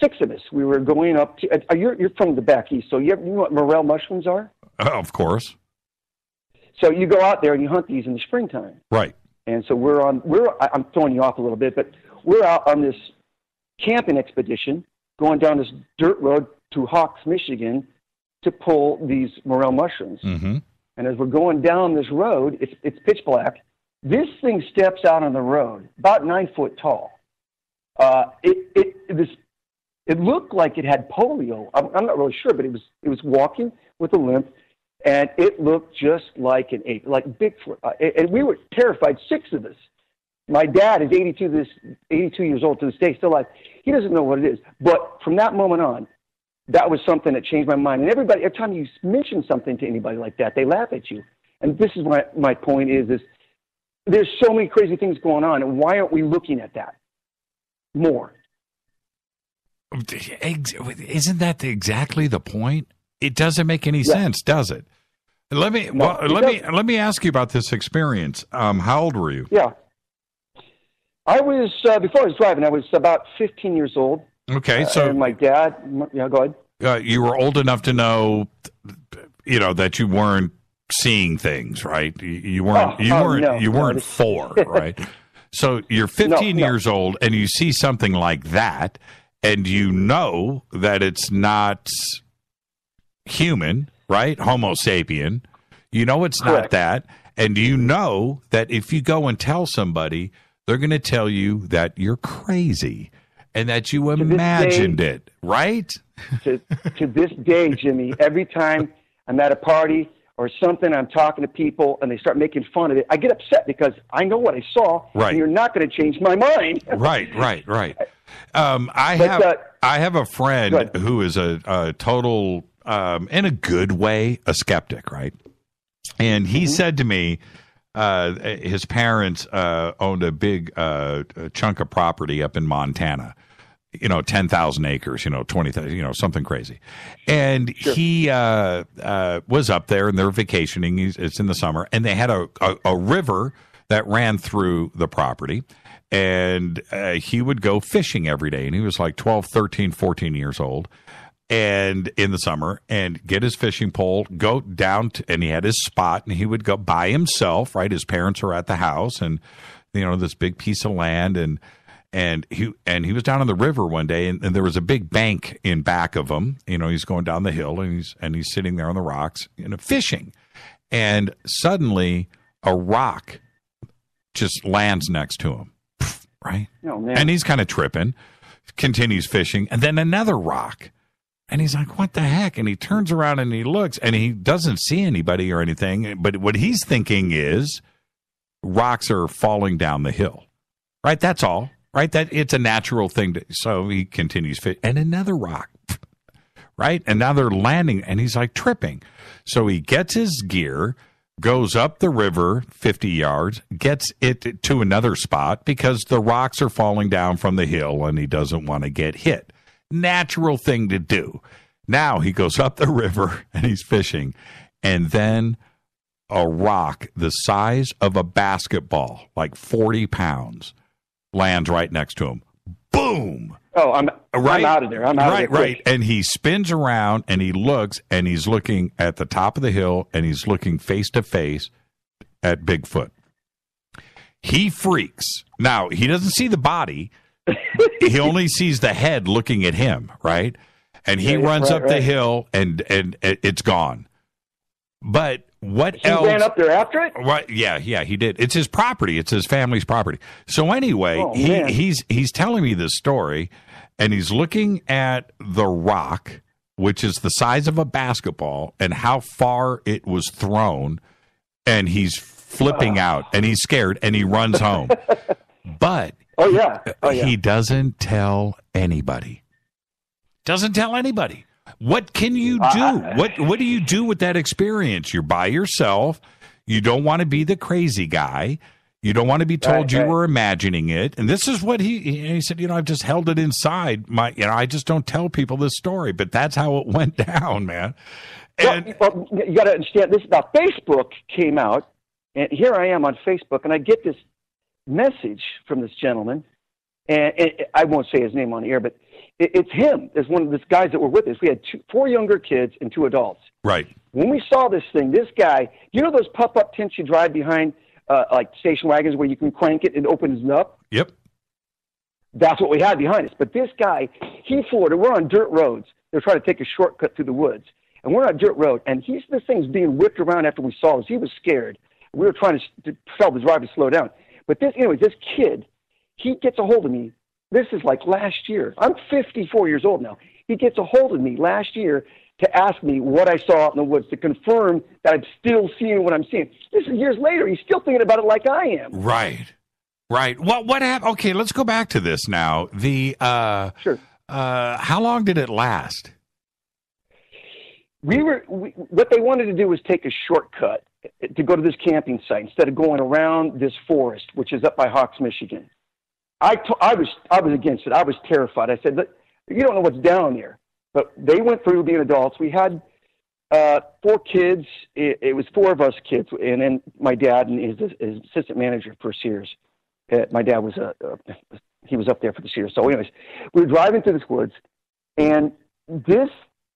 6 of us. We were going up to. You're from the back east, so you know what morel mushrooms are? Of course. So you go out there and you hunt these in the springtime. Right. And so I'm throwing you off a little bit, but we're out on this camping expedition, going down this dirt road to Hawks, Michigan, to pull these morel mushrooms. Mm-hmm. And as we're going down this road, it's pitch black. This thing steps out on the road, about 9 foot tall. It looked like it had polio. I'm not really sure, but it was walking with a limp. And it looked just like an ape, like Bigfoot. And we were terrified, 6 of us. My dad is 82 years old to this day, still alive. He doesn't know what it is. But from that moment on, that was something that changed my mind. And everybody, every time you mention something to anybody like that, they laugh at you. And this is my point is there's so many crazy things going on, and why aren't we looking at that more? Isn't that exactly the point? It doesn't make any sense, does it? Let me ask you about this experience. How old were you? Yeah, I was before I was driving. I was about 15 years old. Okay, so and my dad. Yeah, go ahead. You were old enough to know, that you weren't seeing things, right? You weren't 4, right? So you're 15 years old, and you see something like that, and you know that it's not human, right? Homo sapien. You know it's not that, and you know that if you go and tell somebody, they're going to tell you that you're crazy and that you imagined it, right? To this day, Jimmy, every time I'm at a party or something, I'm talking to people and they start making fun of it, I get upset because I know what I saw, and you're not going to change my mind. Right. I have a friend who is a total, in a good way, a skeptic, right? And he said to me, his parents owned a big chunk of property up in Montana. 10,000 acres, 20,000, something crazy. And he was up there and they're vacationing. It's in the summer. And they had a river that ran through the property. And he would go fishing every day. And he was like 12, 13, 14 years old. And in the summer, and get his fishing pole, go down, and he had his spot, and he would go by himself, right? His parents are at the house, and, this big piece of land, and he was down on the river one day, and there was a big bank in back of him. He's going down the hill, and he's sitting there on the rocks, fishing. And suddenly a rock just lands next to him, right? Oh, man. And he's kind of tripping, continues fishing, and then another rock. And he's like, what the heck? And he turns around and he looks, and he doesn't see anybody or anything. But what he's thinking is rocks are falling down the hill, right? That's all. Right, that it's a natural thing. So he continues, and another rock, right? And now they're landing, and he's like tripping. So he gets his gear, goes up the river 50 yards, gets it to another spot because the rocks are falling down from the hill, and he doesn't want to get hit. Natural thing to do. Now he goes up the river, and he's fishing, and then a rock the size of a basketball, like 40 pounds, lands right next to him. Boom! Oh, I'm out of there. I'm out of there. Right. And he spins around and he looks, and he's looking at the top of the hill, and he's looking face to face at Bigfoot. He freaks. Now, he doesn't see the body. He only sees the head looking at him, right? And he runs up the hill, and it's gone. But what else? He ran up there after it? Right? Yeah, he did. It's his property. It's his family's property. So anyway, he's telling me this story, and he's looking at the rock, which is the size of a basketball, and how far it was thrown, and he's flipping out, and he's scared, and he runs home. But he doesn't tell anybody. What can you do? What do you do with that experience? You're by yourself. You don't want to be the crazy guy. You don't want to be told you were imagining it. And this is what he said, I've just held it inside. I just don't tell people this story, but that's how it went down, man. And well, you got to understand this. Now, Facebook came out, and here I am on Facebook, and I get this message from this gentleman, and I won't say his name on the air, but it's him. It's one of the guys that were with us. We had 4 younger kids and 2 adults. Right. When we saw this thing, this guy, those pop-up tents you drive behind, like station wagons where you can crank it and it opens up? Yep. That's what we had behind us. But this guy, he flew it. We're on dirt roads. They're trying to take a shortcut through the woods. And we're on a dirt road, and this thing's being whipped around after we saw us. He was scared. We were trying to tell the driver to slow down. But this kid, he gets a hold of me. This is like last year. I'm 54 years old now. He gets a hold of me last year, to ask me what I saw out in the woods to confirm that I'm still seeing what I'm seeing. This is years later. He's still thinking about it like I am. Right. What happened? Okay, let's go back to this now. Sure. How long did it last? What they wanted to do was take a shortcut to go to this camping site instead of going around this forest, which is up by Hawks, Michigan. I was against it. I was terrified. I said, you don't know what's down there. But they went through being adults. We had 4 kids. It was 4 of us kids, and then my dad and his assistant manager for Sears. My dad was he was up there for the Sears. So anyways, we were driving through this woods, and this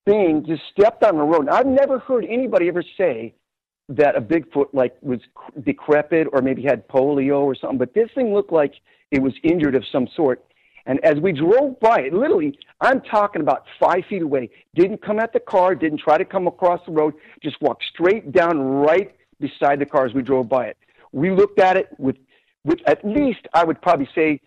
thing just stepped on the road. And I've never heard anybody ever say that a Bigfoot was decrepit or maybe had polio or something, but this thing looked like it was injured of some sort. And as we drove by it, literally, I'm talking about 5 feet away, didn't come at the car, didn't try to come across the road, just walked straight down right beside the car as we drove by it. We looked at it with at least, I would probably say,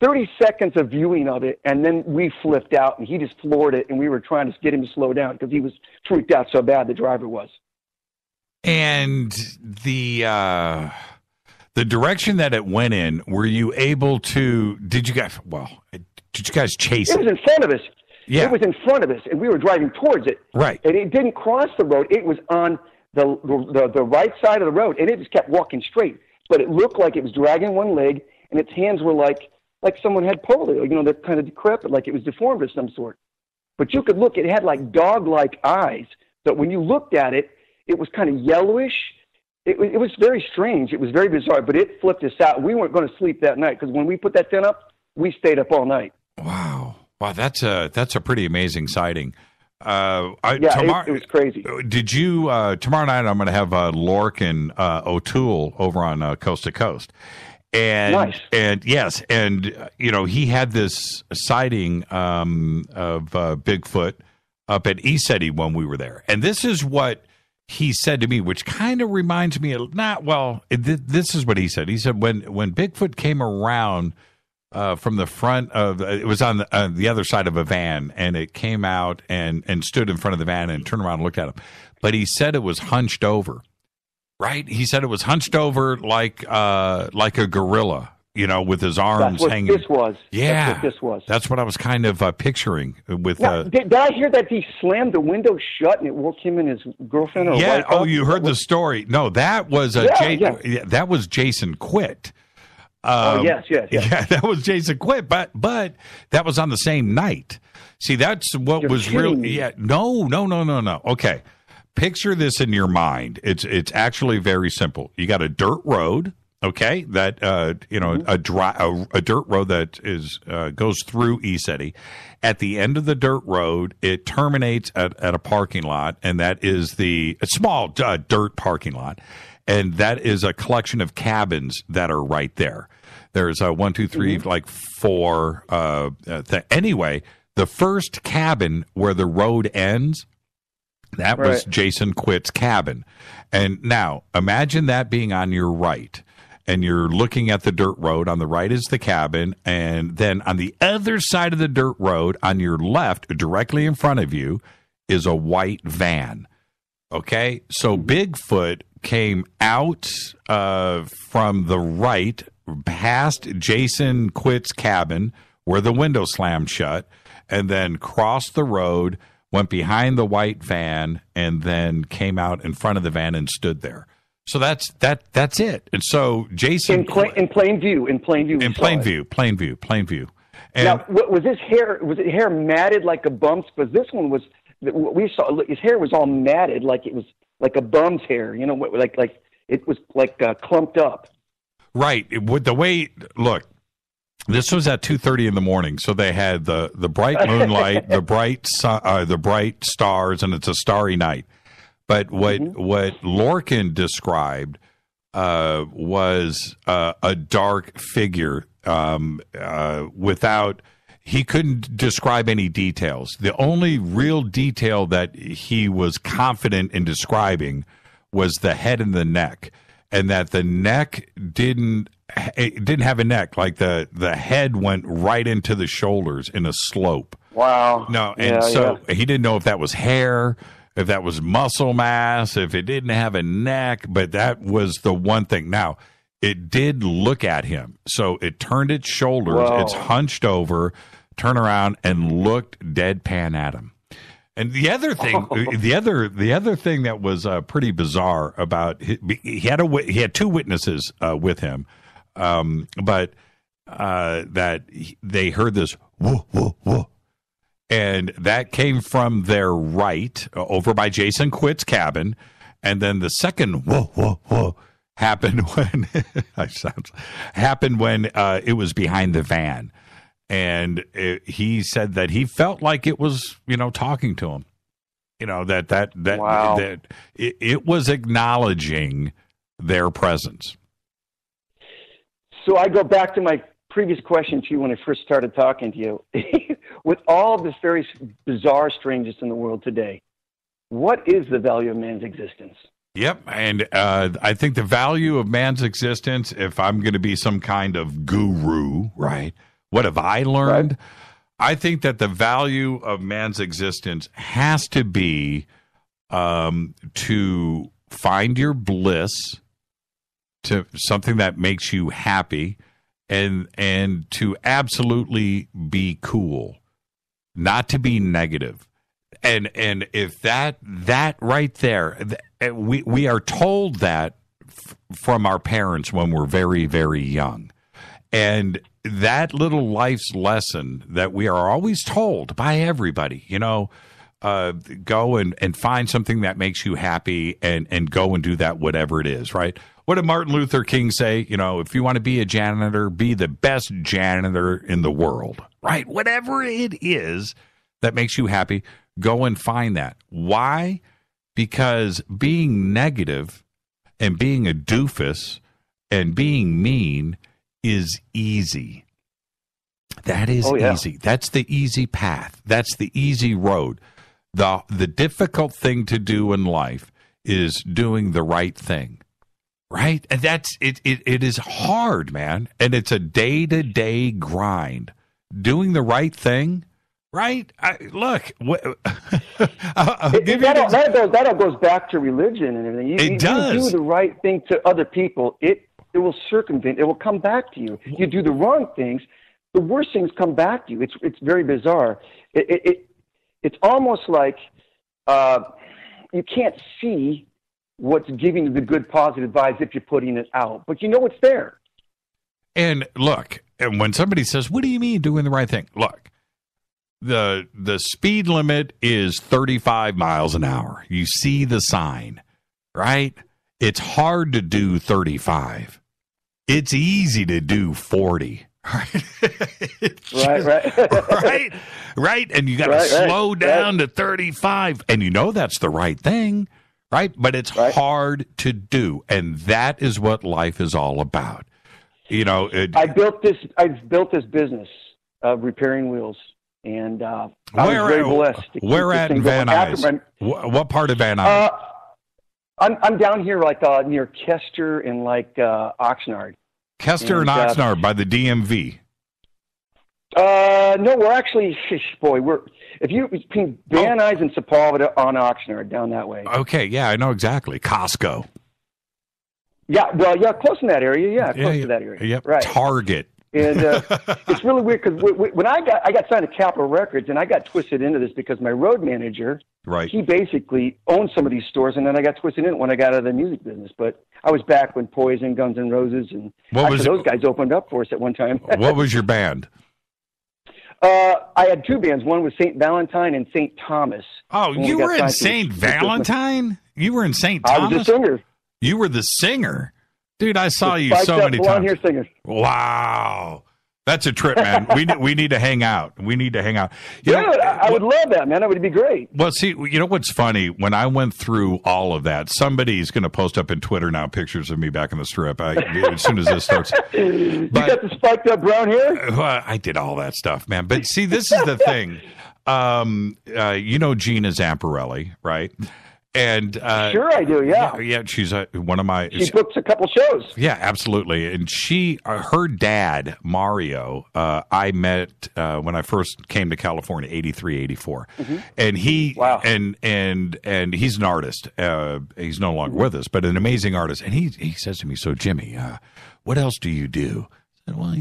30 seconds of viewing of it, and then we flipped out, and he just floored it, and we were trying to get him to slow down because he was freaked out so bad, the driver was. And the direction that it went in, were you able to, did you guys chase it? It was in front of us. Yeah. It was in front of us, and we were driving towards it. Right. And it didn't cross the road. It was on the right side of the road, and it just kept walking straight. But it looked like it was dragging one leg, and its hands were like someone had polio. They're kind of decrepit, like it was deformed of some sort. But you could look, it had like dog-like eyes. But when you looked at it, it was kind of yellowish. It was very strange. It was very bizarre, but it flipped us out. We weren't going to sleep that night because when we put that tent up, we stayed up all night. Wow, that's a pretty amazing sighting. It was crazy. Did you tomorrow night? I'm going to have Lorcan O'Toole over on Coast to Coast, and nice. And yes, and he had this sighting of Bigfoot up at ECETI when we were there, and this is what he said to me, which kind of reminds me of this is what he said. He said when Bigfoot came around from the front of it was on the other side of a van, and it came out and stood in front of the van and turned around and looked at him. But he said it was hunched over, right? He said it was hunched over like a gorilla, with his arms hanging. That's what this was. Yeah, that's what this was. That's what I was kind of picturing with. Now, did I hear that he slammed the window shut and it woke him and his girlfriend? Or wife up? You heard the story? No, that was that was Jason Quitt. Yes. Yeah, that was Jason Quitt, but that was on the same night. See, that's what You're was kidding really. me. Yeah, no. Okay, picture this in your mind. It's actually very simple. You got a dirt road. Okay, that a dirt road that is goes through ECETI. At the end of the dirt road, it terminates at a parking lot, and that is a small dirt parking lot, and that is a collection of cabins that are right there. There's 1, 2, 3, like 4. Anyway, the first cabin where the road ends, that was Jason Quitt's cabin, and now imagine that being on your right. And you're looking at the dirt road. On the right is the cabin. And then on the other side of the dirt road, on your left, directly in front of you, is a white van. Okay? So Bigfoot came out from the right, past Jason Quitt's cabin, where the window slammed shut, and then crossed the road, went behind the white van, and then came out in front of the van and stood there. So that's it. And so Jason in plain view. And now, was his hair? Was it hair matted like a bum's? Because this one was. We saw his hair was all matted, like it was like a bum's hair. Like it was like clumped up. Right. With the way, look, this was at 2:30 in the morning, so they had the bright moonlight, the bright stars, and it's a starry night. But what Lorcan described was a dark figure he couldn't describe any details. The only real detail that he was confident in describing was the head and the neck, and that the neck didn't have a neck. Like the head went right into the shoulders in a slope. Wow. No, and he didn't know if that was hair, if that was muscle mass, if it didn't have a neck, but that was the one thing. Now, it did look at him. So it turned its shoulders, it's hunched over, turned around, and looked deadpan at him. And the other thing, the other thing that was pretty bizarre about he had two witnesses with him, but that they heard this whoa whoa whoa, and that came from their right over by Jason Quitt's cabin, and then the second whoa whoa whoa happened when it was behind the van. And he said that he felt like it was, talking to him, that it was acknowledging their presence. So I go back to my previous question to you when I first started talking to you. With all of this very bizarre strangeness in the world today, what is the value of man's existence? Yep, and I think the value of man's existence, if I'm going to be some kind of guru, right? What have I learned? Right. I think that the value of man's existence has to be to find your bliss, to something that makes you happy, and to absolutely be cool, not to be negative. And if that right there, we are told that from our parents when we're very, very young. And that little life's lesson that we are always told by everybody, go and find something that makes you happy and go and do that, whatever it is, right? What did Martin Luther King say? If you want to be a janitor, be the best janitor in the world, right? Whatever it is that makes you happy, go and find that. Why? Because being negative and being a doofus and being mean is easy. That is easy. That's the easy path. That's the easy road. The difficult thing to do in life is doing the right thing, right? And that's it. It is hard, man, and it's a day-to-day grind. Doing the right thing, right? That all goes back to religion and everything. You do the right thing to other people. It will circumvent. It will come back to you. You do the wrong things, the worst things come back to you. It's very bizarre. It's almost like you can't see what's giving you the good positive vibes if you're putting it out, but you know it's there. And look, and when somebody says, "What do you mean doing the right thing?" Look, the speed limit is 35 miles an hour. You see the sign, right? It's hard to do 35. It's easy to do 40. Right. And you got to slow down to 35. And that's the right thing, right? But it's hard to do. And that is what life is all about. I've built this business of repairing wheels. And I was very blessed. Where at in Van Nuys? What part of Van Nuys? I'm down here near Kester and Oxnard. Kester and Oxnard by the DMV. No, we're actually, between Van Nuys and Sepulveda on Oxnard, down that way. Okay, yeah, I know exactly. Costco. Yeah, close in that area. Close to that area. Yep. Right. Target. And it's really weird because when I got signed to Capitol Records, and I got twisted into this because my road manager, he basically owned some of these stores, and then I got twisted in it when I got out of the music business. But I was back when Poison, Guns N' Roses, and those guys opened up for us at one time. What was your band? I had two bands. One was St. Valentine and St. Thomas. Oh, you were in St. Valentine? You were in St. Thomas? I was the singer. You were the singer? Dude, I saw you so many times. Here singer. Wow. That's a trip, man. we need to hang out. We need to hang out. I would love that, man. That would be great. Well, see, what's funny? When I went through all of that, somebody's going to post up in Twitter now pictures of me back in the strip as soon as this starts. You got the spiked up brown hair? Well, I did all that stuff, man. But see, this is the thing. Gina Zamparelli, right? And sure, I do. Yeah, yeah. She's one of my. She books a couple shows. Yeah, absolutely. And her dad, Mario, I met when I first came to California, 83, 84, and he and he's an artist. He's no longer with us, but an amazing artist. And he says to me, "So Jimmy, what else do you do?" I said, "Well,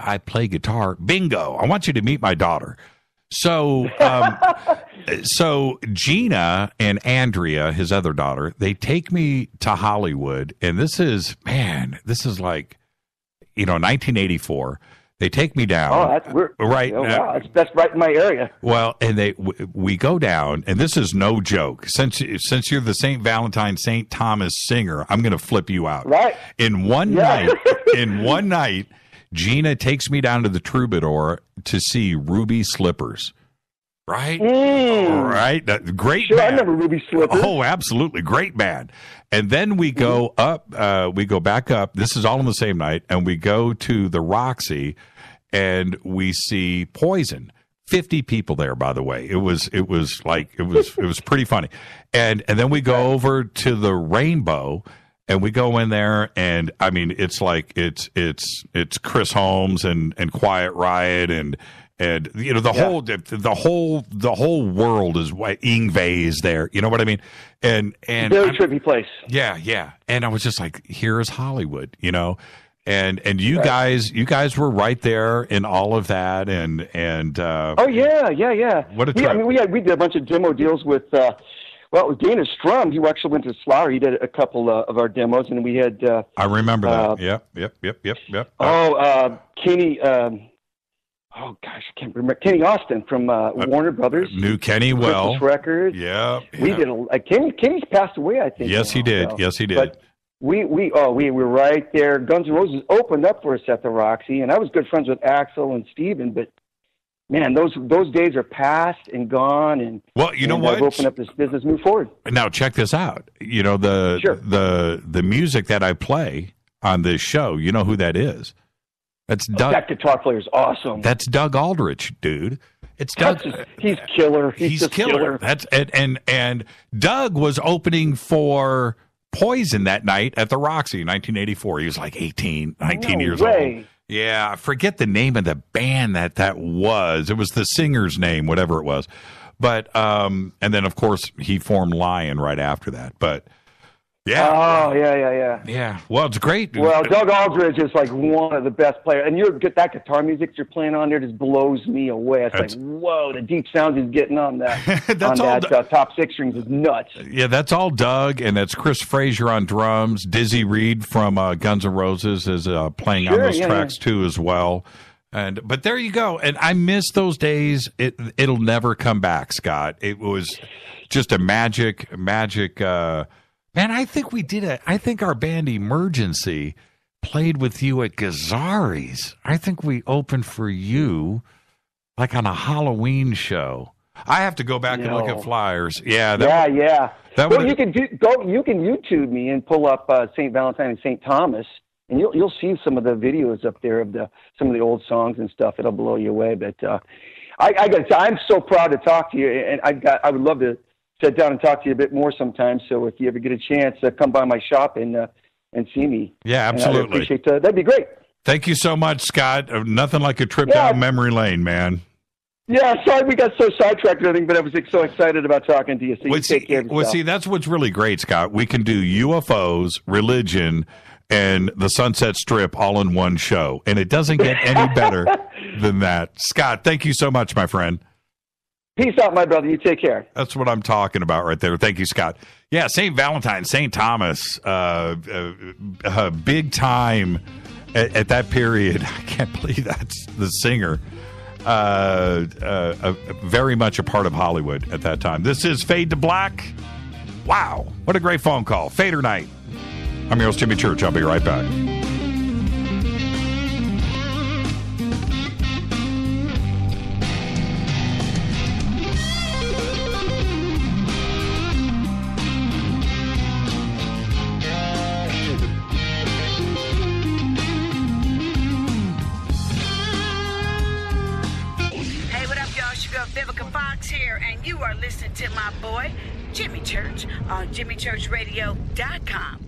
I play guitar. Bingo! I want you to meet my daughter." So, so Gina and Andrea, his other daughter, they take me to Hollywood, and this is like, 1984. They take me down. Oh, that's weird. Right. Oh, wow, that's right in my area. Well, and we go down, and this is no joke. Since you're the St. Valentine, St. Thomas singer, I'm going to flip you out. Right. In one night, Gina takes me down to the Troubadour to see Ruby Slippers. Right? Right? Great sure, band. I remember Ruby Slippers. Oh, absolutely. Great band. And then we go up, we go back up. This is all on the same night. And we go to the Roxy and we see Poison. 50 people there, by the way. It was pretty funny. And then we go over to the Rainbow. And we go in there, and I mean, it's like it's Chris Holmes and Quiet Riot, and the whole world is Yngwie is there. You know what I mean? And very trippy place. Yeah. And I was just like, here is Hollywood, And you guys were right there in all of that, and oh yeah. What a trip. I mean, we did a bunch of demo deals with. Well, Dana Strum, he actually went to Flower. He did a couple of our demos, and we had. I remember that. Yep. Kenny. Oh gosh, I can't remember. Kenny Austin from Warner Brothers. Knew Kenny well. Christmas Records. Yeah. We did. Kenny's passed away, I think. Yes, he did. Yes, he did. But we were right there. Guns N' Roses opened up for us at the Roxy, and I was good friends with Axl and Steven, but. Man, those days are past and gone, and well, you know what? I've opened up this business, move forward. Now check this out. The music that I play on this show. You know who that is? That's Doug. That guitar player is awesome. That's Doug Aldrich, dude. It's Doug. He's killer. He's killer. That's and Doug was opening for Poison that night at the Roxy in 1984. He was like 19 years old. Yeah, I forget the name of the band that was. It was the singer's name, whatever it was. But and then of course he formed Lion right after that. But yeah. Oh yeah. Yeah. Well, it's great. Well, Doug Aldrich is like one of the best players, and that guitar music you're playing on there just blows me away. It's like, whoa, the deep sounds he's getting on that top six strings is nuts. Yeah, that's all Doug, and that's Chris Frazier on drums. Dizzy Reed from Guns N' Roses is playing on those tracks too as well. But there you go. And I miss those days. It'll never come back, Scott. It was just a magic. Man, I think our band Emergency played with you at Gazzari's. I think we opened for you like on a Halloween show. I have to go back and look at flyers. Yeah. You can YouTube me and pull up St. Valentine and St. Thomas, and you'll see some of the videos up there of some of the old songs and stuff. It'll blow you away. But I got to say, I'm so proud to talk to you, and I would love to sit down and talk to you a bit more sometimes. So if you ever get a chance, come by my shop and see me. Yeah, absolutely. I appreciate that. That'd be great. Thank you so much, Scott. Nothing like a trip down memory lane, man. Yeah, sorry we got so sidetracked and everything, but I was so excited about talking to you. So take care of yourself. Well, see, that's what's really great, Scott. We can do UFOs, religion, and the Sunset Strip all in one show, and it doesn't get any better than that. Scott, thank you so much, my friend. Peace out, my brother. You take care. That's what I'm talking about right there. Thank you, Scott. Yeah, St. Valentine, St. Thomas, big time at that period. I can't believe that's the singer. Very much a part of Hollywood at that time. This is Fade to Black. Wow, what a great phone call. Fader Night. I'm your host, Jimmy Church. I'll be right back. Hey, what up, y'all? Sugar Vivica Fox here, and you are listening to my boy, Jimmy Church on JimmyChurchRadio.com.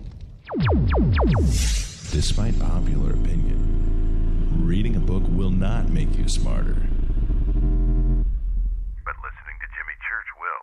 Despite popular opinion, reading a book will not make you smarter. But listening to Jimmy Church will.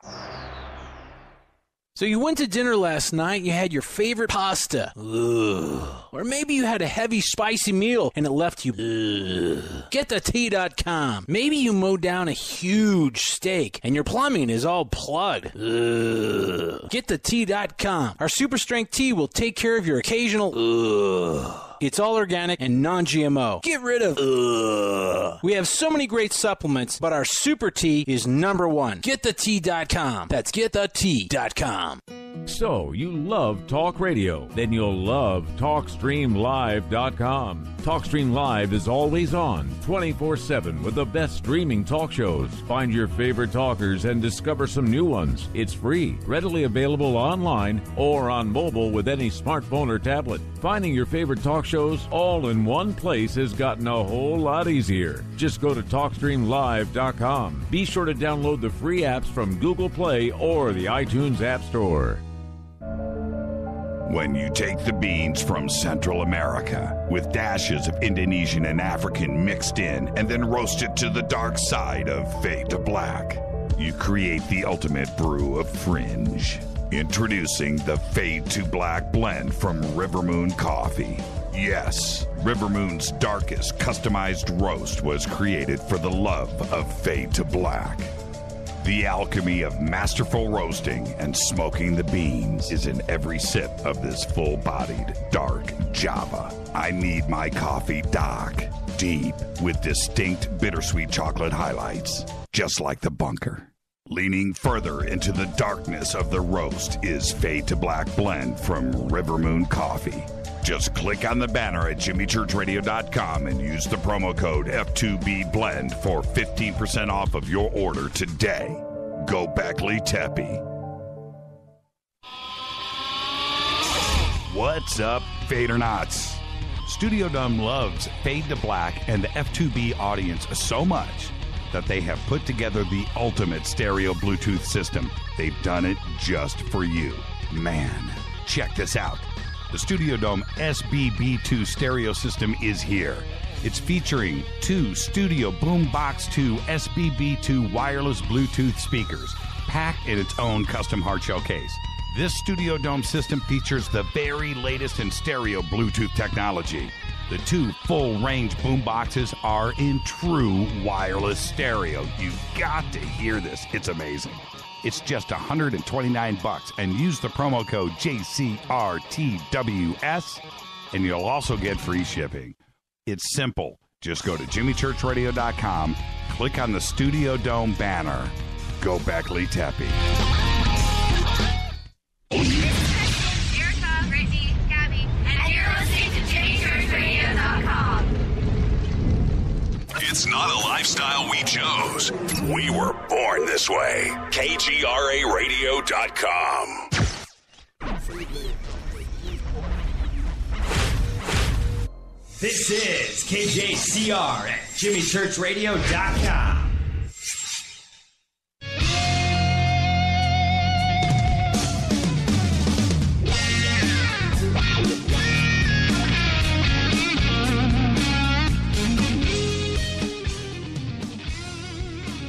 So you went to dinner last night, you had your favorite pasta. Ugh. Or maybe you had a heavy, spicy meal and it left you. Ugh. GetTheTea.com. Maybe you mowed down a huge steak and your plumbing is all plugged. Ugh. GetTheTea.com. Our super strength tea will take care of your occasional. Ugh. It's all organic and non-GMO. Get rid of ugh. We have so many great supplements, but our super tea is number one. GetTheTea.com. That's GetTheTea.com. So, you love talk radio? Then you'll love TalkStreamLive.com. TalkStream Live is always on, 24/7 with the best streaming talk shows. Find your favorite talkers and discover some new ones. It's free, readily available online or on mobile with any smartphone or tablet. Finding your favorite talk shows all in one place has gotten a whole lot easier. Just go to TalkStreamLive.com. Be sure to download the free apps from Google Play or the iTunes App Store. When you take the beans from Central America with dashes of Indonesian and African mixed in and then roasted to the dark side of fade to black, you create the ultimate brew of fringe. Introducing the Fade to Black blend from River Moon Coffee. Yes, River Moon's darkest customized roast was created for the love of Fade to Black. The alchemy of masterful roasting and smoking the beans is in every sip of this full-bodied, dark Java. I need my coffee dark, deep, with distinct bittersweet chocolate highlights, just like the bunker. Leaning further into the darkness of the roast is Fade to Black blend from River Moon Coffee. Just click on the banner at JimmyChurchRadio.com and use the promo code F2BBLEND for 15% off of your order today. Go Beckley Teppy. What's up, Fadernauts? Studio Dome loves Fade to Black and the F2B audience so much that they have put together the ultimate stereo Bluetooth system. They've done it just for you. Man, check this out. The Studio Dome SBB2 stereo system is here. It's featuring two Studio Boombox 2 SBB2 wireless Bluetooth speakers, packed in its own custom hardshell case. This Studio Dome system features the very latest in stereo Bluetooth technology. The two full-range boomboxes are in true wireless stereo. You've got to hear this. It's amazing. It's just $129 and use the promo code JCRTWS and you'll also get free shipping. It's simple. Just go to JimmyChurchRadio.com, click on the Studio Dome banner. Go Beckley Teppy. Erica, Brittany, Gabby, and you're listening to JimmyChurchRadio.com. It's not a lifestyle we chose. We were born this way. KGRARadio.com. This is KJCR at JimmyChurchRadio.com.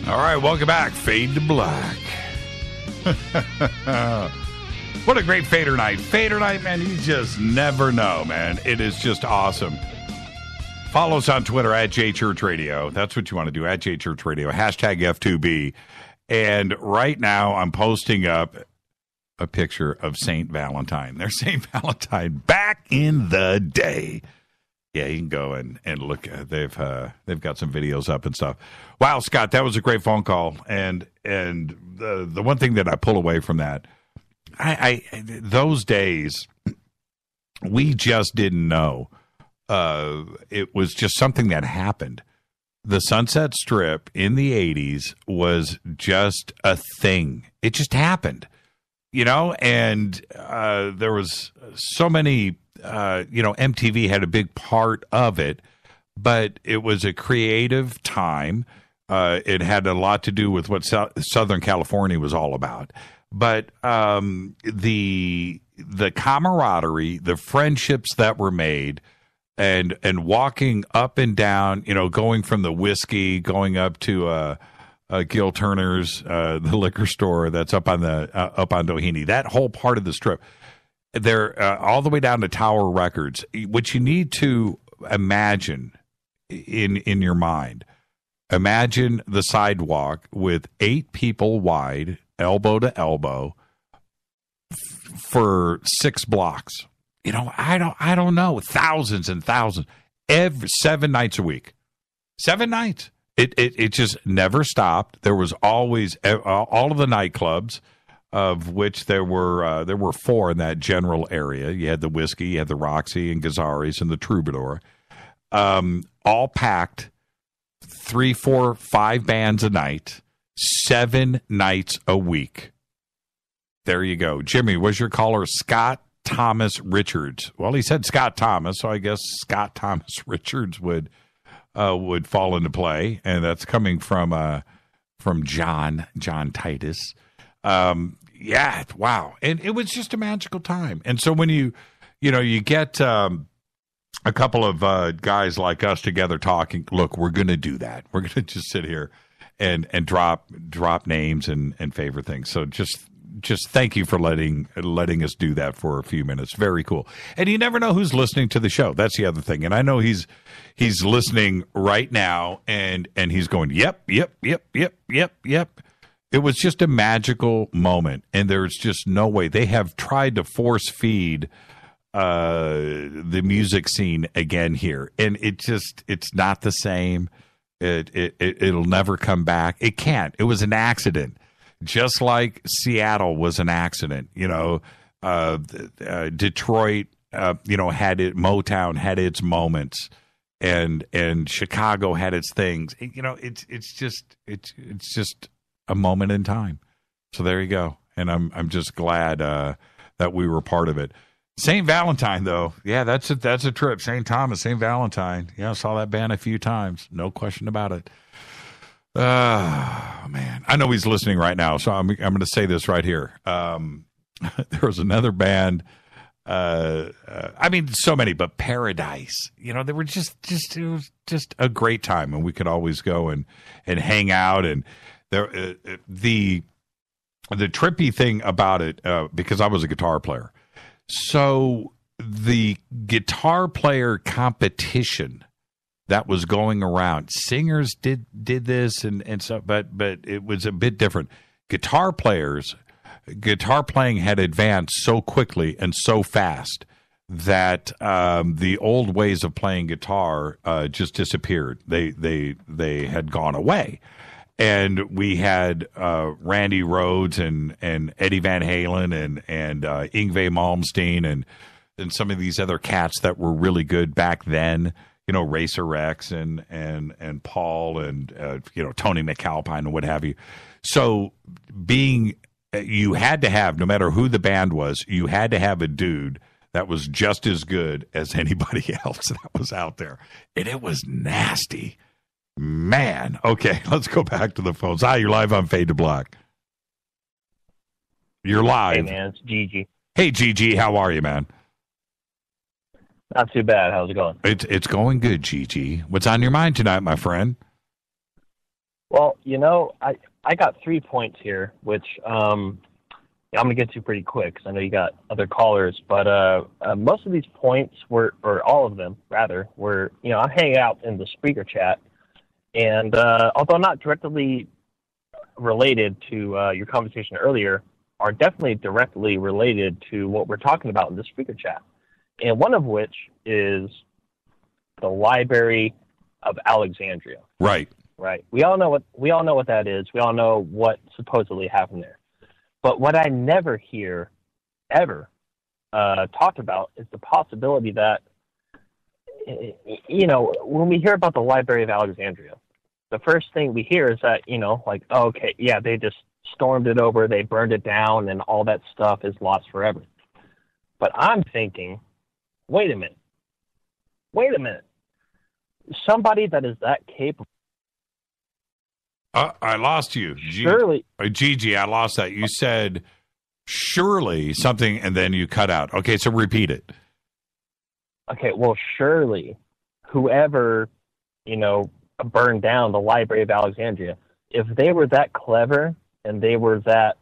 All right, welcome back. Fade to Black. What a great Fader Night. Fader Night, man, you just never know, man. It is just awesome. Follow us on Twitter at JChurchRadio. That's what you want to do, at JChurchRadio. Hashtag F2B. And right now I'm posting up a picture of St. Valentine. There's St. Valentine back in the day. Yeah, you can go and look. They've got some videos up and stuff. Wow, Scott, that was a great phone call. And the one thing that I pull away from that, I those days, we just didn't know. It was just something that happened. The Sunset Strip in the 80s was just a thing. It just happened, you know, and there was so many, MTV had a big part of it, but it was a creative time. It had a lot to do with what Southern California was all about. But the camaraderie, the friendships that were made, and walking up and down, going from the whiskey, going up to Gil Turner's, the liquor store that's up on Doheny, that whole part of the strip, there all the way down to Tower Records. What you need to imagine in your mind, imagine the sidewalk with 8 people wide, elbow to elbow, for 6 blocks. I don't know, thousands and thousands, 7 nights a week, 7 nights. It just never stopped. There was always all of the nightclubs, of which there were 4 in that general area. You had the Whiskey, you had the Roxy and Gazzari's and the Troubadour, all packed, 3, 4, 5 bands a night, 7 nights a week. There you go. Jimmy, was your caller Scott Thomas Richards? Well, he said Scott Thomas, so I guess Scott Thomas Richards would fall into play, and that's coming from John Titus. Yeah, wow, and it was just a magical time. And so when you get a couple of guys like us together talking, look, we're going to do that. We're going to just sit here and drop names and favorite things. So just thank you for letting us do that for a few minutes. Very cool. And you never know who's listening to the show. That's the other thing. And I know he's listening right now, and he's going, yep. It was just a magical moment, and there's just no way. They have tried to force feed the music scene again here, and it's not the same. It'll never come back. It can't. It was an accident. Just like Seattle was an accident, Detroit, Motown had its moments, and Chicago had its things. It's just a moment in time. So there you go, and I'm just glad that we were part of it. St. Valentine, though, yeah, that's a trip. St. Thomas, St. Valentine, yeah, I saw that band a few times, no question about it. Man, I know he's listening right now, so I'm going to say this right here. There was another band. So many, but Paradise. They were just it was just a great time, and we could always go and hang out. And there, the trippy thing about it, because I was a guitar player, so the guitar player competition that was going around. Singers did this and so, but it was a bit different. Guitar playing had advanced so quickly and so fast that the old ways of playing guitar just disappeared. They had gone away, and we had Randy Rhoads and Eddie Van Halen and Yngwie Malmsteen and some of these other cats that were really good back then. Racer X and Paul and Tony McAlpine and what have you. So you had to have, no matter who the band was, you had to have a dude that was just as good as anybody else that was out there. And it was nasty. Man. Okay, let's go back to the phones. Hi, you're live on Fade to Black. You're live. Hey, man, it's Gigi. Hey, Gigi, how are you, man? Not too bad. How's it going? It's going good, Gigi. What's on your mind tonight, my friend? Well, I got 3 points here, which I'm going to get to pretty quick because I know you got other callers. But most of these points were, or all of them, rather, were, I hang out in the speaker chat. And although not directly related to your conversation earlier, are definitely directly related to what we're talking about in the speaker chat. And one of which is the Library of Alexandria. Right. Right. We all know what that is. We all know what supposedly happened there. But what I never hear ever talked about is the possibility that, when we hear about the Library of Alexandria, the first thing we hear is that, okay, yeah, they just stormed it over, they burned it down, and all that stuff is lost forever. But I'm thinking, wait a minute. Somebody that is that capable. I lost you. Surely. Gigi, I lost that. You said Surely something, and then you cut out. Okay, so repeat it. Okay, well, surely whoever, burned down the Library of Alexandria, if they were that clever and they were that,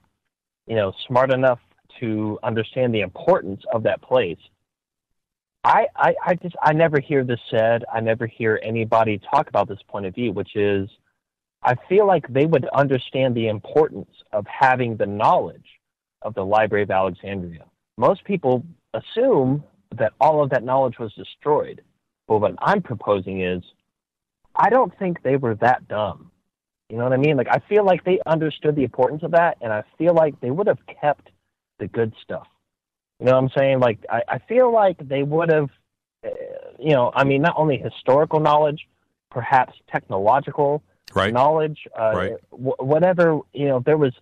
smart enough to understand the importance of that place, I never hear this said. I never hear anybody talk about this point of view, which is, I feel like they would understand the importance of having the knowledge of the Library of Alexandria. Most people assume that all of that knowledge was destroyed. But what I'm proposing is, I don't think they were that dumb. You know what I mean? Like, I feel like they understood the importance of that, and I feel like they would have kept the good stuff. You know what I'm saying? Like, I feel like they would have, not only historical knowledge, perhaps technological knowledge, whatever, there was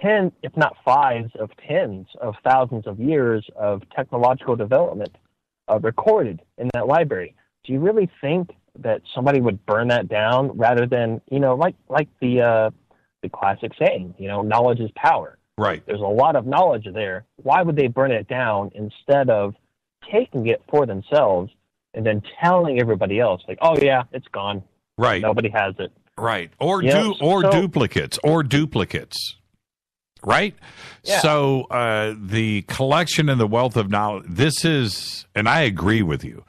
10, if not 5s of tens of thousands of years of technological development recorded in that library. Do you really think that somebody would burn that down rather than, like the classic saying, knowledge is power? Right. There's a lot of knowledge there. Why would they burn it down instead of taking it for themselves and then telling everybody else, like, oh, yeah, it's gone. Right. Nobody has it. Right. Or duplicates. Right? Yeah. So the collection and the wealth of knowledge, this is, and I agree with you,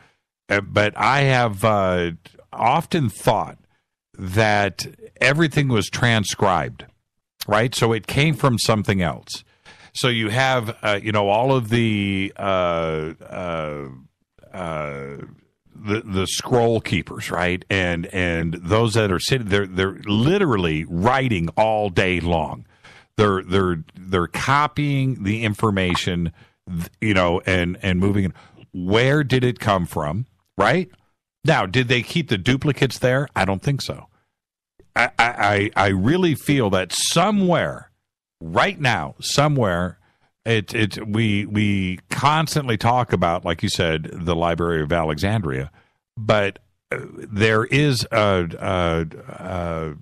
but I have often thought that everything was transcribed, right? So it came from something else. So you have, all of the scroll keepers, right? And those that are sitting, they're literally writing all day long. They're copying the information, and moving it. Where did it come from? Right? Now, did they keep the duplicates there? I don't think so. I really feel that somewhere, right now, we constantly talk about, like you said, the Library of Alexandria, but there is a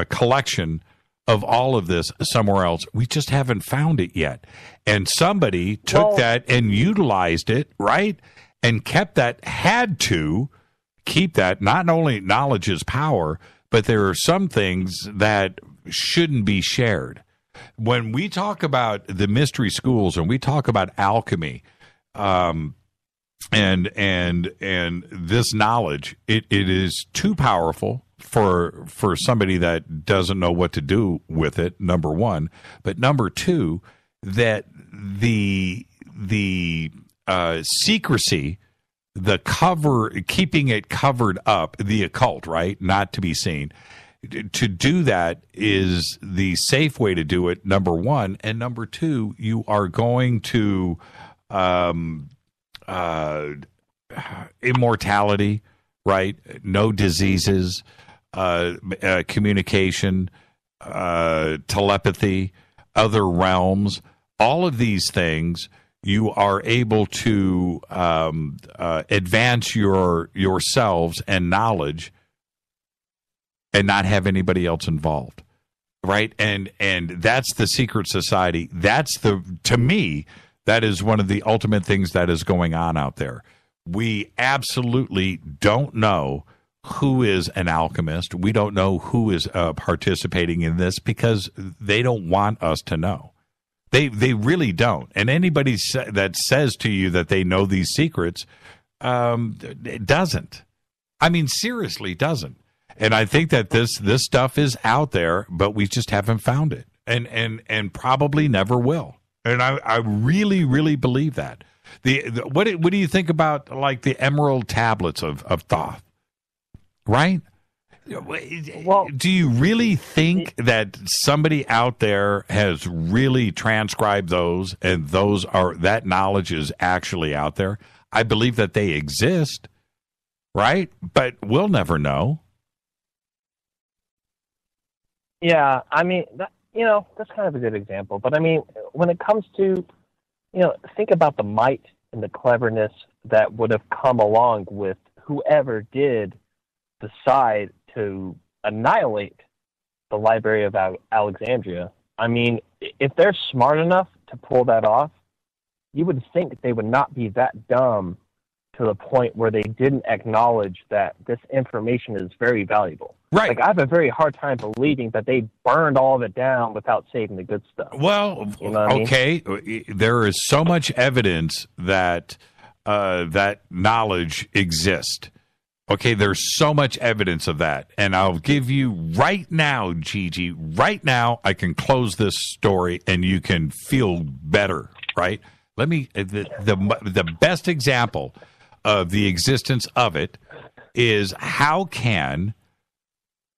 collection of all of this somewhere else. We just haven't found it yet. And somebody took that and utilized it, right? And kept that, had to keep that. Not only knowledge is power, but there are some things that shouldn't be shared. When we talk about the mystery schools and we talk about alchemy, and this knowledge, it is too powerful for somebody that doesn't know what to do with it, number one. But number two, that the secrecy, keeping it covered up, the occult, right, not to be seen, to do that is the safe way to do it, number one. And number two, you are going to immortality, right? No diseases, communication, telepathy, other realms, all of these things. You are able to advance yourselves and knowledge and not have anybody else involved, right? And that's the secret society. To me, that is one of the ultimate things that is going on out there. We absolutely don't know who is an alchemist. We don't know who is participating in this because they don't want us to know. They really don't. And anybody that says to you that they know these secrets it doesn't. I mean, seriously, doesn't. And I think that this stuff is out there, but we just haven't found it, and probably never will. And I really, really believe that. What do you think about, like, the emerald tablets of Thoth? Right? Well, do you really think that somebody out there has really transcribed those, and that knowledge is actually out there? I believe that they exist, right? But we'll never know. Yeah, I mean, that's kind of a good example. But I mean, when it comes to, think about the might and the cleverness that would have come along with whoever did decide to annihilate the Library of Alexandria. I mean, if they're smart enough to pull that off, you would think they would not be that dumb to the point where they didn't acknowledge that this information is very valuable. Right. Like, I have a very hard time believing that they burned all of it down without saving the good stuff. Well, you know what okay, I mean? There is so much evidence that that knowledge exists. Okay, there's so much evidence of that. And I'll give you right now, Gigi, right now, I can close this story and you can feel better, right? Let me, the best example of the existence of it is, how can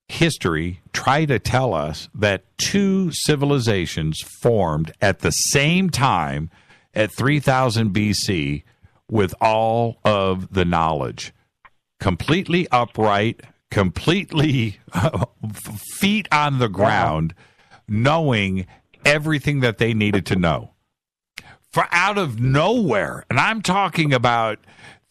history try to tell us that two civilizations formed at the same time at 3000 BC with all of the knowledge? Completely upright, completely feet on the ground, knowing everything that they needed to know. For out of nowhere, and I'm talking about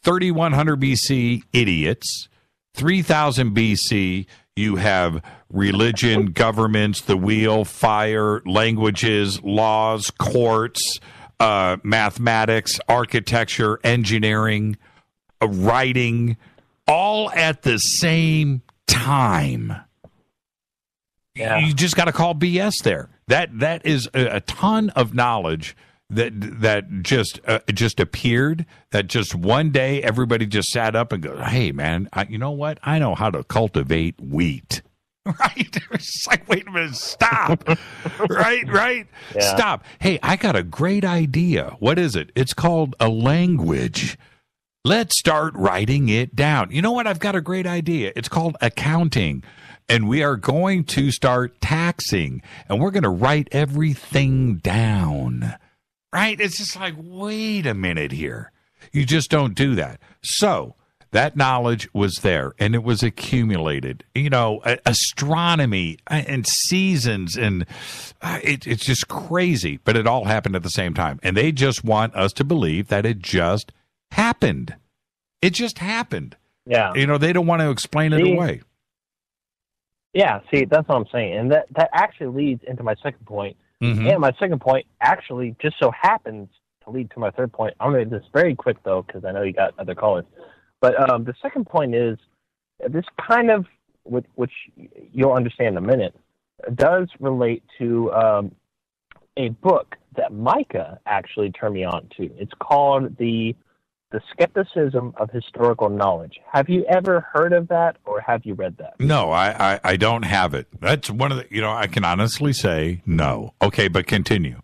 3100 BC idiots, 3000 BC, you have religion, governments, the wheel, fire, languages, laws, courts, mathematics, architecture, engineering, writing, all at the same time. Yeah. You just got to call BS there. That is a ton of knowledge that just appeared, that just one day everybody just sat up and goes, hey, man, you know what? I know how to cultivate wheat. Right? It's like, wait a minute, stop. Right? Yeah. Stop. Hey, I got a great idea. What is it? It's called a language. Let's start writing it down. You know what? I've got a great idea. It's called accounting. And we are going to start taxing. And we're going to write everything down. Right? It's just like, wait a minute here. You just don't do that. So that knowledge was there, and it was accumulated. You know, astronomy and seasons, and it's just crazy. But it all happened at the same time. And they just want us to believe that it just happened. It just happened. Yeah. You know, they don't want to explain it away. Yeah, see, that's what I'm saying. And that actually leads into my second point. Mm-hmm. And my second point actually just so happens to lead to my third point. I'm going to do this very quick, though, because I know you got other callers. But the second point is this kind of, which you'll understand in a minute, does relate to a book that Micah actually turned me on to. It's called The Skepticism of Historical Knowledge. Have you ever heard of that, or have you read that? No, I don't have it. That's one of the, I can honestly say no. Okay, but continue.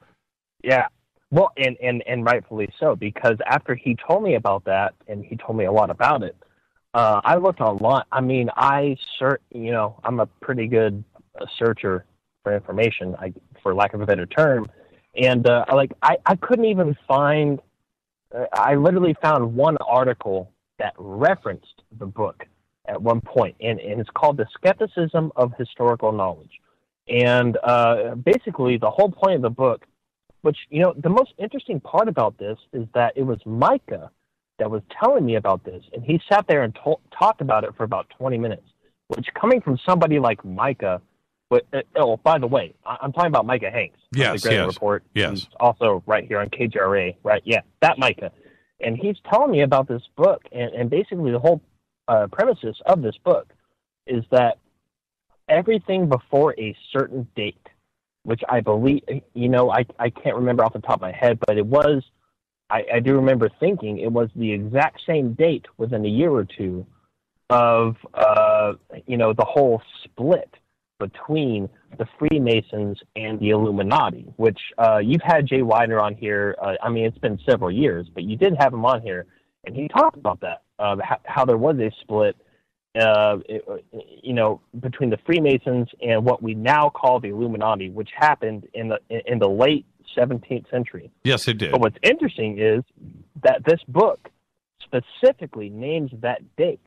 Yeah. Well, and rightfully so, because after he told me about that, and he told me a lot about it, I looked online. I mean, I'm a pretty good searcher for information, for lack of a better term. And I couldn't even find, I literally found one article that referenced the book at one point, and it's called The Skepticism of Historical Knowledge. And basically the whole point of the book, which, the most interesting part about this is that it was Micah that was telling me about this, and he sat there and talked about it for about 20 minutes, which, coming from somebody like Micah, by the way, I'm talking about Micah Hanks. Yes, the Report. Yes. He's also right here on KGRA, right? Yeah, that Micah. And he's telling me about this book, and basically the whole premises of this book is that everything before a certain date, which I believe, I can't remember off the top of my head, but it was, I do remember thinking it was the exact same date within a year or two of, the whole split between the Freemasons and the Illuminati, which you've had Jay Widener on here. It's been several years, but you did have him on here, and he talked about that, how there was a split, between the Freemasons and what we now call the Illuminati, which happened in the late 17th century. Yes, it did. But what's interesting is that this book specifically names that date,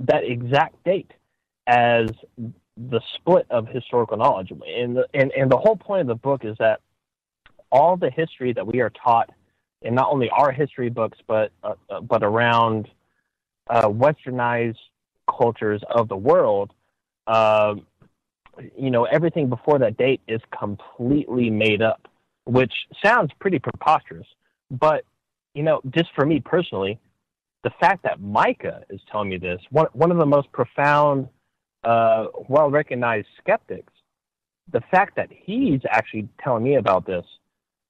that exact date, as the split of historical knowledge. And the whole point of the book is that all the history that we are taught, in not only our history books, but around westernized cultures of the world, everything before that date is completely made up. which sounds pretty preposterous. But, just for me personally, the fact that Micah is telling me this, one of the most profound, well-recognized skeptics, the fact that he's actually telling me about this,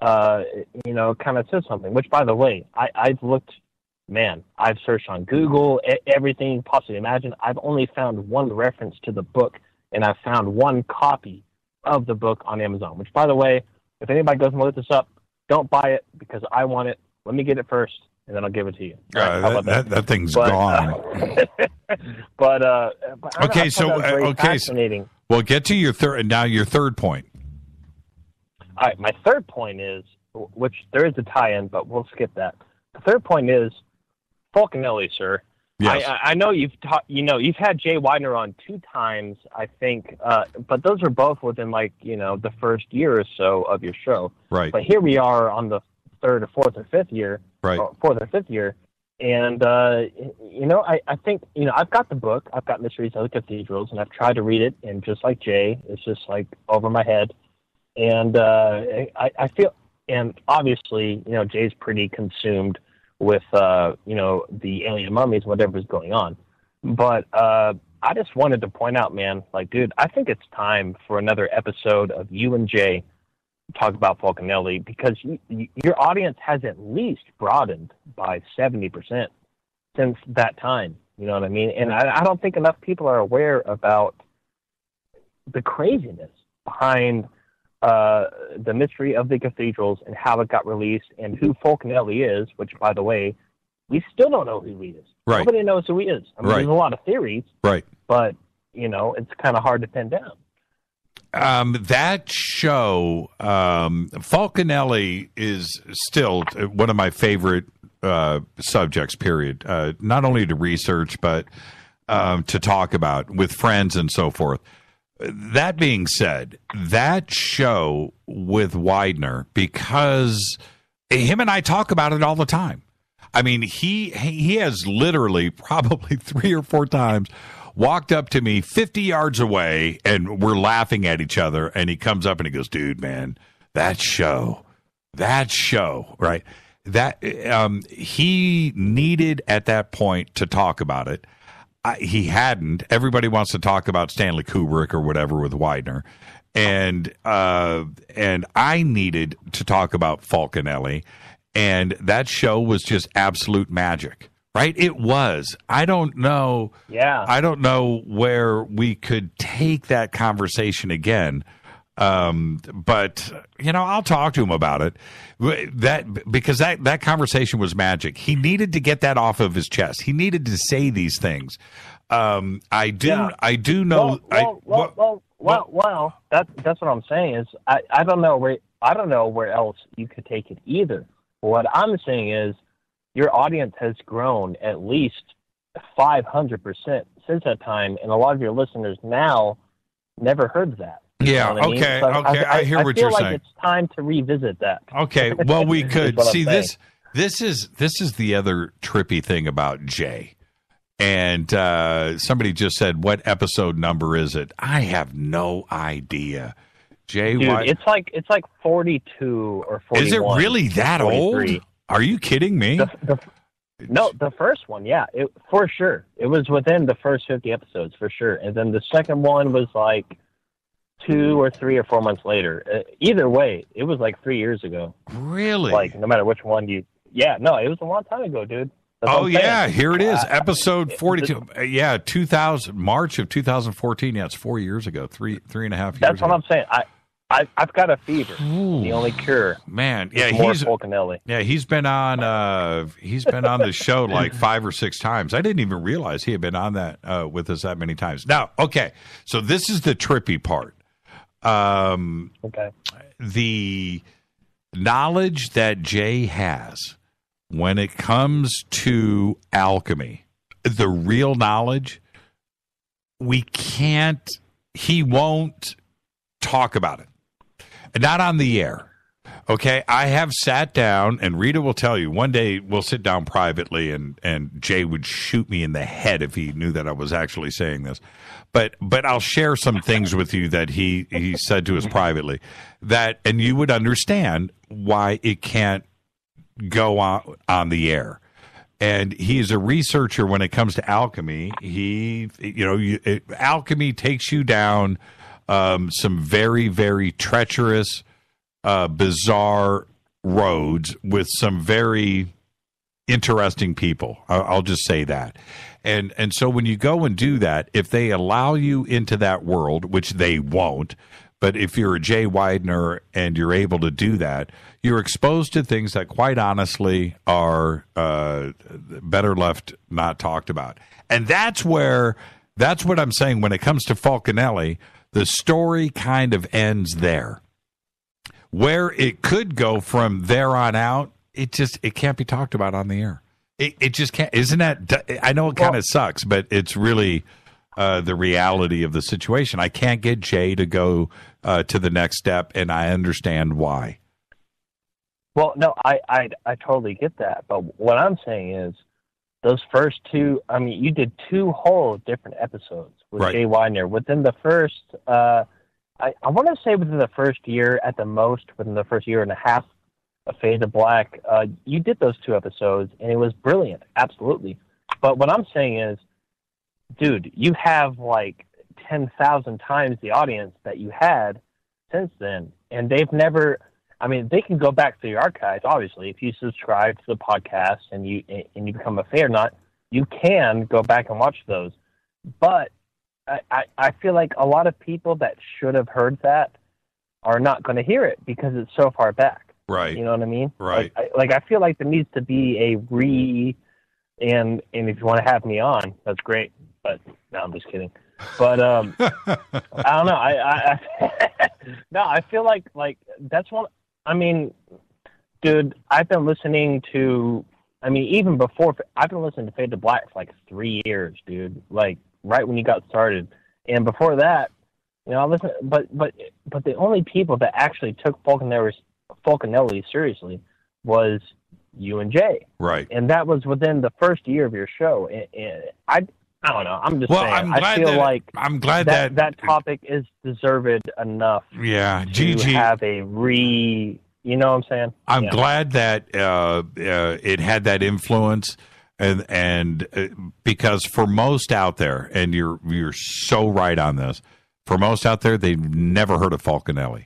kind of says something, which, by the way, I've searched on Google, everything you possibly imagine. I've only found one reference to the book, and I've found one copy of the book on Amazon, which, by the way, if anybody goes and look this up, don't buy it because I want it. Let me get it first, and then I'll give it to you. That thing's gone. Okay, fascinating. Well, get to your third point. All right, my third point is, which there is a tie-in, but we'll skip that. The third point is Fulcanelli, sir. Yes. I know you've you've had Jay Widener on 2 times, I think, but those were both within the first year or so of your show. Right. But here we are on the 3rd or 4th or 5th year. Right. Or 4th or 5th year. And, I think, I've got the book. I've got Mysteries of the Cathedrals, and I've tried to read it. And just like Jay, it's just over my head. And I feel, and obviously, Jay's pretty consumed with, the alien mummies, whatever's going on. But I just wanted to point out, man, dude, I think it's time for another episode of you and Jay talk about Fulcanelli, because your audience has at least broadened by 70% since that time. You know what I mean? And I don't think enough people are aware about the craziness behind the mystery of the cathedrals and how it got released and who Fulcanelli is, which, by the way, we still don't know who he is. Right. Nobody knows who he is. I mean, right. There's a lot of theories, right? But, it's kind of hard to pin down. That show, Fulcanelli, is still one of my favorite subjects, period. Not only to research, but to talk about with friends and so forth. That being said, that show with Widener, because him and I talk about it all the time. I mean, he has literally probably 3 or 4 times walked up to me 50 yards away, and we're laughing at each other, and he comes up and he goes, dude, man, that show, right? That he needed at that point to talk about it. He hadn't. Everybody wants to talk about Stanley Kubrick or whatever with Widener. And I needed to talk about Fulcanelli, and that show was just absolute magic. Right? It was. I don't know. Yeah. I don't know where we could take that conversation again. But I'll talk to him about it. Because that conversation was magic. He needed to get that off of his chest. He needed to say these things. I do know. Well, that's what I'm saying is I don't know where else you could take it either. What I'm saying is, your audience has grown at least 500% since that time, and a lot of your listeners now never heard that. Yeah, you know what okay, I mean? So okay, I hear what you're saying. I feel like it's time to revisit that. Okay, well, we could see this. This is the other trippy thing about Jay. And somebody just said, "What episode number is it?" I have no idea. Jay, dude, it's like 42 or 41. Is it really that 43. old? Are you kidding me? No, the first one, yeah, for sure. It was within the first 50 episodes, for sure. And then the second one was 2 or 3 or 4 months later. Either way, it was 3 years ago. Really? No matter which one you... Yeah, no, it was a long time ago, dude. Oh, yeah, here it is, episode 42. Yeah, 2000, March of 2014. Yeah, it's 4 years ago, three and a half years ago. That's what I'm saying. I've got a fever. The only cure, man. Yeah, he's Fulcanelli. Yeah, he's been on the show 5 or 6 times. I didn't even realize he had been on that with us that many times. Now, okay, so this is the trippy part. Okay, the knowledge that Jay has when it comes to alchemy, the real knowledge, he won't talk about it. Not on the air, Okay, I have sat down, and Rita will tell you, one day we'll sit down privately, and Jay would shoot me in the head if he knew that I was actually saying this. But I'll share some things with you that he said to us privately, and you would understand why it can't go on the air. And he is a researcher when it comes to alchemy. Alchemy takes you down some very, very treacherous, bizarre roads with some very interesting people. I'll just say that. And so when you go and do that, if they allow you into that world, which they won't, but if you're a Jay Widener and you're able to do that, you're exposed to things that quite honestly are better left not talked about. And that's what I'm saying when it comes to Fulcanelli, the story kind of ends there. Where it could go from there on out, it can't be talked about on the air. It just can't. Isn't that? I know it kind of sucks, but it's really the reality of the situation. I can't get Jay to go to the next step, and I understand why. Well, no, I totally get that. But what I'm saying is those first two, I mean, you did 2 whole different episodes with Jay Widener. Within the first, I want to say within the first year at the most, within the first year and a half of Fade to Black, you did those 2 episodes, and it was brilliant, absolutely. But what I'm saying is, dude, you have like 10,000 times the audience that you had since then, and they've never... I mean, they can go back to the archives, obviously. If you subscribe to the podcast and you become a FADERNIGHT, you can go back and watch those. But I feel like a lot of people that should have heard that are not going to hear it because it's so far back. Right. You know what I mean? Right. I feel like there needs to be a and if you want to have me on, that's great. But no, I'm just kidding. But I don't know. I feel like that's one. I mean, dude, I've been listening to. I mean, even before I've been listening to Fade to Black for like 3 years, dude. Like right when you got started, and before that, you know, I listened. But the only people that actually took Fulcanelli seriously was you and Jay, right? And that was within the first year of your show. And I don't know. I'm just saying. I'm glad that topic is deserved enough. Yeah, to have a you know what I'm saying? I'm glad that it had that influence, and because for most out there, and you're so right on this. For most out there, they've never heard of Fulcanelli.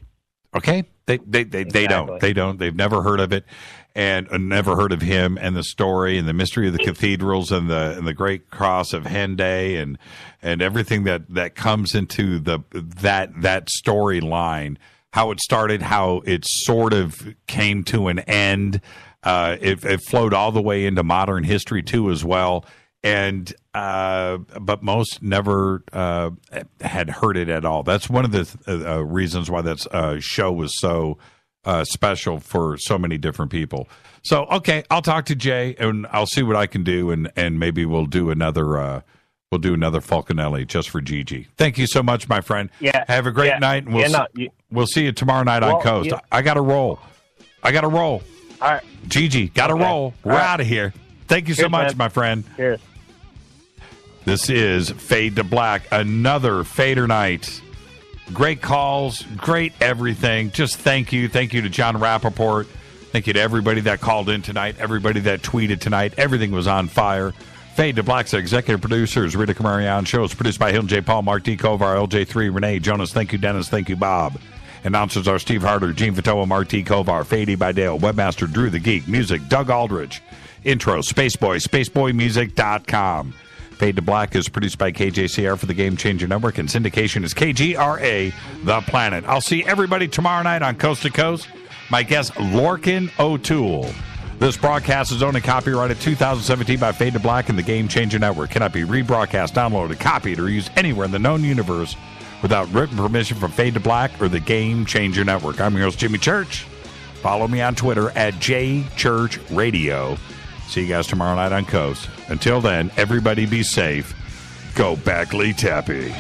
Okay, they don't. They've never heard of it, and never heard of him and the story and the mystery of the cathedrals and the great cross of Henday and everything that comes into that storyline. How it started, how it sort of came to an end. It flowed all the way into modern history too, as well. And but most never had heard it at all. That's one of the reasons why that show was so special for so many different people. So okay, I'll talk to Jay and I'll see what I can do, and maybe we'll do another Fulcanelli just for Gigi. Thank you so much, my friend. Yeah. Have a great night, and we'll see you tomorrow night on Coast. I got to roll. All right, Gigi, got to roll. We're out of here. Thank you so much, my friend. Cheers. This is Fade to Black, another FADERNIGHT. Great calls, great everything. Just thank you. Thank you to Jon Rappoport. Thank you to everybody that called in tonight, everybody that tweeted tonight. Everything was on fire. Fade to Black's executive producers, Rita Camarion. Show is produced by Hilton J. Paul, Mark D. Kovar, LJ3, Renee, Jonas. Thank you, Dennis. Thank you, Bob. Announcers are Steve Harder, Gene Fatoa, Mark T. Kovar, Fady by Dale, Webmaster Drew the Geek, music Doug Aldrich. Intro, Spaceboy, spaceboymusic.com. Fade to Black is produced by KJCR for the Game Changer Network, and syndication is KGRA, The Planet. I'll see everybody tomorrow night on Coast to Coast. My guest, Lorcan O'Toole. This broadcast is owned and copyrighted 2017 by Fade to Black and the Game Changer Network. Cannot be rebroadcast, downloaded, copied, or used anywhere in the known universe without written permission from Fade to Black or the Game Changer Network. I'm your host, Jimmy Church. Follow me on Twitter at JChurchRadio. See you guys tomorrow night on Coast. Until then, everybody be safe. Go Backley Tappy.